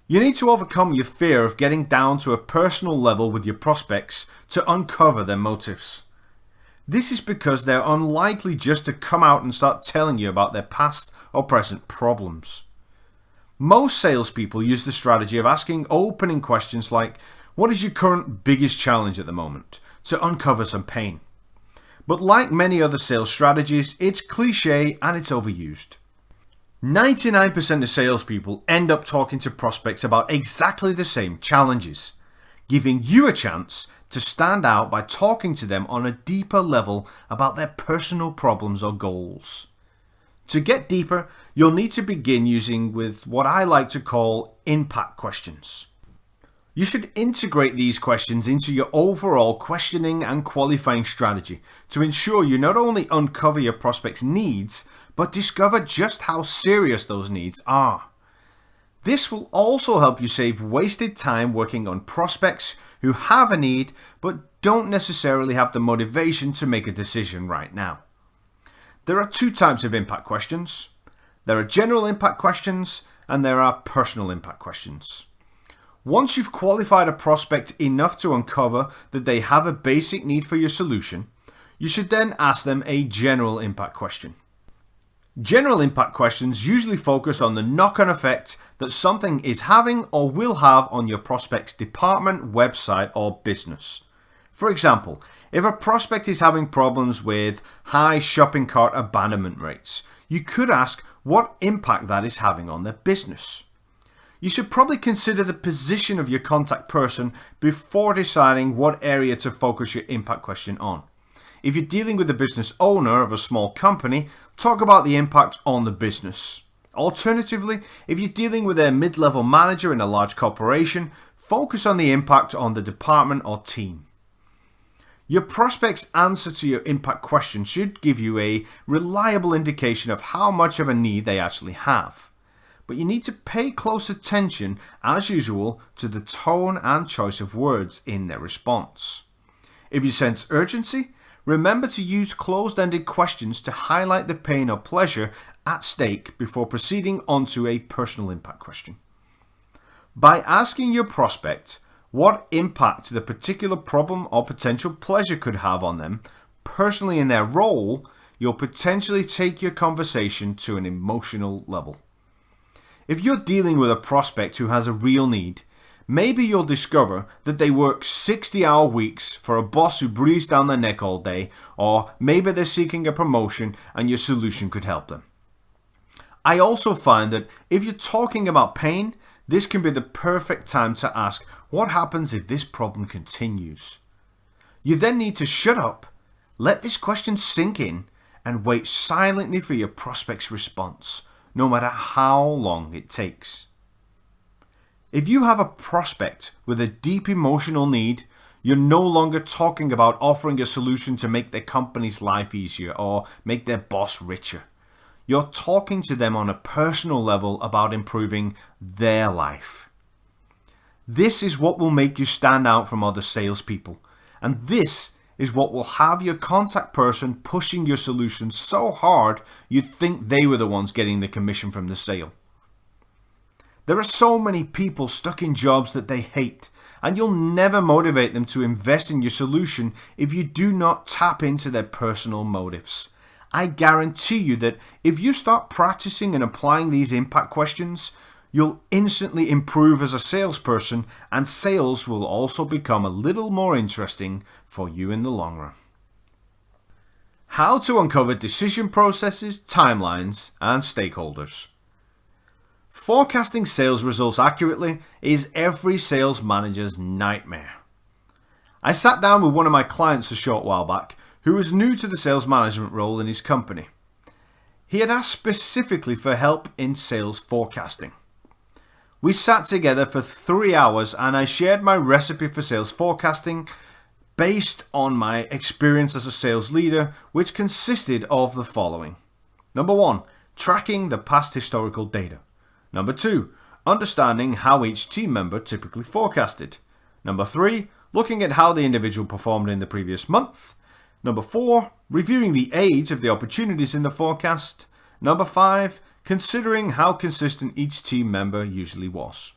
You need to overcome your fear of getting down to a personal level with your prospects to uncover their motives. This is because they're unlikely just to come out and start telling you about their past or present problems. Most salespeople use the strategy of asking opening questions like, "What is your current biggest challenge at the moment?" to uncover some pain. But like many other sales strategies, it's cliche and it's overused. 99% of salespeople end up talking to prospects about exactly the same challenges. giving you a chance to stand out by talking to them on a deeper level about their personal problems or goals. To get deeper, you'll need to begin using with what I like to call impact questions. You should integrate these questions into your overall questioning and qualifying strategy to ensure you not only uncover your prospect's needs, but discover just how serious those needs are. This will also help you save wasted time working on prospects who have a need but don't necessarily have the motivation to make a decision right now. There are two types of impact questions. There are general impact questions and there are personal impact questions. Once you've qualified a prospect enough to uncover that they have a basic need for your solution, you should then ask them a general impact question. General impact questions usually focus on the knock-on effect that something is having or will have on your prospect's department, website, or business. For example, if a prospect is having problems with high shopping cart abandonment rates, you could ask what impact that is having on their business. You should probably consider the position of your contact person before deciding what area to focus your impact question on. If you're dealing with the business owner of a small company, talk about the impact on the business. Alternatively, if you're dealing with a mid-level manager in a large corporation, focus on the impact on the department or team. Your prospect's answer to your impact question should give you a reliable indication of how much of a need they actually have. But you need to pay close attention, as usual, to the tone and choice of words in their response. If you sense urgency, remember to use closed-ended questions to highlight the pain or pleasure at stake before proceeding onto a personal impact question. By asking your prospect what impact the particular problem or potential pleasure could have on them personally in their role, you'll potentially take your conversation to an emotional level. If you're dealing with a prospect who has a real need, maybe you'll discover that they work 60-hour weeks for a boss who breathes down their neck all day, or maybe they're seeking a promotion and your solution could help them. I also find that if you're talking about pain, this can be the perfect time to ask, what happens if this problem continues? You then need to shut up, let this question sink in, and wait silently for your prospect's response, no matter how long it takes. If you have a prospect with a deep emotional need, you're no longer talking about offering a solution to make their company's life easier or make their boss richer. You're talking to them on a personal level about improving their life. This is what will make you stand out from other salespeople, and this is what will have your contact person pushing your solution so hard you'd think they were the ones getting the commission from the sale. There are so many people stuck in jobs that they hate, and you'll never motivate them to invest in your solution if you do not tap into their personal motives. I guarantee you that if you start practicing and applying these impact questions, you'll instantly improve as a salesperson, and sales will also become a little more interesting for you in the long run. How to uncover decision processes, timelines, and stakeholders. Forecasting sales results accurately is every sales manager's nightmare. I sat down with one of my clients a short while back who was new to the sales management role in his company. He had asked specifically for help in sales forecasting. We sat together for 3 hours and I shared my recipe for sales forecasting based on my experience as a sales leader, which consisted of the following. Number 1, tracking the past historical data. Number 2, understanding how each team member typically forecasted. Number 3, looking at how the individual performed in the previous month. Number 4, reviewing the age of the opportunities in the forecast. Number 5, considering how consistent each team member usually was.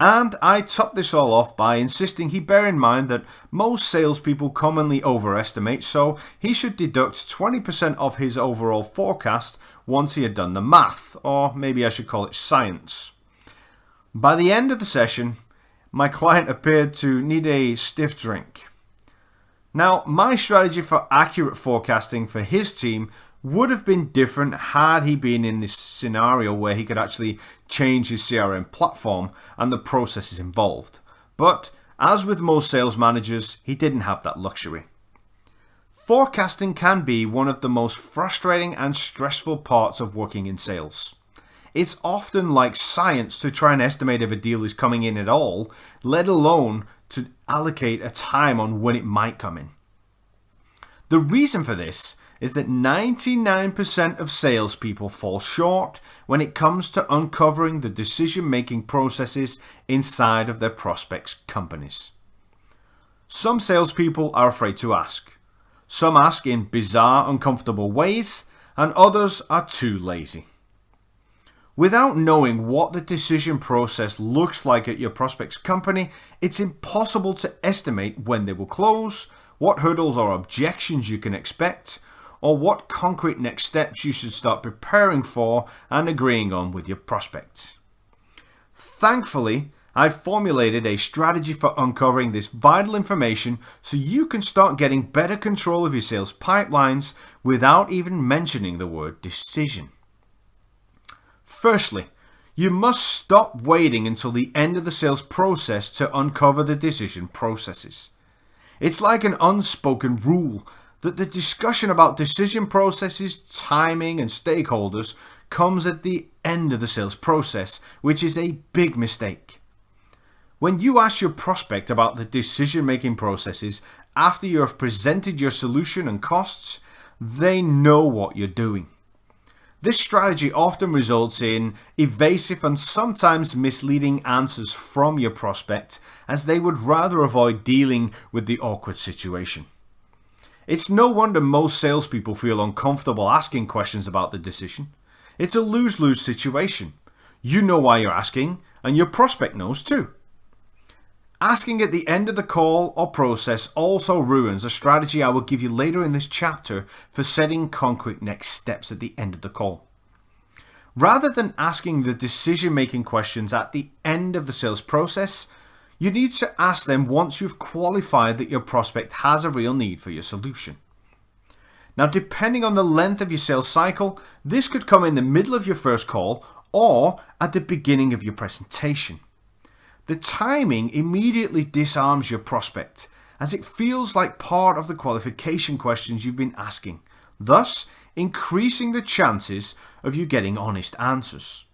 And I topped this all off by insisting he bear in mind that most salespeople commonly overestimate, so he should deduct 20% of his overall forecast once he had done the math, or maybe I should call it science. By the end of the session, my client appeared to need a stiff drink. Now, my strategy for accurate forecasting for his team would have been different had he been in this scenario where he could actually change his CRM platform and the processes involved. But As with most sales managers, he didn't have that luxury. Forecasting can be one of the most frustrating and stressful parts of working in sales. It's often like science to try and estimate if a deal is coming in at all, let alone to allocate a time on when it might come in. The reason for this is that 99% of salespeople fall short when it comes to uncovering the decision-making processes inside of their prospects' companies. Some salespeople are afraid to ask. Some ask in bizarre, uncomfortable ways, and others are too lazy. Without knowing what the decision process looks like at your prospect's company, it's impossible to estimate when they will close, what hurdles or objections you can expect, or what concrete next steps you should start preparing for and agreeing on with your prospects. Thankfully, I've formulated a strategy for uncovering this vital information so you can start getting better control of your sales pipelines without even mentioning the word decision. Firstly, you must stop waiting until the end of the sales process to uncover the decision processes. It's like an unspoken rule that the discussion about decision processes, timing, and stakeholders comes at the end of the sales process, which is a big mistake. When you ask your prospect about the decision-making processes after you have presented your solution and costs, they know what you're doing. This strategy often results in evasive and sometimes misleading answers from your prospect, as they would rather avoid dealing with the awkward situation. It's no wonder most salespeople feel uncomfortable asking questions about the decision. It's a lose-lose situation. You know why you're asking, and your prospect knows too. Asking at the end of the call or process also ruins a strategy I will give you later in this chapter for setting concrete next steps at the end of the call. Rather than asking the decision-making questions at the end of the sales process, you need to ask them once you've qualified that your prospect has a real need for your solution. Now, depending on the length of your sales cycle, this could come in the middle of your first call or at the beginning of your presentation. The timing immediately disarms your prospect, as it feels like part of the qualification questions you've been asking, thus increasing the chances of you getting honest answers.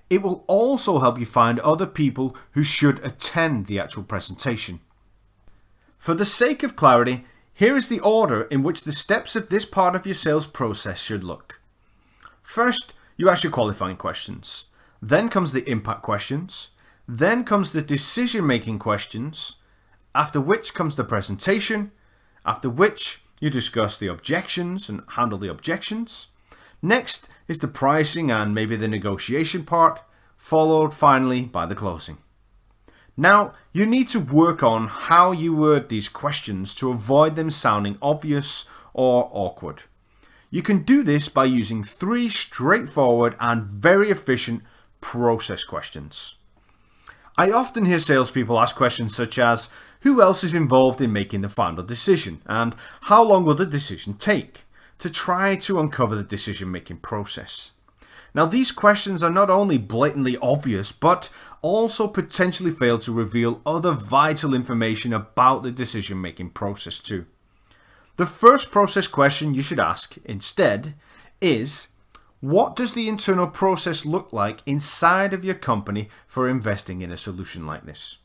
It will also help you find other people who should attend the actual presentation. For the sake of clarity, here is the order in which the steps of this part of your sales process should look. First, you ask your qualifying questions. Then comes the impact questions. Then comes the decision-making questions, after which comes the presentation, after which you discuss the objections and handle the objections. Next is the pricing and maybe the negotiation part, followed finally by the closing. Now, you need to work on how you word these questions to avoid them sounding obvious or awkward. You can do this by using 3 straightforward and very efficient process questions. I often hear salespeople ask questions such as, who else is involved in making the final decision, and how long will the decision take, to try to uncover the decision-making process. Now, these questions are not only blatantly obvious, but also potentially fail to reveal other vital information about the decision-making process too. The first process question you should ask instead is, what does the internal process look like inside of your company for investing in a solution like this?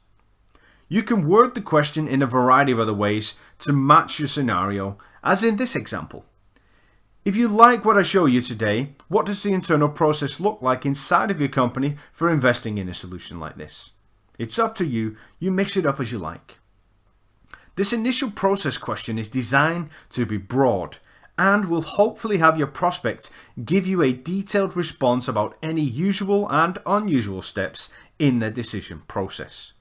You can word the question in a variety of other ways to match your scenario, as in this example. If you like what I show you today, what does the internal process look like inside of your company for investing in a solution like this? It's up to you. You mix it up as you like. This initial process question is designed to be broad and will hopefully have your prospect give you a detailed response about any usual and unusual steps in their decision process.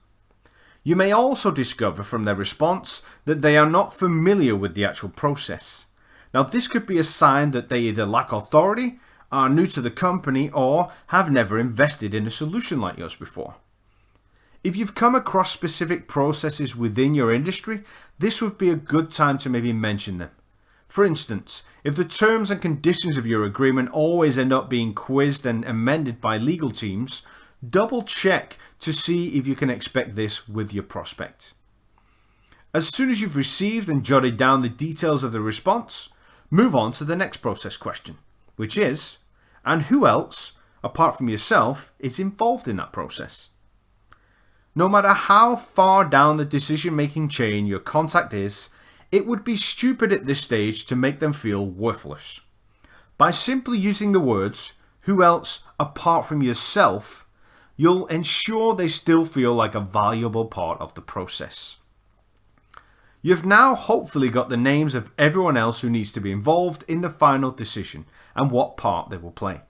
You may also discover from their response that they are not familiar with the actual process. Now, this could be a sign that they either lack authority, are new to the company, or have never invested in a solution like yours before. If you've come across specific processes within your industry, this would be a good time to maybe mention them. For instance, if the terms and conditions of your agreement always end up being quizzed and amended by legal teams, double check to see if you can expect this with your prospect. As soon as you've received and jotted down the details of the response, move on to the next process question, which is, and who else, apart from yourself, is involved in that process? No matter how far down the decision-making chain your contact is, it would be stupid at this stage to make them feel worthless. By simply using the words, who else apart from yourself, you'll ensure they still feel like a valuable part of the process. You've now hopefully got the names of everyone else who needs to be involved in the final decision and what part they will play.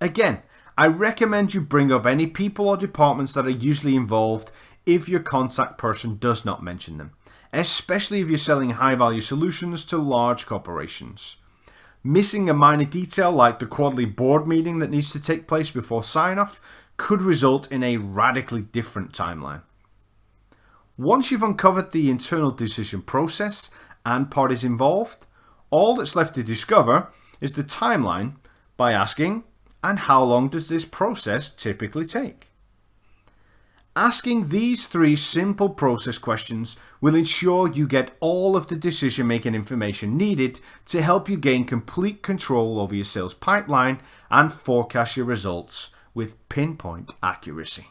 Again, I recommend you bring up any people or departments that are usually involved if your contact person does not mention them, especially if you're selling high-value solutions to large corporations. Missing a minor detail like the quarterly board meeting that needs to take place before sign-off could result in a radically different timeline. Once you've uncovered the internal decision process and parties involved, all that's left to discover is the timeline by asking, and how long does this process typically take? Asking these 3 simple process questions will ensure you get all of the decision-making information needed to help you gain complete control over your sales pipeline and forecast your results with pinpoint accuracy.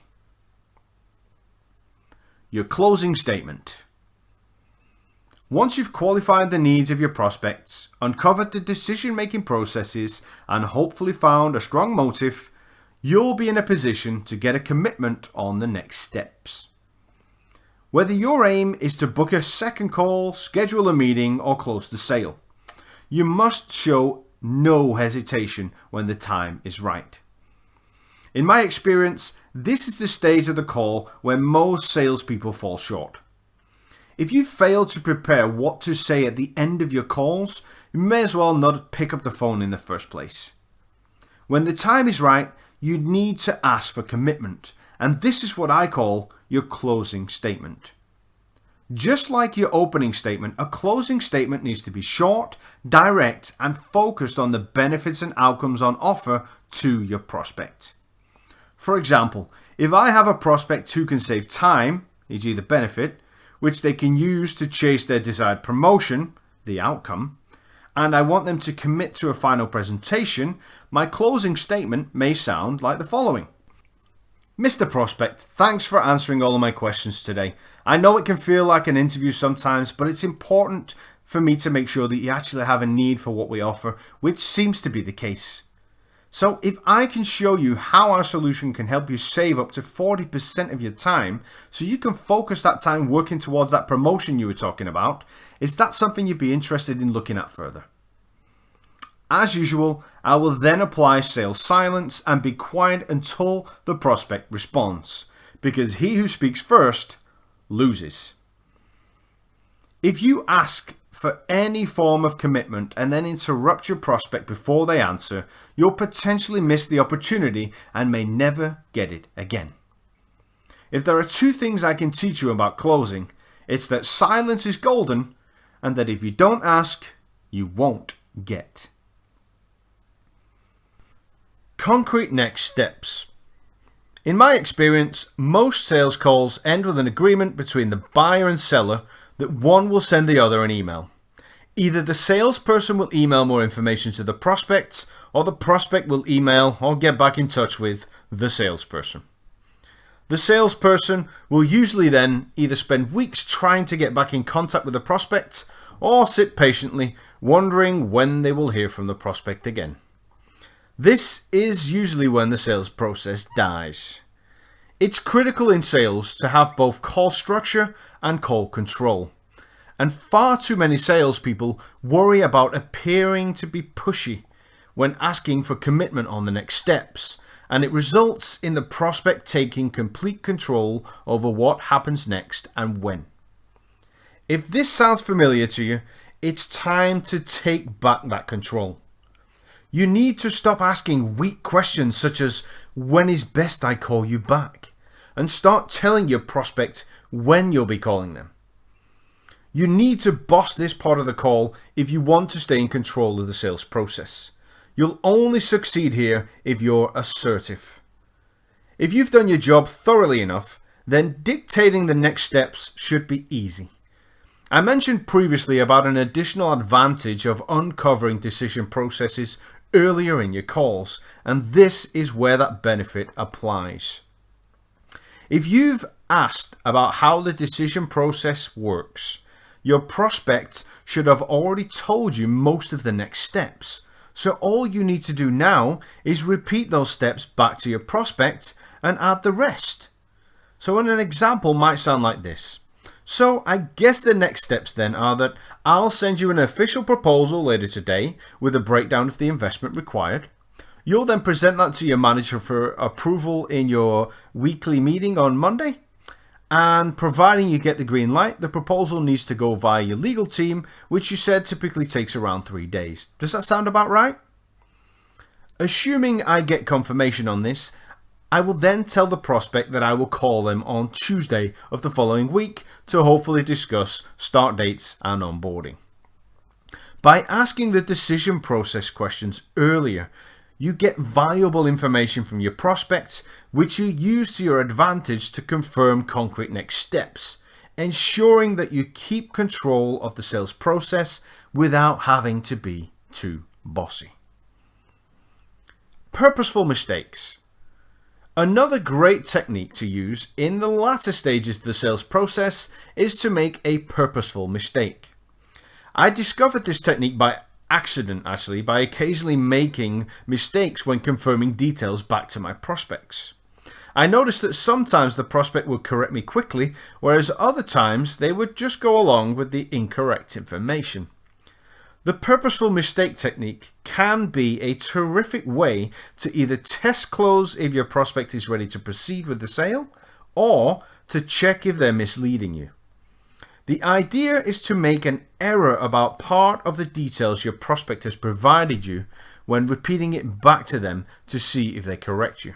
Your closing statement. Once you've qualified the needs of your prospects, uncovered the decision-making processes, and hopefully found a strong motive, you'll be in a position to get a commitment on the next steps. Whether your aim is to book a second call, schedule a meeting, or close the sale, you must show no hesitation when the time is right. In my experience, this is the stage of the call where most salespeople fall short. If you fail to prepare what to say at the end of your calls, you may as well not pick up the phone in the first place. When the time is right, you need to ask for commitment, and this is what I call your closing statement. Just like your opening statement, a closing statement needs to be short, direct, and focused on the benefits and outcomes on offer to your prospect. For example, if I have a prospect who can save time, e.g. the benefit, which they can use to chase their desired promotion, the outcome, and I want them to commit to a final presentation, my closing statement may sound like the following. Mr. Prospect, thanks for answering all of my questions today. I know it can feel like an interview sometimes, but it's important for me to make sure that you actually have a need for what we offer, which seems to be the case. So if I can show you how our solution can help you save up to 40% of your time so you can focus that time working towards that promotion you were talking about, is that something you'd be interested in looking at further? As usual, I will then apply sales silence and be quiet until the prospect responds, because he who speaks first loses. If you ask for any form of commitment and then interrupt your prospect before they answer, you'll potentially miss the opportunity and may never get it again. If there are 2 things I can teach you about closing, it's that silence is golden and that if you don't ask, you won't get. Concrete next steps. In my experience, most sales calls end with an agreement between the buyer and seller that one will send the other an email. Either the salesperson will email more information to the prospects, or the prospect will email or get back in touch with the salesperson. The salesperson will usually then either spend weeks trying to get back in contact with the prospect, or sit patiently wondering when they will hear from the prospect again. This is usually when the sales process dies. It's critical in sales to have both call structure and call control. And far too many salespeople worry about appearing to be pushy when asking for commitment on the next steps, and it results in the prospect taking complete control over what happens next and when. If this sounds familiar to you, it's time to take back that control. You need to stop asking weak questions such as, when is best I call you back? And start telling your prospect when you'll be calling them. You need to boss this part of the call if you want to stay in control of the sales process. You'll only succeed here if you're assertive. If you've done your job thoroughly enough, then dictating the next steps should be easy. I mentioned previously about an additional advantage of uncovering decision processes earlier in your calls, and this is where that benefit applies. If you've asked about how the decision process works, your prospects should have already told you most of the next steps. So all you need to do now is repeat those steps back to your prospect and add the rest. So an example might sound like this. So I guess the next steps then are that I'll send you an official proposal later today with a breakdown of the investment required. You'll then present that to your manager for approval in your weekly meeting on Monday. And providing you get the green light, the proposal needs to go via your legal team, which you said typically takes around 3 days. Does that sound about right? Assuming I get confirmation on this, I will then tell the prospect that I will call them on Tuesday of the following week to hopefully discuss start dates and onboarding. By asking the decision process questions earlier, you get valuable information from your prospects, which you use to your advantage to confirm concrete next steps, ensuring that you keep control of the sales process without having to be too bossy. Purposeful mistakes. Another great technique to use in the latter stages of the sales process is to make a purposeful mistake. I discovered this technique by accident, actually, by occasionally making mistakes when confirming details back to my prospects. I noticed that sometimes the prospect would correct me quickly, whereas other times they would just go along with the incorrect information. The purposeful mistake technique can be a terrific way to either test close if your prospect is ready to proceed with the sale, or to check if they're misleading you. The idea is to make an error about part of the details your prospect has provided you when repeating it back to them to see if they correct you.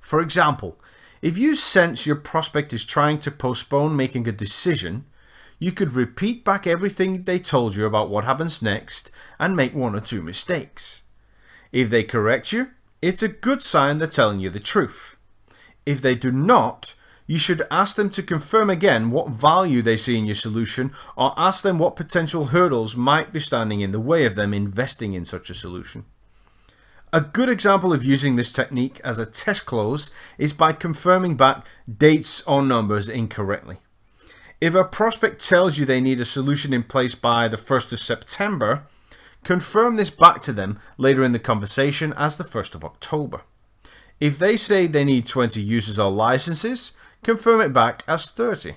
For example, if you sense your prospect is trying to postpone making a decision, you could repeat back everything they told you about what happens next and make 1 or 2 mistakes. If they correct you, it's a good sign they're telling you the truth. If they do not, you should ask them to confirm again what value they see in your solution, or ask them what potential hurdles might be standing in the way of them investing in such a solution. A good example of using this technique as a test close is by confirming back dates or numbers incorrectly. If a prospect tells you they need a solution in place by the 1st of September, confirm this back to them later in the conversation as the 1st of October. If they say they need 20 users or licenses, confirm it back as 30.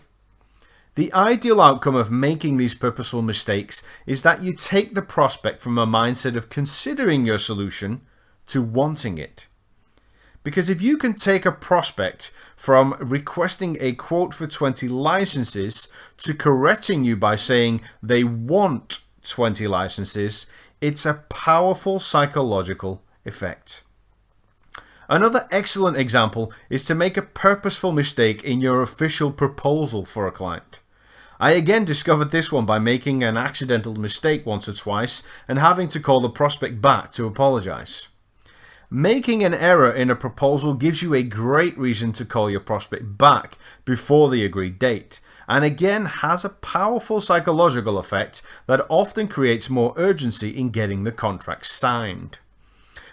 The ideal outcome of making these purposeful mistakes is that you take the prospect from a mindset of considering your solution to wanting it. Because if you can take a prospect from requesting a quote for 20 licenses to correcting you by saying they want 20 licenses, it's a powerful psychological effect. Another excellent example is to make a purposeful mistake in your official proposal for a client. I again discovered this one by making an accidental mistake once or twice and having to call the prospect back to apologize. Making an error in a proposal gives you a great reason to call your prospect back before the agreed date, and again has a powerful psychological effect that often creates more urgency in getting the contract signed.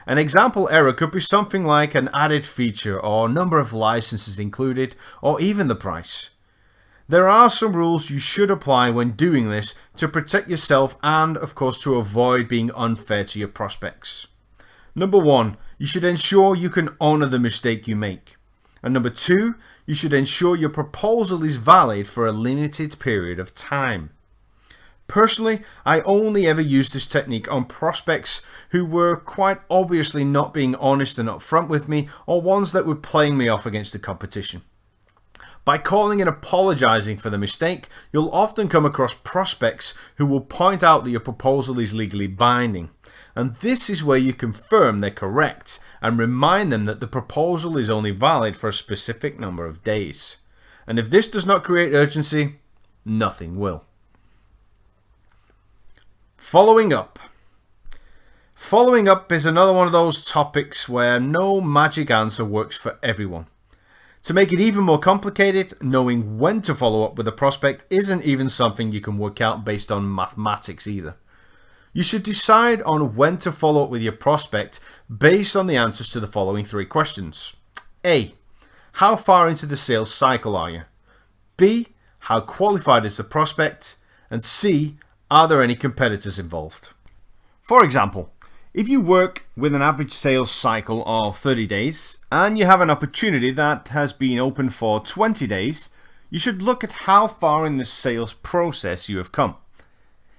An example error could be something like an added feature or number of licenses included, or even the price. There are some rules you should apply when doing this to protect yourself and, of course, to avoid being unfair to your prospects. Number 1, you should ensure you can honor the mistake you make. And number 2, you should ensure your proposal is valid for a limited period of time. Personally, I only ever used this technique on prospects who were quite obviously not being honest and upfront with me, or ones that were playing me off against the competition. By calling and apologizing for the mistake, you'll often come across prospects who will point out that your proposal is legally binding. And this is where you confirm they're correct and remind them that the proposal is only valid for a specific number of days. And if this does not create urgency, nothing will. Following up. Following up is another one of those topics where no magic answer works for everyone. To make it even more complicated, knowing when to follow up with a prospect isn't even something you can work out based on mathematics either. You should decide on when to follow up with your prospect based on the answers to the following 3 questions. A. How far into the sales cycle are you? B. How qualified is the prospect? And C. Are there any competitors involved? For example, if you work with an average sales cycle of 30 days and you have an opportunity that has been open for 20 days, you should look at how far in the sales process you have come.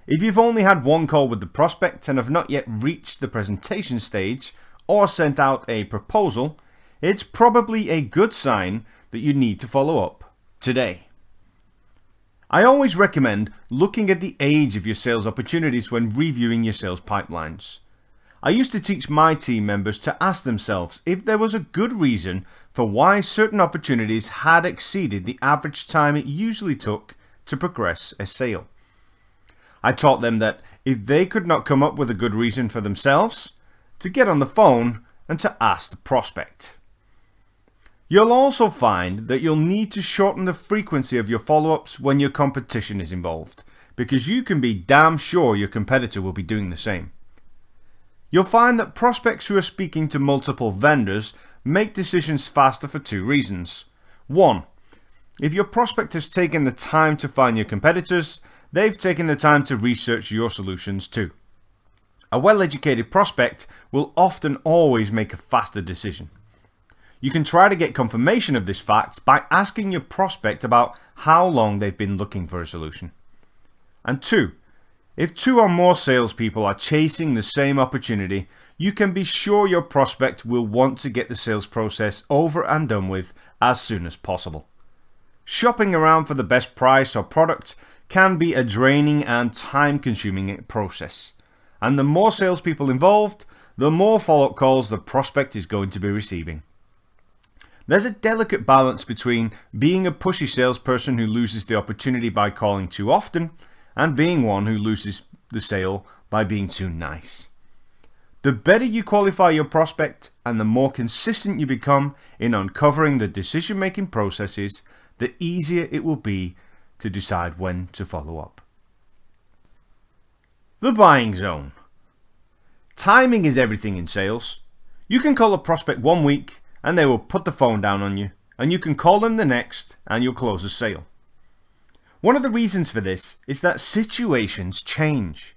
If you've only had one call with the prospect and have not yet reached the presentation stage or sent out a proposal, it's probably a good sign that you need to follow up today. I always recommend looking at the age of your sales opportunities when reviewing your sales pipelines. I used to teach my team members to ask themselves if there was a good reason for why certain opportunities had exceeded the average time it usually took to progress a sale. I taught them that if they could not come up with a good reason for themselves, to get on the phone and to ask the prospect. You'll also find that you'll need to shorten the frequency of your follow-ups when your competition is involved, because you can be damn sure your competitor will be doing the same. You'll find that prospects who are speaking to multiple vendors make decisions faster for 2 reasons. 1. If your prospect has taken the time to find your competitors, they've taken the time to research your solutions too. A well-educated prospect will often always make a faster decision. You can try to get confirmation of this fact by asking your prospect about how long they've been looking for a solution. And 2. If 2 or more salespeople are chasing the same opportunity, you can be sure your prospect will want to get the sales process over and done with as soon as possible. Shopping around for the best price or product can be a draining and time-consuming process. And the more salespeople involved, the more follow-up calls the prospect is going to be receiving. There's a delicate balance between being a pushy salesperson who loses the opportunity by calling too often and being one who loses the sale by being too nice. The better you qualify your prospect and the more consistent you become in uncovering the decision-making processes, the easier it will be to decide when to follow up. The buying zone. Timing is everything in sales. You can call a prospect one week and they will put the phone down on you, and you can call them the next and you'll close a sale. One of the reasons for this is that situations change.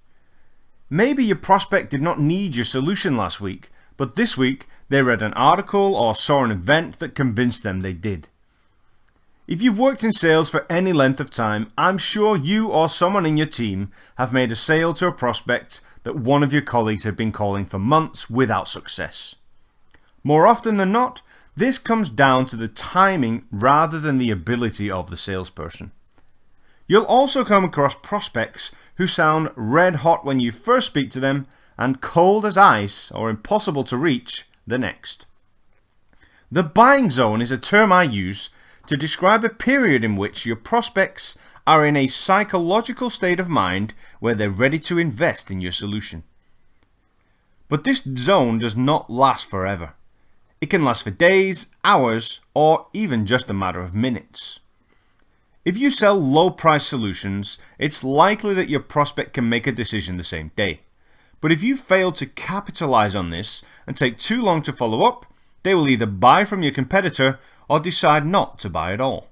Maybe your prospect did not need your solution last week, but this week they read an article or saw an event that convinced them they did. If you've worked in sales for any length of time, I'm sure you or someone in your team have made a sale to a prospect that one of your colleagues had been calling for months without success. More often than not, this comes down to the timing rather than the ability of the salesperson. You'll also come across prospects who sound red hot when you first speak to them and cold as ice or impossible to reach the next. The buying zone is a term I use to describe a period in which your prospects are in a psychological state of mind where they're ready to invest in your solution. But this zone does not last forever. It can last for days, hours, or even just a matter of minutes. If you sell low-price solutions, it's likely that your prospect can make a decision the same day. But if you fail to capitalize on this and take too long to follow up, they will either buy from your competitor or decide not to buy at all.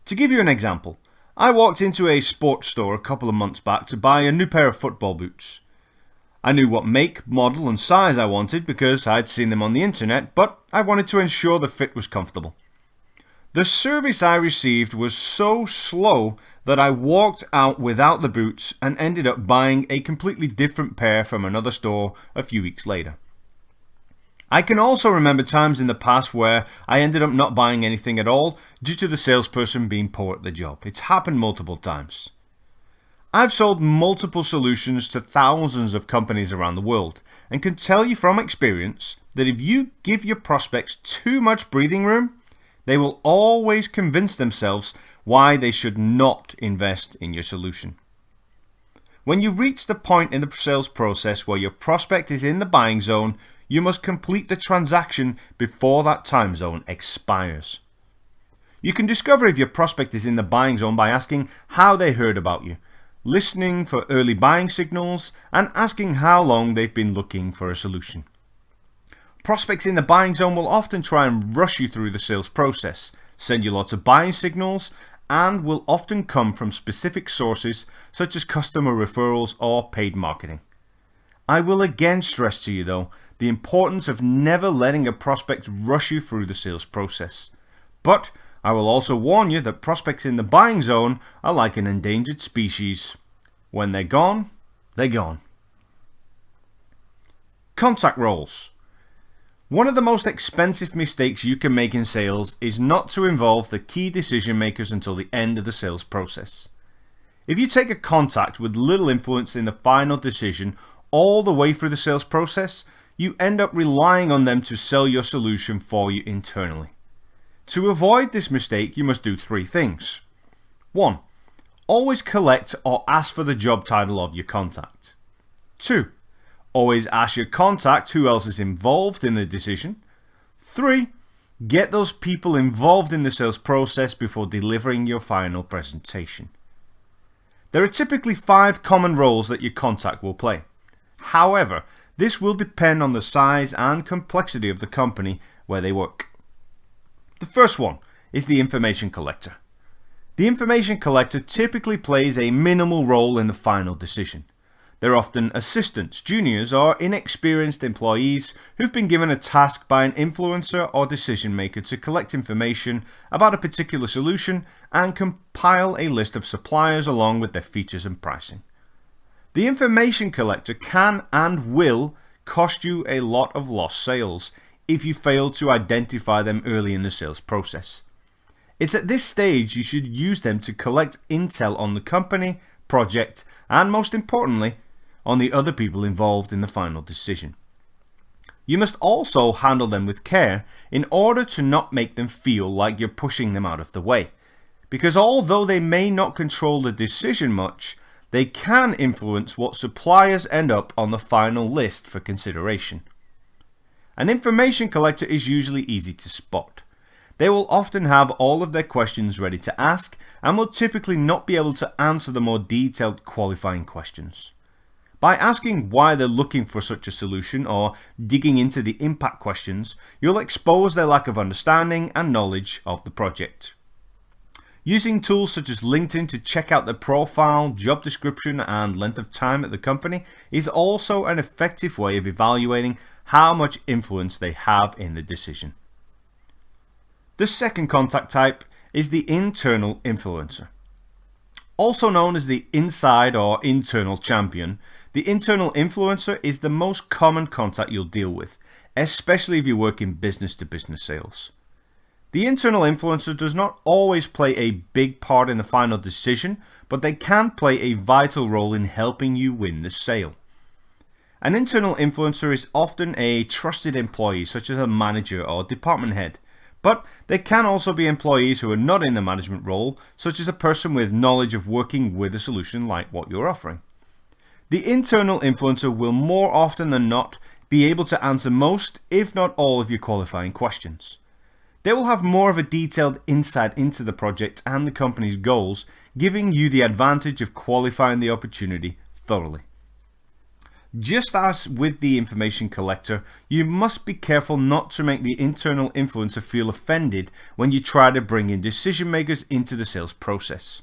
To give you an example, I walked into a sports store a couple of months back to buy a new pair of football boots. I knew what make, model and size I wanted because I'd seen them on the internet, but I wanted to ensure the fit was comfortable. The service I received was so slow that I walked out without the boots and ended up buying a completely different pair from another store a few weeks later. I can also remember times in the past where I ended up not buying anything at all due to the salesperson being poor at the job. It's happened multiple times. I've sold multiple solutions to thousands of companies around the world and can tell you from experience that if you give your prospects too much breathing room, they will always convince themselves why they should not invest in your solution. When you reach the point in the sales process where your prospect is in the buying zone, you must complete the transaction before that time zone expires. You can discover if your prospect is in the buying zone by asking how they heard about you, listening for early buying signals, and asking how long they've been looking for a solution. Prospects in the buying zone will often try and rush you through the sales process, send you lots of buying signals, and will often come from specific sources such as customer referrals or paid marketing. I will again stress to you though, the importance of never letting a prospect rush you through the sales process. But I will also warn you that prospects in the buying zone are like an endangered species. When they're gone, they're gone. Contact roles. One of the most expensive mistakes you can make in sales is not to involve the key decision makers until the end of the sales process. If you take a contact with little influence in the final decision all the way through the sales process, you end up relying on them to sell your solution for you internally. To avoid this mistake, you must do 3 things. 1. Always collect or ask for the job title of your contact. 2. Always ask your contact who else is involved in the decision. 3. Get those people involved in the sales process before delivering your final presentation. There are typically 5 common roles that your contact will play. However, this will depend on the size and complexity of the company where they work. The first one is the information collector. The information collector typically plays a minimal role in the final decision. They're often assistants, juniors, or inexperienced employees who've been given a task by an influencer or decision maker to collect information about a particular solution and compile a list of suppliers along with their features and pricing. The information collector can and will cost you a lot of lost sales if you fail to identify them early in the sales process. It's at this stage you should use them to collect intel on the company, project, and most importantly, on the other people involved in the final decision. You must also handle them with care in order to not make them feel like you're pushing them out of the way. Because although they may not control the decision much, they can influence what suppliers end up on the final list for consideration. An information collector is usually easy to spot. They will often have all of their questions ready to ask and will typically not be able to answer the more detailed qualifying questions. By asking why they're looking for such a solution or digging into the impact questions, you'll expose their lack of understanding and knowledge of the project. Using tools such as LinkedIn to check out their profile, job description, and length of time at the company is also an effective way of evaluating how much influence they have in the decision. The second contact type is the internal influencer. Also known as the inside or internal champion, the internal influencer is the most common contact you'll deal with, especially if you work in business-to-business sales. The internal influencer does not always play a big part in the final decision, but they can play a vital role in helping you win the sale. An internal influencer is often a trusted employee, such as a manager or department head, but there can also be employees who are not in the management role, such as a person with knowledge of working with a solution like what you're offering. The internal influencer will more often than not be able to answer most, if not all, of your qualifying questions. They will have more of a detailed insight into the project and the company's goals, giving you the advantage of qualifying the opportunity thoroughly. Just as with the information collector, you must be careful not to make the internal influencer feel offended when you try to bring in decision makers into the sales process.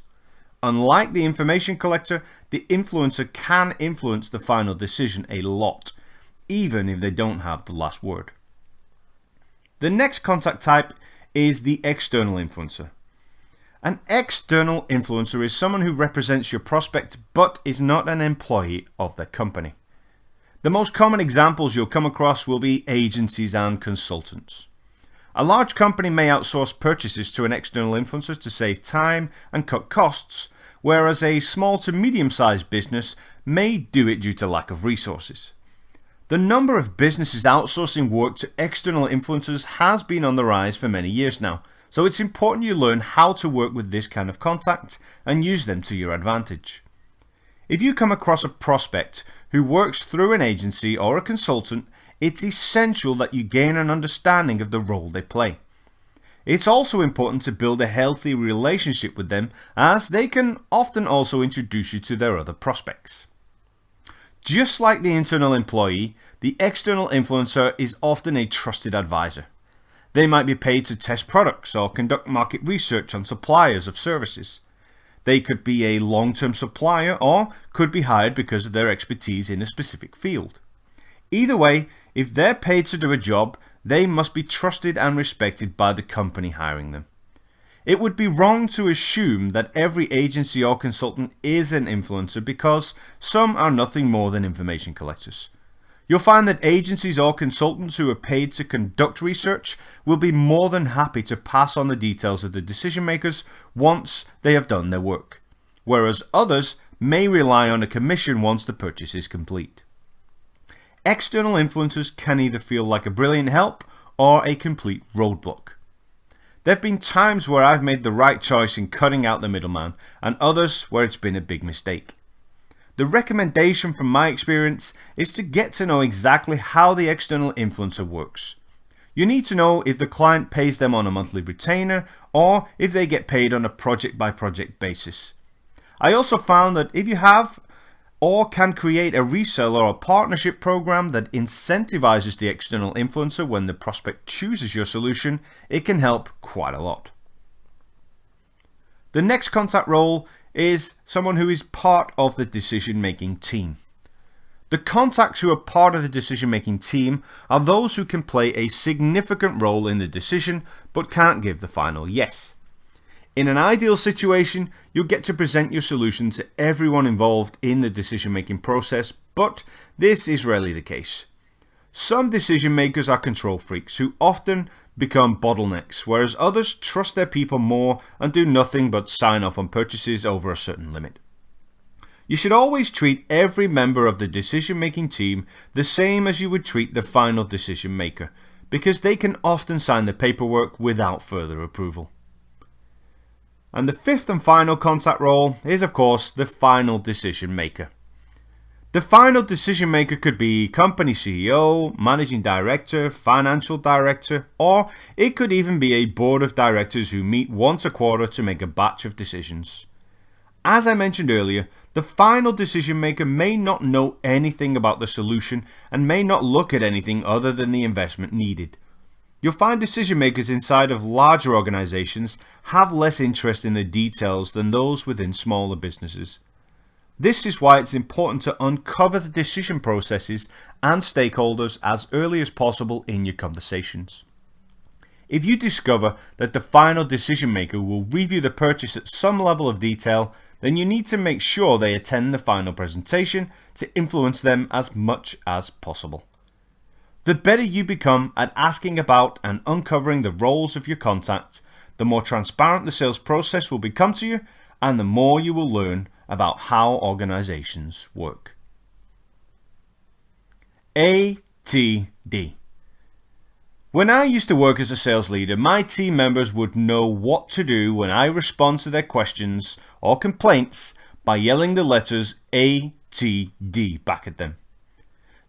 Unlike the information collector, the influencer can influence the final decision a lot, even if they don't have the last word. The next contact type is the external influencer. An external influencer is someone who represents your prospect but is not an employee of their company. The most common examples you'll come across will be agencies and consultants. A large company may outsource purchases to an external influencer to save time and cut costs, whereas a small to medium-sized business may do it due to lack of resources. The number of businesses outsourcing work to external influencers has been on the rise for many years now, so it's important you learn how to work with this kind of contact and use them to your advantage. If you come across a prospect who works through an agency or a consultant, it's essential that you gain an understanding of the role they play. It's also important to build a healthy relationship with them, as they can often also introduce you to their other prospects. Just like the internal employee, the external influencer is often a trusted advisor. They might be paid to test products or conduct market research on suppliers of services. They could be a long-term supplier or could be hired because of their expertise in a specific field. Either way, if they're paid to do a job, they must be trusted and respected by the company hiring them. It would be wrong to assume that every agency or consultant is an influencer, because some are nothing more than information collectors. You'll find that agencies or consultants who are paid to conduct research will be more than happy to pass on the details of the decision makers once they have done their work, whereas others may rely on a commission once the purchase is complete. External influencers can either feel like a brilliant help or a complete roadblock. There have been times where I've made the right choice in cutting out the middleman, and others where it's been a big mistake. The recommendation from my experience is to get to know exactly how the external influencer works. You need to know if the client pays them on a monthly retainer or if they get paid on a project-by-project basis. I also found that if you have or can create a reseller or partnership program that incentivizes the external influencer when the prospect chooses your solution, it can help quite a lot. The next contact role is someone who is part of the decision-making team. The contacts who are part of the decision-making team are those who can play a significant role in the decision but can't give the final yes. In an ideal situation, you'll get to present your solution to everyone involved in the decision-making process, but this is rarely the case. Some decision makers are control freaks who often become bottlenecks, whereas others trust their people more and do nothing but sign off on purchases over a certain limit. You should always treat every member of the decision-making team the same as you would treat the final decision maker, because they can often sign the paperwork without further approval. And the fifth and final contact role is, of course, the final decision maker. The final decision maker could be company CEO, managing director, financial director, or it could even be a board of directors who meet once a quarter to make a batch of decisions. As I mentioned earlier, the final decision maker may not know anything about the solution and may not look at anything other than the investment needed. You'll find decision makers inside of larger organizations have less interest in the details than those within smaller businesses. This is why it's important to uncover the decision processes and stakeholders as early as possible in your conversations. If you discover that the final decision maker will review the purchase at some level of detail, then you need to make sure they attend the final presentation to influence them as much as possible. The better you become at asking about and uncovering the roles of your contact, the more transparent the sales process will become to you, and the more you will learn about how organizations work. ATD. When I used to work as a sales leader, my team members would know what to do when I respond to their questions or complaints by yelling the letters ATD back at them.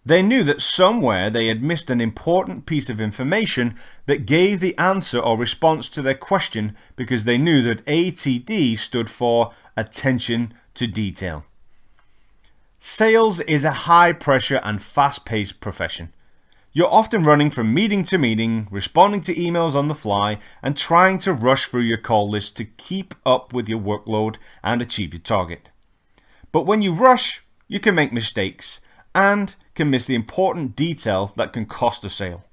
They knew that somewhere they had missed an important piece of information that gave the answer or response to their question, because they knew that ATD stood for attention to detail. Sales is a high-pressure and fast-paced profession. You're often running from meeting to meeting, responding to emails on the fly, and trying to rush through your call list to keep up with your workload and achieve your target. But when you rush, you can make mistakes and can miss the important detail that can cost a sale.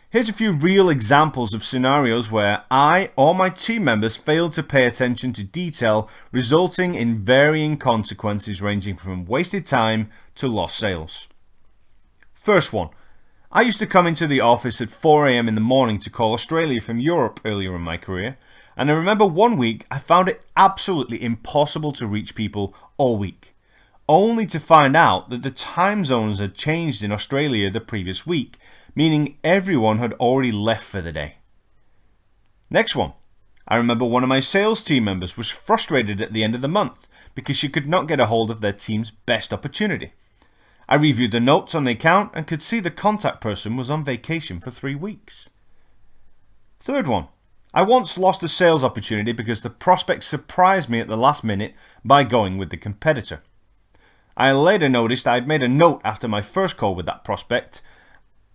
Here's a few real examples of scenarios where I or my team members failed to pay attention to detail, resulting in varying consequences ranging from wasted time to lost sales. First one, I used to come into the office at 4 a.m. in the morning to call Australia from Europe earlier in my career, and I remember one week I found it absolutely impossible to reach people all week, only to find out that the time zones had changed in Australia the previous week, meaning everyone had already left for the day. Next one. I remember one of my sales team members was frustrated at the end of the month because she could not get a hold of their team's best opportunity. I reviewed the notes on the account and could see the contact person was on vacation for 3 weeks. Third one. I once lost a sales opportunity because the prospect surprised me at the last minute by going with the competitor. I later noticed I had made a note after my first call with that prospect,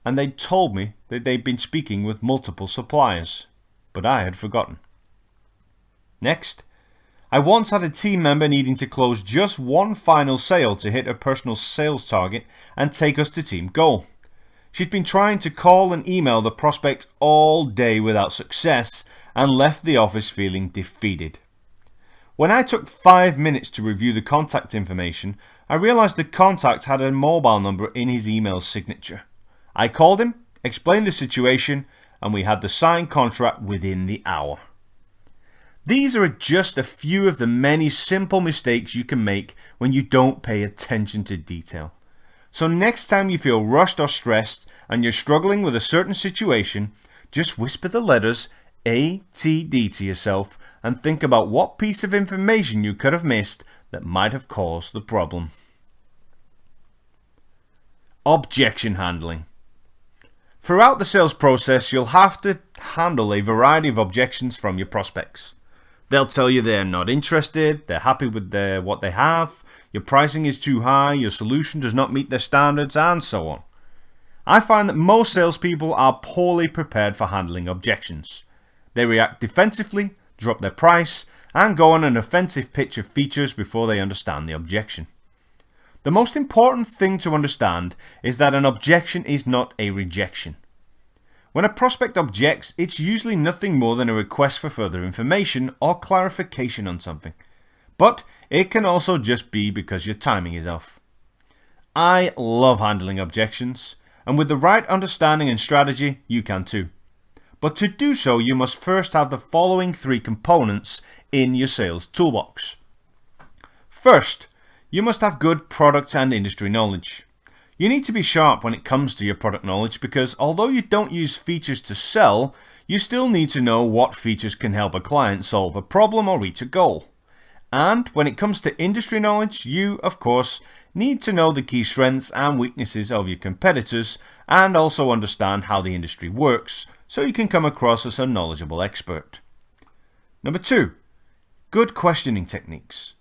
and they'd told me that they'd been speaking with multiple suppliers, but I had forgotten. Next, I once had a team member needing to close just one final sale to hit her personal sales target and take us to team goal. She'd been trying to call and email the prospect all day without success and left the office feeling defeated. When I took 5 minutes to review the contact information, I realized the contact had a mobile number in his email signature. I called him, explained the situation, and we had the signed contract within the hour. These are just a few of the many simple mistakes you can make when you don't pay attention to detail. So next time you feel rushed or stressed and you're struggling with a certain situation, just whisper the letters ATD to yourself and think about what piece of information you could have missed that might have caused the problem. Objection handling. Throughout the sales process, you'll have to handle a variety of objections from your prospects. They'll tell you they're not interested, they're happy with what they have, your pricing is too high, your solution does not meet their standards, and so on. I find that most salespeople are poorly prepared for handling objections. They react defensively, drop their price, and go on an offensive pitch of features before they understand the objection. The most important thing to understand is that an objection is not a rejection. When a prospect objects, it's usually nothing more than a request for further information or clarification on something. But it can also just be because your timing is off. I love handling objections, and with the right understanding and strategy, you can too. But to do so, you must first have the following 3 components in your sales toolbox. First, you must have good product and industry knowledge. You need to be sharp when it comes to your product knowledge because although you don't use features to sell, you still need to know what features can help a client solve a problem or reach a goal. And when it comes to industry knowledge, you, of course, need to know the key strengths and weaknesses of your competitors and also understand how the industry works so you can come across as a knowledgeable expert. Number 2, good questioning techniques.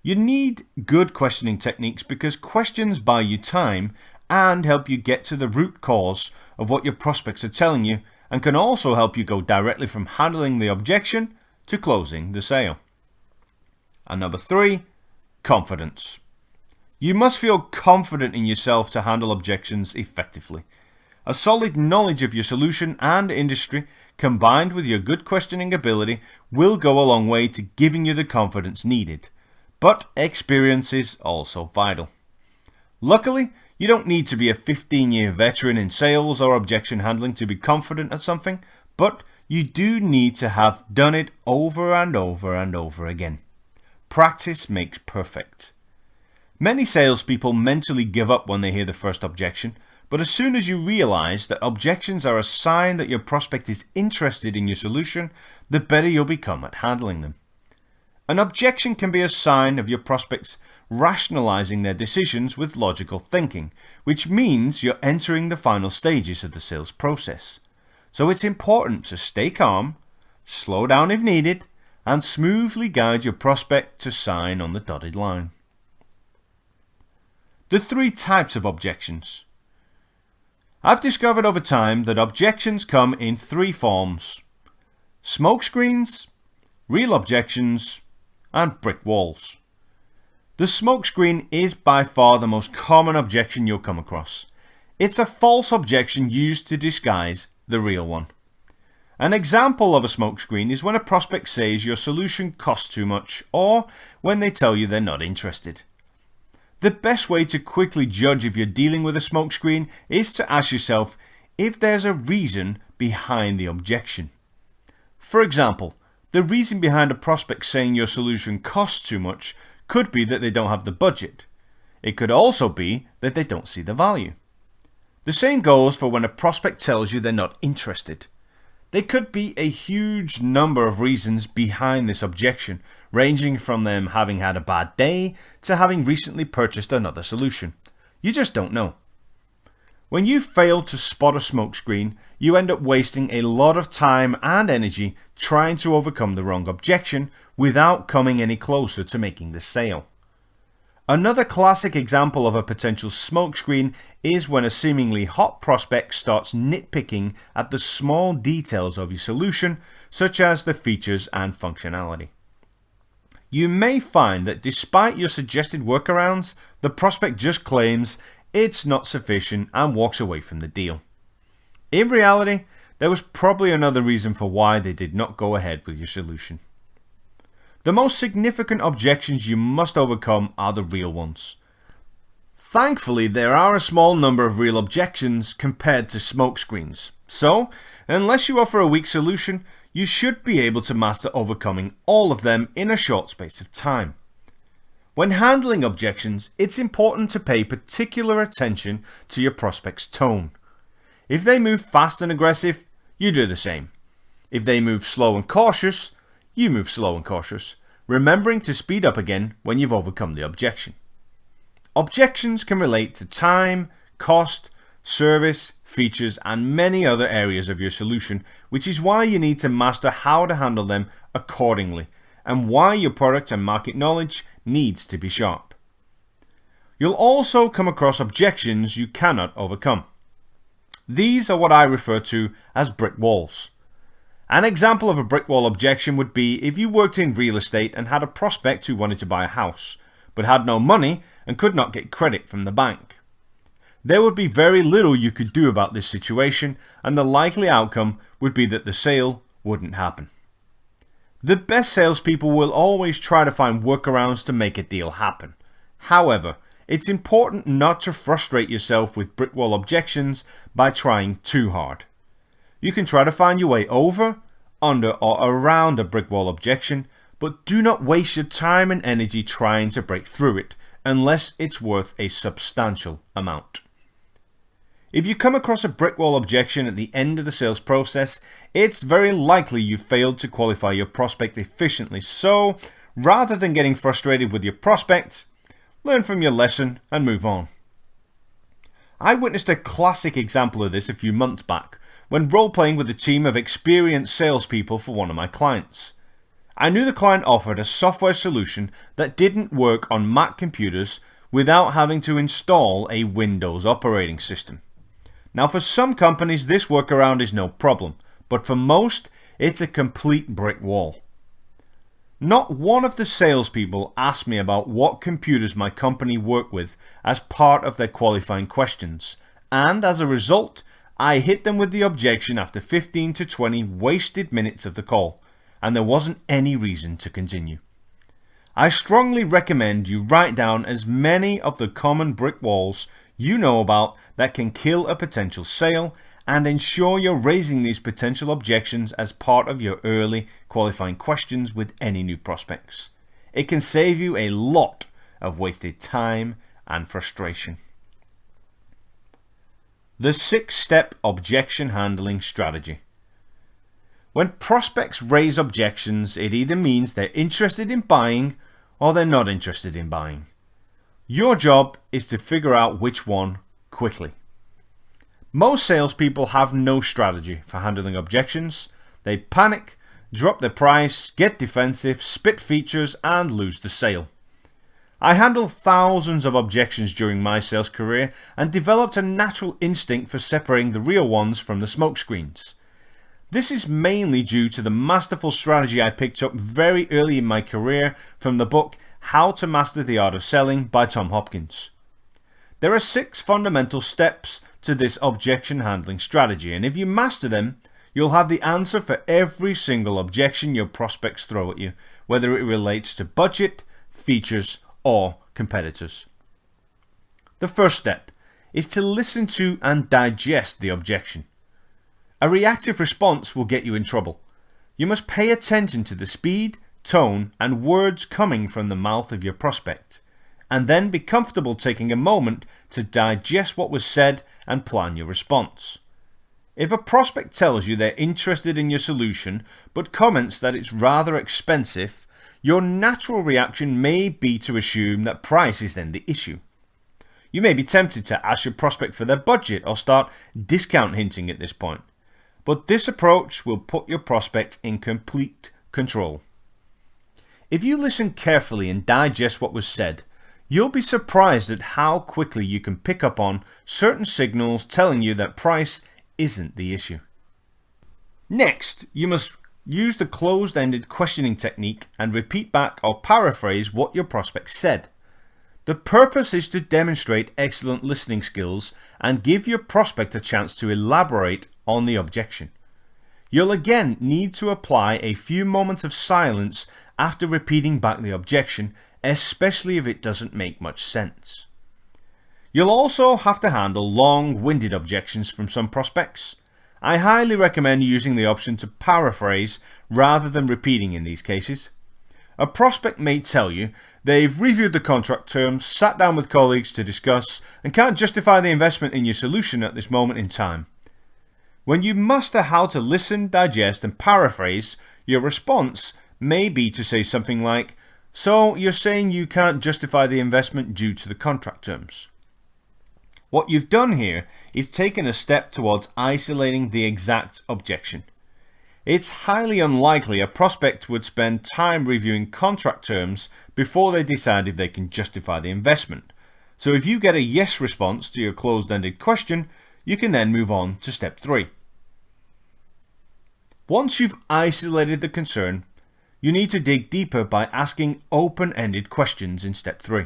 You need good questioning techniques because questions buy you time and help you get to the root cause of what your prospects are telling you and can also help you go directly from handling the objection to closing the sale. And number 3, confidence. You must feel confident in yourself to handle objections effectively. A solid knowledge of your solution and industry combined with your good questioning ability will go a long way to giving you the confidence needed. But experience is also vital. Luckily, you don't need to be a 15-year veteran in sales or objection handling to be confident at something, but you do need to have done it over and over and over again. Practice makes perfect. Many salespeople mentally give up when they hear the first objection, but as soon as you realize that objections are a sign that your prospect is interested in your solution, the better you'll become at handling them. An objection can be a sign of your prospects rationalizing their decisions with logical thinking, which means you're entering the final stages of the sales process. So it's important to stay calm, slow down if needed, and smoothly guide your prospect to sign on the dotted line. The 3 types of objections. I've discovered over time that objections come in 3 forms: smokescreens, real objections, and brick walls. The smokescreen is by far the most common objection you'll come across. It's a false objection used to disguise the real one. An example of a smokescreen is when a prospect says your solution costs too much or when they tell you they're not interested. The best way to quickly judge if you're dealing with a smokescreen is to ask yourself if there's a reason behind the objection. For example, the reason behind a prospect saying your solution costs too much could be that they don't have the budget. It could also be that they don't see the value. The same goes for when a prospect tells you they're not interested. There could be a huge number of reasons behind this objection, ranging from them having had a bad day to having recently purchased another solution. You just don't know. When you fail to spot a smokescreen, you end up wasting a lot of time and energy trying to overcome the wrong objection without coming any closer to making the sale. Another classic example of a potential smokescreen is when a seemingly hot prospect starts nitpicking at the small details of your solution, such as the features and functionality. You may find that despite your suggested workarounds, the prospect just claims it's not sufficient and walks away from the deal. In reality, there was probably another reason for why they did not go ahead with your solution. The most significant objections you must overcome are the real ones. Thankfully, there are a small number of real objections compared to smokescreens. So, unless you offer a weak solution, you should be able to master overcoming all of them in a short space of time. When handling objections, it's important to pay particular attention to your prospect's tone. If they move fast and aggressive, you do the same. If they move slow and cautious, you move slow and cautious, remembering to speed up again when you've overcome the objection. Objections can relate to time, cost, service, features, and many other areas of your solution, which is why you need to master how to handle them accordingly, and why your product and market knowledge needs to be sharp. You'll also come across objections you cannot overcome. These are what I refer to as brick walls. An example of a brick wall objection would be if you worked in real estate and had a prospect who wanted to buy a house, but had no money and could not get credit from the bank. There would be very little you could do about this situation, and the likely outcome would be that the sale wouldn't happen. The best salespeople will always try to find workarounds to make a deal happen. However, it's important not to frustrate yourself with brick wall objections by trying too hard. You can try to find your way over, under, or around a brick wall objection, but do not waste your time and energy trying to break through it unless it's worth a substantial amount. If you come across a brick wall objection at the end of the sales process, it's very likely you failed to qualify your prospect efficiently. So, rather than getting frustrated with your prospect, learn from your lesson and move on. I witnessed a classic example of this a few months back when role-playing with a team of experienced salespeople for one of my clients. I knew the client offered a software solution that didn't work on Mac computers without having to install a Windows operating system. Now, for some companies, this workaround is no problem, but for most, it's a complete brick wall. Not one of the salespeople asked me about what computers my company worked with as part of their qualifying questions, and as a result, I hit them with the objection after 15 to 20 wasted minutes of the call, and there wasn't any reason to continue. I strongly recommend you write down as many of the common brick walls you know about that can kill a potential sale, and ensure you're raising these potential objections as part of your early qualifying questions with any new prospects. It can save you a lot of wasted time and frustration. The 6-step objection handling strategy. When prospects raise objections, it either means they're interested in buying or they're not interested in buying. Your job is to figure out which one quickly. Most salespeople have no strategy for handling objections. They panic, drop their price, get defensive, spit features, and lose the sale. I handled thousands of objections during my sales career and developed a natural instinct for separating the real ones from the smokescreens. This is mainly due to the masterful strategy I picked up very early in my career from the book How to Master the Art of Selling by Tom Hopkins. There are 6 fundamental steps to this objection handling strategy, and if you master them, you'll have the answer for every single objection your prospects throw at you, whether it relates to budget, features, or competitors. The first step is to listen to and digest the objection. A reactive response will get you in trouble. You must pay attention to the speed, tone, and words coming from the mouth of your prospect, and then be comfortable taking a moment to digest what was said and plan your response. If a prospect tells you they're interested in your solution but comments that it's rather expensive, your natural reaction may be to assume that price is then the issue. You may be tempted to ask your prospect for their budget or start discount hinting at this point. But this approach will put your prospect in complete control. If you listen carefully and digest what was said, you'll be surprised at how quickly you can pick up on certain signals telling you that price isn't the issue. Next, you must use the closed-ended questioning technique and repeat back or paraphrase what your prospect said. The purpose is to demonstrate excellent listening skills and give your prospect a chance to elaborate on the objection. You'll again need to apply a few moments of silence after repeating back the objection, especially if it doesn't make much sense. You'll also have to handle long-winded objections from some prospects. I highly recommend using the option to paraphrase rather than repeating in these cases. A prospect may tell you they've reviewed the contract terms, sat down with colleagues to discuss, and can't justify the investment in your solution at this moment in time. When you master how to listen, digest, and paraphrase, your response may be to say something like, "So you're saying you can't justify the investment due to the contract terms." What you've done here is taken a step towards isolating the exact objection. It's highly unlikely a prospect would spend time reviewing contract terms before they decide if they can justify the investment. So if you get a yes response to your closed-ended question, you can then move on to step 3. Once you've isolated the concern, you need to dig deeper by asking open-ended questions in step 3.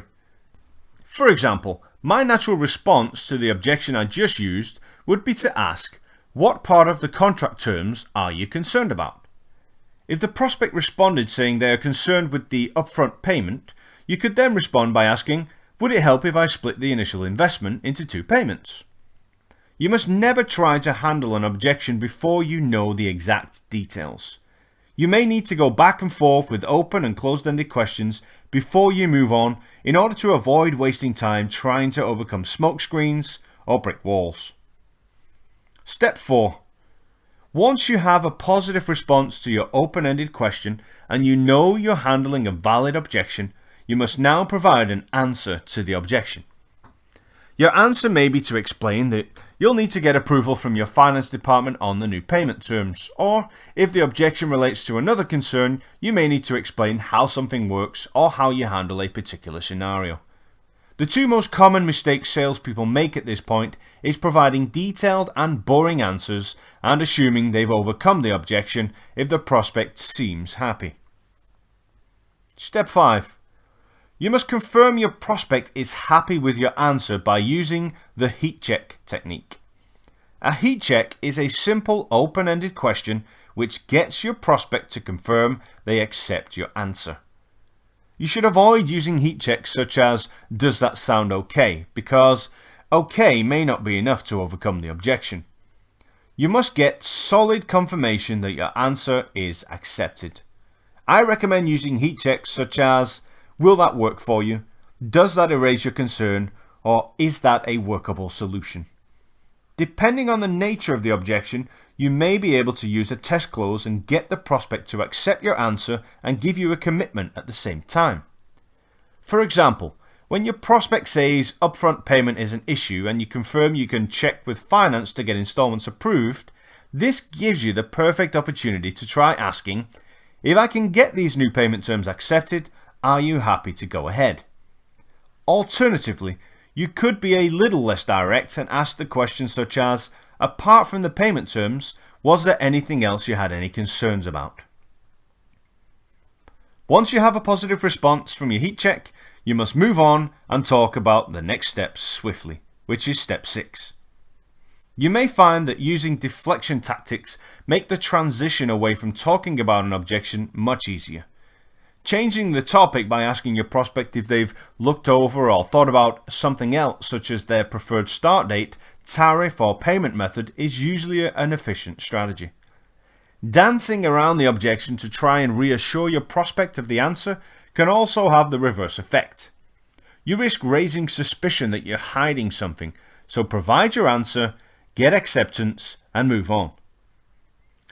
For example, my natural response to the objection I just used would be to ask, what part of the contract terms are you concerned about? If the prospect responded saying they are concerned with the upfront payment, you could then respond by asking, would it help if I split the initial investment into 2 payments? You must never try to handle an objection before you know the exact details. You may need to go back and forth with open and closed-ended questions before you move on in order to avoid wasting time trying to overcome smokescreens or brick walls. Step 4. Once you have a positive response to your open-ended question and you know you're handling a valid objection, you must now provide an answer to the objection. Your answer may be to explain that you'll need to get approval from your finance department on the new payment terms, or if the objection relates to another concern, you may need to explain how something works or how you handle a particular scenario. The 2 most common mistakes salespeople make at this point is providing detailed and boring answers and assuming they've overcome the objection if the prospect seems happy. Step 5. You must confirm your prospect is happy with your answer by using the heat check technique. A heat check is a simple open-ended question which gets your prospect to confirm they accept your answer. You should avoid using heat checks such as, does that sound okay? Because okay may not be enough to overcome the objection. You must get solid confirmation that your answer is accepted. I recommend using heat checks such as, will that work for you? Does that erase your concern? Or is that a workable solution? Depending on the nature of the objection, you may be able to use a test clause and get the prospect to accept your answer and give you a commitment at the same time. For example, when your prospect says upfront payment is an issue and you confirm you can check with finance to get installments approved, this gives you the perfect opportunity to try asking, if I can get these new payment terms accepted, are you happy to go ahead? Alternatively, you could be a little less direct and ask the question such as, apart from the payment terms, was there anything else you had any concerns about? Once you have a positive response from your heat check, you must move on and talk about the next steps swiftly, which is step 6. You may find that using deflection tactics make the transition away from talking about an objection much easier. Changing the topic by asking your prospect if they've looked over or thought about something else such as their preferred start date, tariff or payment method is usually an efficient strategy. Dancing around the objection to try and reassure your prospect of the answer can also have the reverse effect. You risk raising suspicion that you're hiding something, so provide your answer, get acceptance and move on.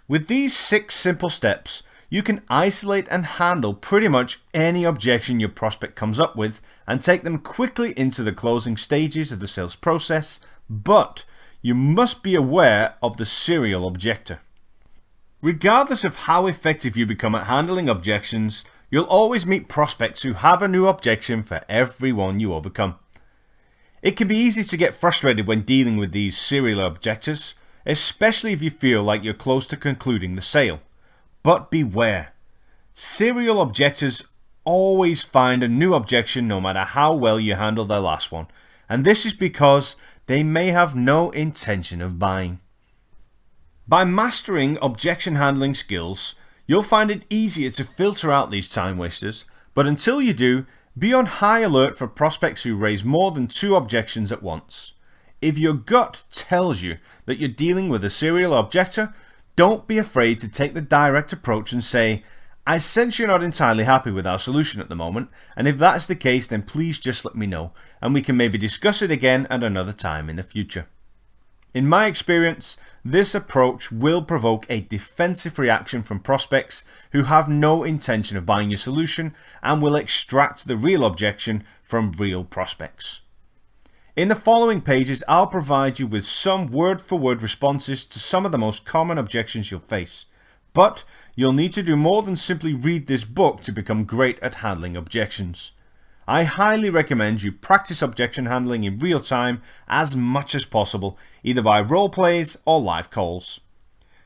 With these 6 simple steps, you can isolate and handle pretty much any objection your prospect comes up with and take them quickly into the closing stages of the sales process, but you must be aware of the serial objector. Regardless of how effective you become at handling objections, you'll always meet prospects who have a new objection for every one you overcome. It can be easy to get frustrated when dealing with these serial objectors, especially if you feel like you're close to concluding the sale. But beware, serial objectors always find a new objection no matter how well you handle their last one, and this is because they may have no intention of buying. By mastering objection handling skills, you'll find it easier to filter out these time wasters, but until you do, be on high alert for prospects who raise more than 2 objections at once. If your gut tells you that you're dealing with a serial objector, don't be afraid to take the direct approach and say, I sense you're not entirely happy with our solution at the moment, and if that's the case, then please just let me know, and we can maybe discuss it again at another time in the future. In my experience, this approach will provoke a defensive reaction from prospects who have no intention of buying your solution and will extract the real objection from real prospects. In the following pages, I'll provide you with some word-for-word responses to some of the most common objections you'll face. But you'll need to do more than simply read this book to become great at handling objections. I highly recommend you practice objection handling in real time as much as possible, either by role plays or live calls.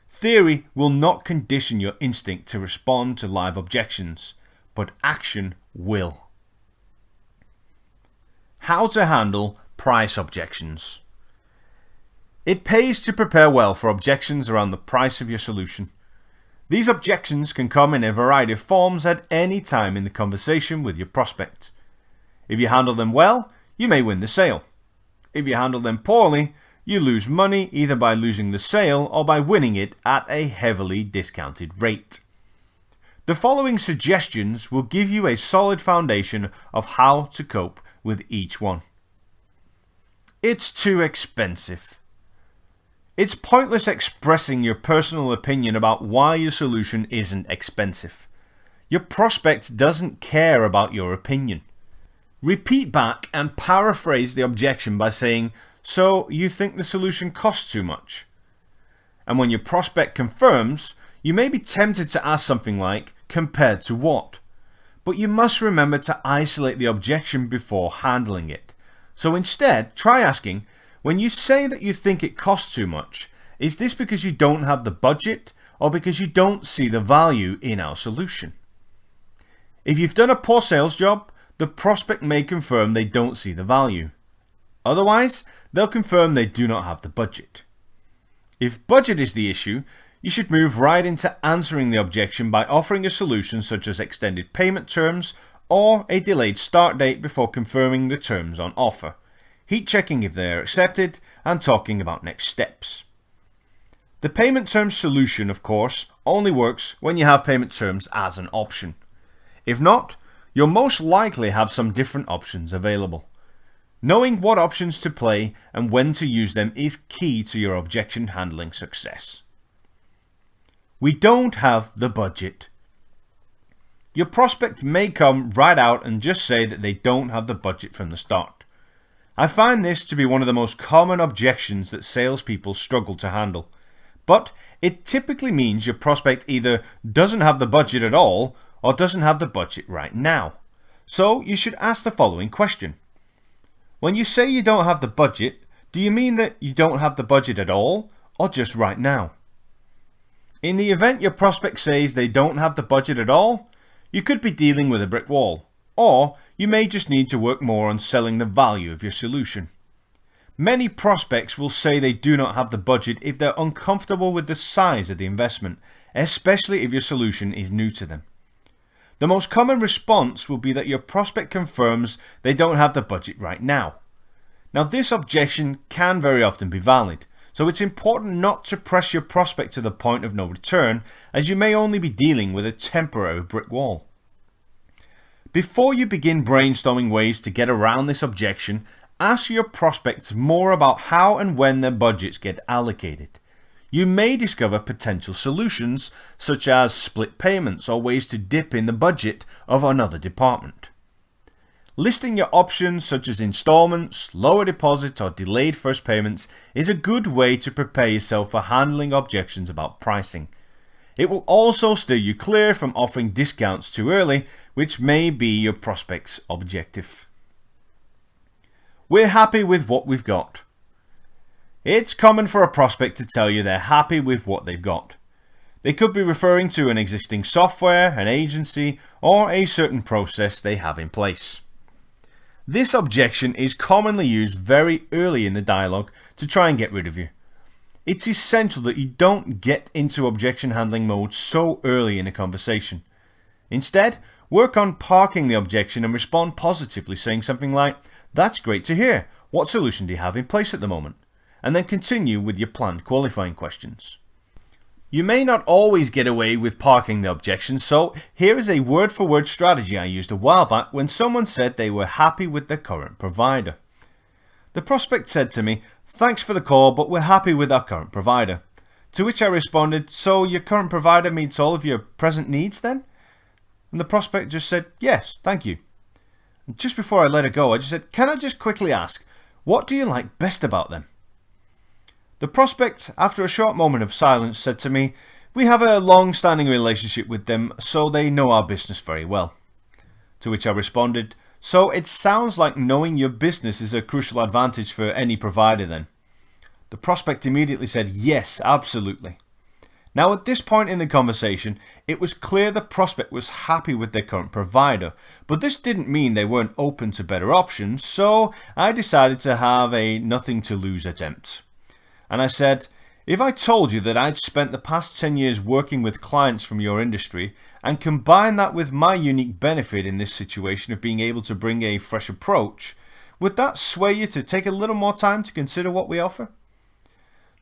Theory will not condition your instinct to respond to live objections, but action will. How to handle price objections. It pays to prepare well for objections around the price of your solution. These objections can come in a variety of forms at any time in the conversation with your prospect. If you handle them well, you may win the sale. If you handle them poorly, you lose money either by losing the sale or by winning it at a heavily discounted rate. The following suggestions will give you a solid foundation of how to cope with each one. It's too expensive. It's pointless expressing your personal opinion about why your solution isn't expensive. Your prospect doesn't care about your opinion. Repeat back and paraphrase the objection by saying, "So you think the solution costs too much?" And when your prospect confirms, you may be tempted to ask something like, "Compared to what?" But you must remember to isolate the objection before handling it. So instead, try asking, when you say that you think it costs too much, is this because you don't have the budget or because you don't see the value in our solution? If you've done a poor sales job, the prospect may confirm they don't see the value. Otherwise, they'll confirm they do not have the budget. If budget is the issue, you should move right into answering the objection by offering a solution such as extended payment terms or a delayed start date before confirming the terms on offer, heat checking if they are accepted, and talking about next steps. The payment terms solution, of course, only works when you have payment terms as an option. If not, you'll most likely have some different options available. Knowing what options to play and when to use them is key to your objection handling success. We don't have the budget. Your prospect may come right out and just say that they don't have the budget from the start. I find this to be one of the most common objections that salespeople struggle to handle. But it typically means your prospect either doesn't have the budget at all or doesn't have the budget right now. So you should ask the following question. When you say you don't have the budget, do you mean that you don't have the budget at all or just right now? In the event your prospect says they don't have the budget at all, you could be dealing with a brick wall, or you may just need to work more on selling the value of your solution. Many prospects will say they do not have the budget if they're uncomfortable with the size of the investment, especially if your solution is new to them. The most common response will be that your prospect confirms they don't have the budget right now. Now, this objection can very often be valid, so it's important not to press your prospect to the point of no return, as you may only be dealing with a temporary brick wall. Before you begin brainstorming ways to get around this objection, ask your prospects more about how and when their budgets get allocated. You may discover potential solutions such as split payments or ways to dip in the budget of another department. Listing your options such as installments, lower deposits or delayed first payments is a good way to prepare yourself for handling objections about pricing. It will also steer you clear from offering discounts too early, which may be your prospect's objective. We're happy with what we've got. It's common for a prospect to tell you they're happy with what they've got. They could be referring to an existing software, an agency, or a certain process they have in place. This objection is commonly used very early in the dialogue to try and get rid of you. It's essential that you don't get into objection handling mode so early in a conversation. Instead, work on parking the objection and respond positively, saying something like, "That's great to hear. What solution do you have in place at the moment?" And then continue with your planned qualifying questions. You may not always get away with parking the objection, so here is a word-for-word strategy I used a while back when someone said they were happy with their current provider. The prospect said to me, "Thanks for the call, but we're happy with our current provider." To which I responded, "So your current provider meets all of your present needs then?" And the prospect just said, "Yes, thank you." And just before I let her go, I just said, "Can I just quickly ask, what do you like best about them?" The prospect, after a short moment of silence, said to me, "We have a long-standing relationship with them, so they know our business very well." To which I responded, "So it sounds like knowing your business is a crucial advantage for any provider then." The prospect immediately said, "Yes, absolutely." Now at this point in the conversation, it was clear the prospect was happy with their current provider, but this didn't mean they weren't open to better options, so I decided to have a nothing to lose attempt. And I said, "If I told you that I'd spent the past 10 years working with clients from your industry and combine that with my unique benefit in this situation of being able to bring a fresh approach, would that sway you to take a little more time to consider what we offer?"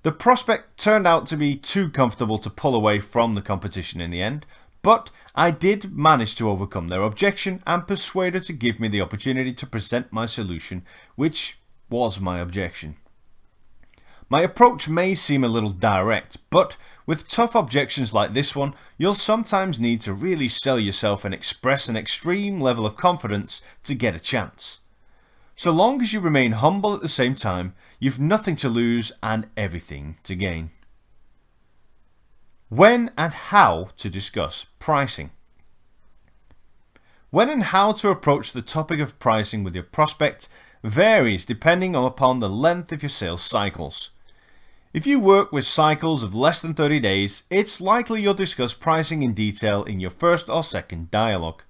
The prospect turned out to be too comfortable to pull away from the competition in the end, but I did manage to overcome their objection and persuade her to give me the opportunity to present my solution, which was my objection. My approach may seem a little direct, but with tough objections like this one, you'll sometimes need to really sell yourself and express an extreme level of confidence to get a chance. So long as you remain humble at the same time, you've nothing to lose and everything to gain. When and how to discuss pricing. When and how to approach the topic of pricing with your prospect varies depending upon the length of your sales cycles. If you work with cycles of less than 30 days, it's likely you'll discuss pricing in detail in your first or second dialogue.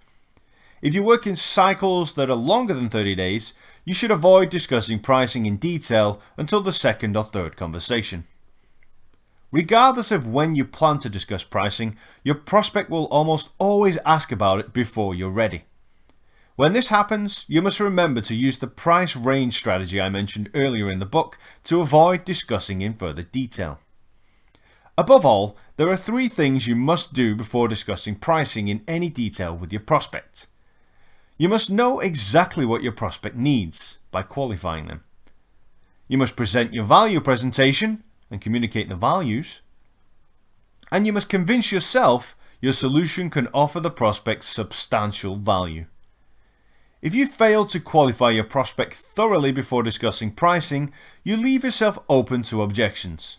If you work in cycles that are longer than 30 days, you should avoid discussing pricing in detail until the second or third conversation. Regardless of when you plan to discuss pricing, your prospect will almost always ask about it before you're ready. When this happens, you must remember to use the price range strategy I mentioned earlier in the book to avoid discussing in further detail. Above all, there are 3 things you must do before discussing pricing in any detail with your prospect. You must know exactly what your prospect needs by qualifying them. You must present your value presentation and communicate the values. And you must convince yourself your solution can offer the prospect substantial value. If you fail to qualify your prospect thoroughly before discussing pricing, you leave yourself open to objections.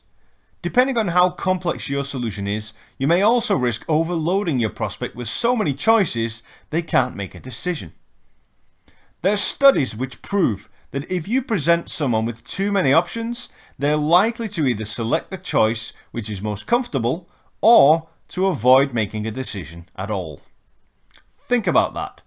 Depending on how complex your solution is, you may also risk overloading your prospect with so many choices they can't make a decision. There are studies which prove that if you present someone with too many options, they're likely to either select the choice which is most comfortable or to avoid making a decision at all. Think about that.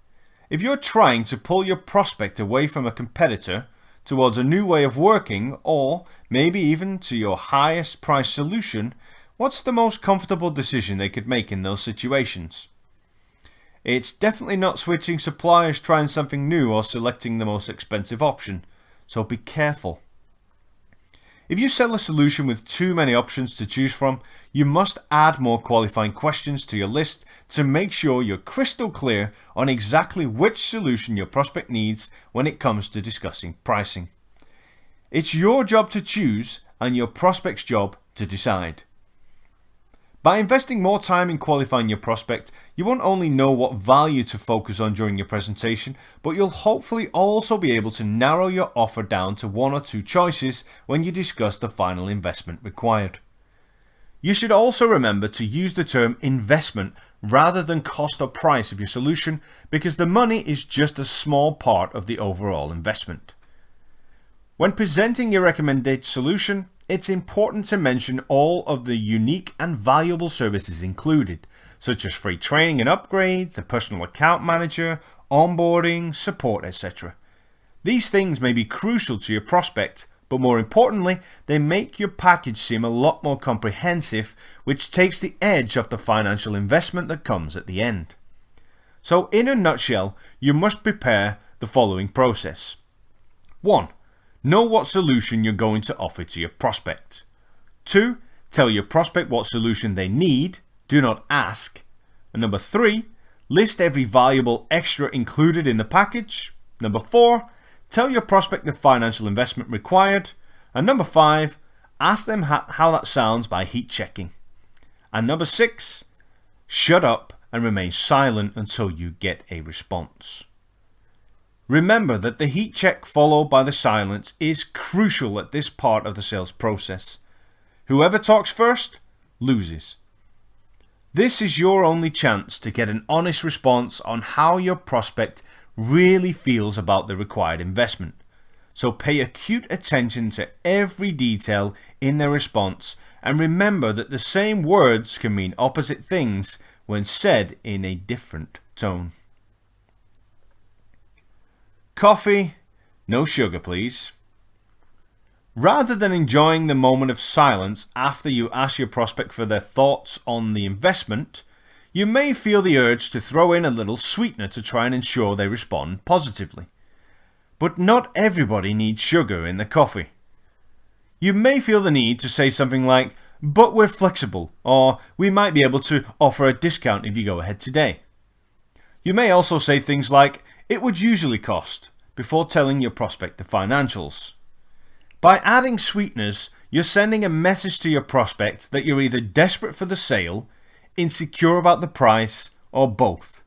If you're trying to pull your prospect away from a competitor towards a new way of working, or maybe even to your highest price solution, what's the most comfortable decision they could make in those situations? It's definitely not switching suppliers, trying something new, or selecting the most expensive option, so be careful. If you sell a solution with too many options to choose from, you must add more qualifying questions to your list to make sure you're crystal clear on exactly which solution your prospect needs when it comes to discussing pricing. It's your job to choose and your prospect's job to decide. By investing more time in qualifying your prospect, you won't only know what value to focus on during your presentation, but you'll hopefully also be able to narrow your offer down to one or two choices when you discuss the final investment required. You should also remember to use the term investment rather than cost or price of your solution, because the money is just a small part of the overall investment. When presenting your recommended solution, it's important to mention all of the unique and valuable services included, such as free training and upgrades, a personal account manager, onboarding, support, etc. These things may be crucial to your prospect, but more importantly, they make your package seem a lot more comprehensive, which takes the edge off the financial investment that comes at the end. So in a nutshell, you must prepare the following process. 1. Know what solution you're going to offer to your prospect. 2. Tell your prospect what solution they need. Do not ask. And number 3. List every valuable extra included in the package. Number 4. Tell your prospect the financial investment required. And number 5. Ask them how that sounds by heat checking. And number 6. Shut up and remain silent until you get a response. Remember that the heat check followed by the silence is crucial at this part of the sales process. Whoever talks first loses. This is your only chance to get an honest response on how your prospect really feels about the required investment. So pay acute attention to every detail in their response, and remember that the same words can mean opposite things when said in a different tone. Coffee, no sugar please. Rather than enjoying the moment of silence after you ask your prospect for their thoughts on the investment, you may feel the urge to throw in a little sweetener to try and ensure they respond positively. But not everybody needs sugar in their coffee. You may feel the need to say something like, "But we're flexible," or "We might be able to offer a discount if you go ahead today." You may also say things like, "It would usually cost," before telling your prospect the financials. By adding sweeteners, you're sending a message to your prospect that you're either desperate for the sale, insecure about the price, or both.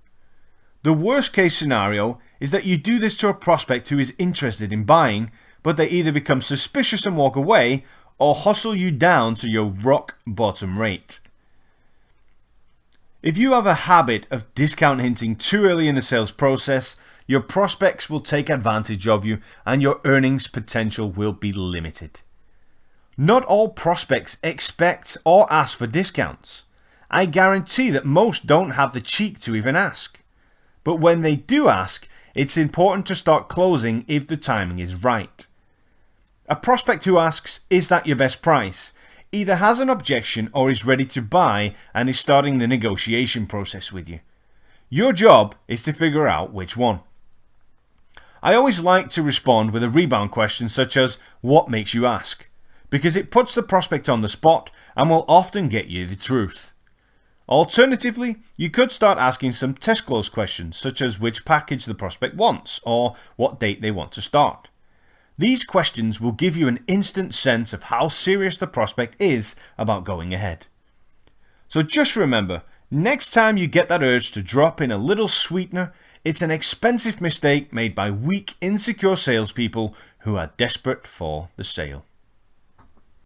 The worst case scenario is that you do this to a prospect who is interested in buying, but they either become suspicious and walk away, or hustle you down to your rock bottom rate. If you have a habit of discount hinting too early in the sales process, your prospects will take advantage of you and your earnings potential will be limited. Not all prospects expect or ask for discounts. I guarantee that most don't have the cheek to even ask. But when they do ask, it's important to start closing if the timing is right. A prospect who asks, "Is that your best price?" either has an objection or is ready to buy and is starting the negotiation process with you. Your job is to figure out which one. I always like to respond with a rebound question such as, "What makes you ask?" because it puts the prospect on the spot and will often get you the truth. Alternatively, you could start asking some test close questions such as which package the prospect wants or what date they want to start. These questions will give you an instant sense of how serious the prospect is about going ahead. So just remember, next time you get that urge to drop in a little sweetener, it's an expensive mistake made by weak, insecure salespeople who are desperate for the sale.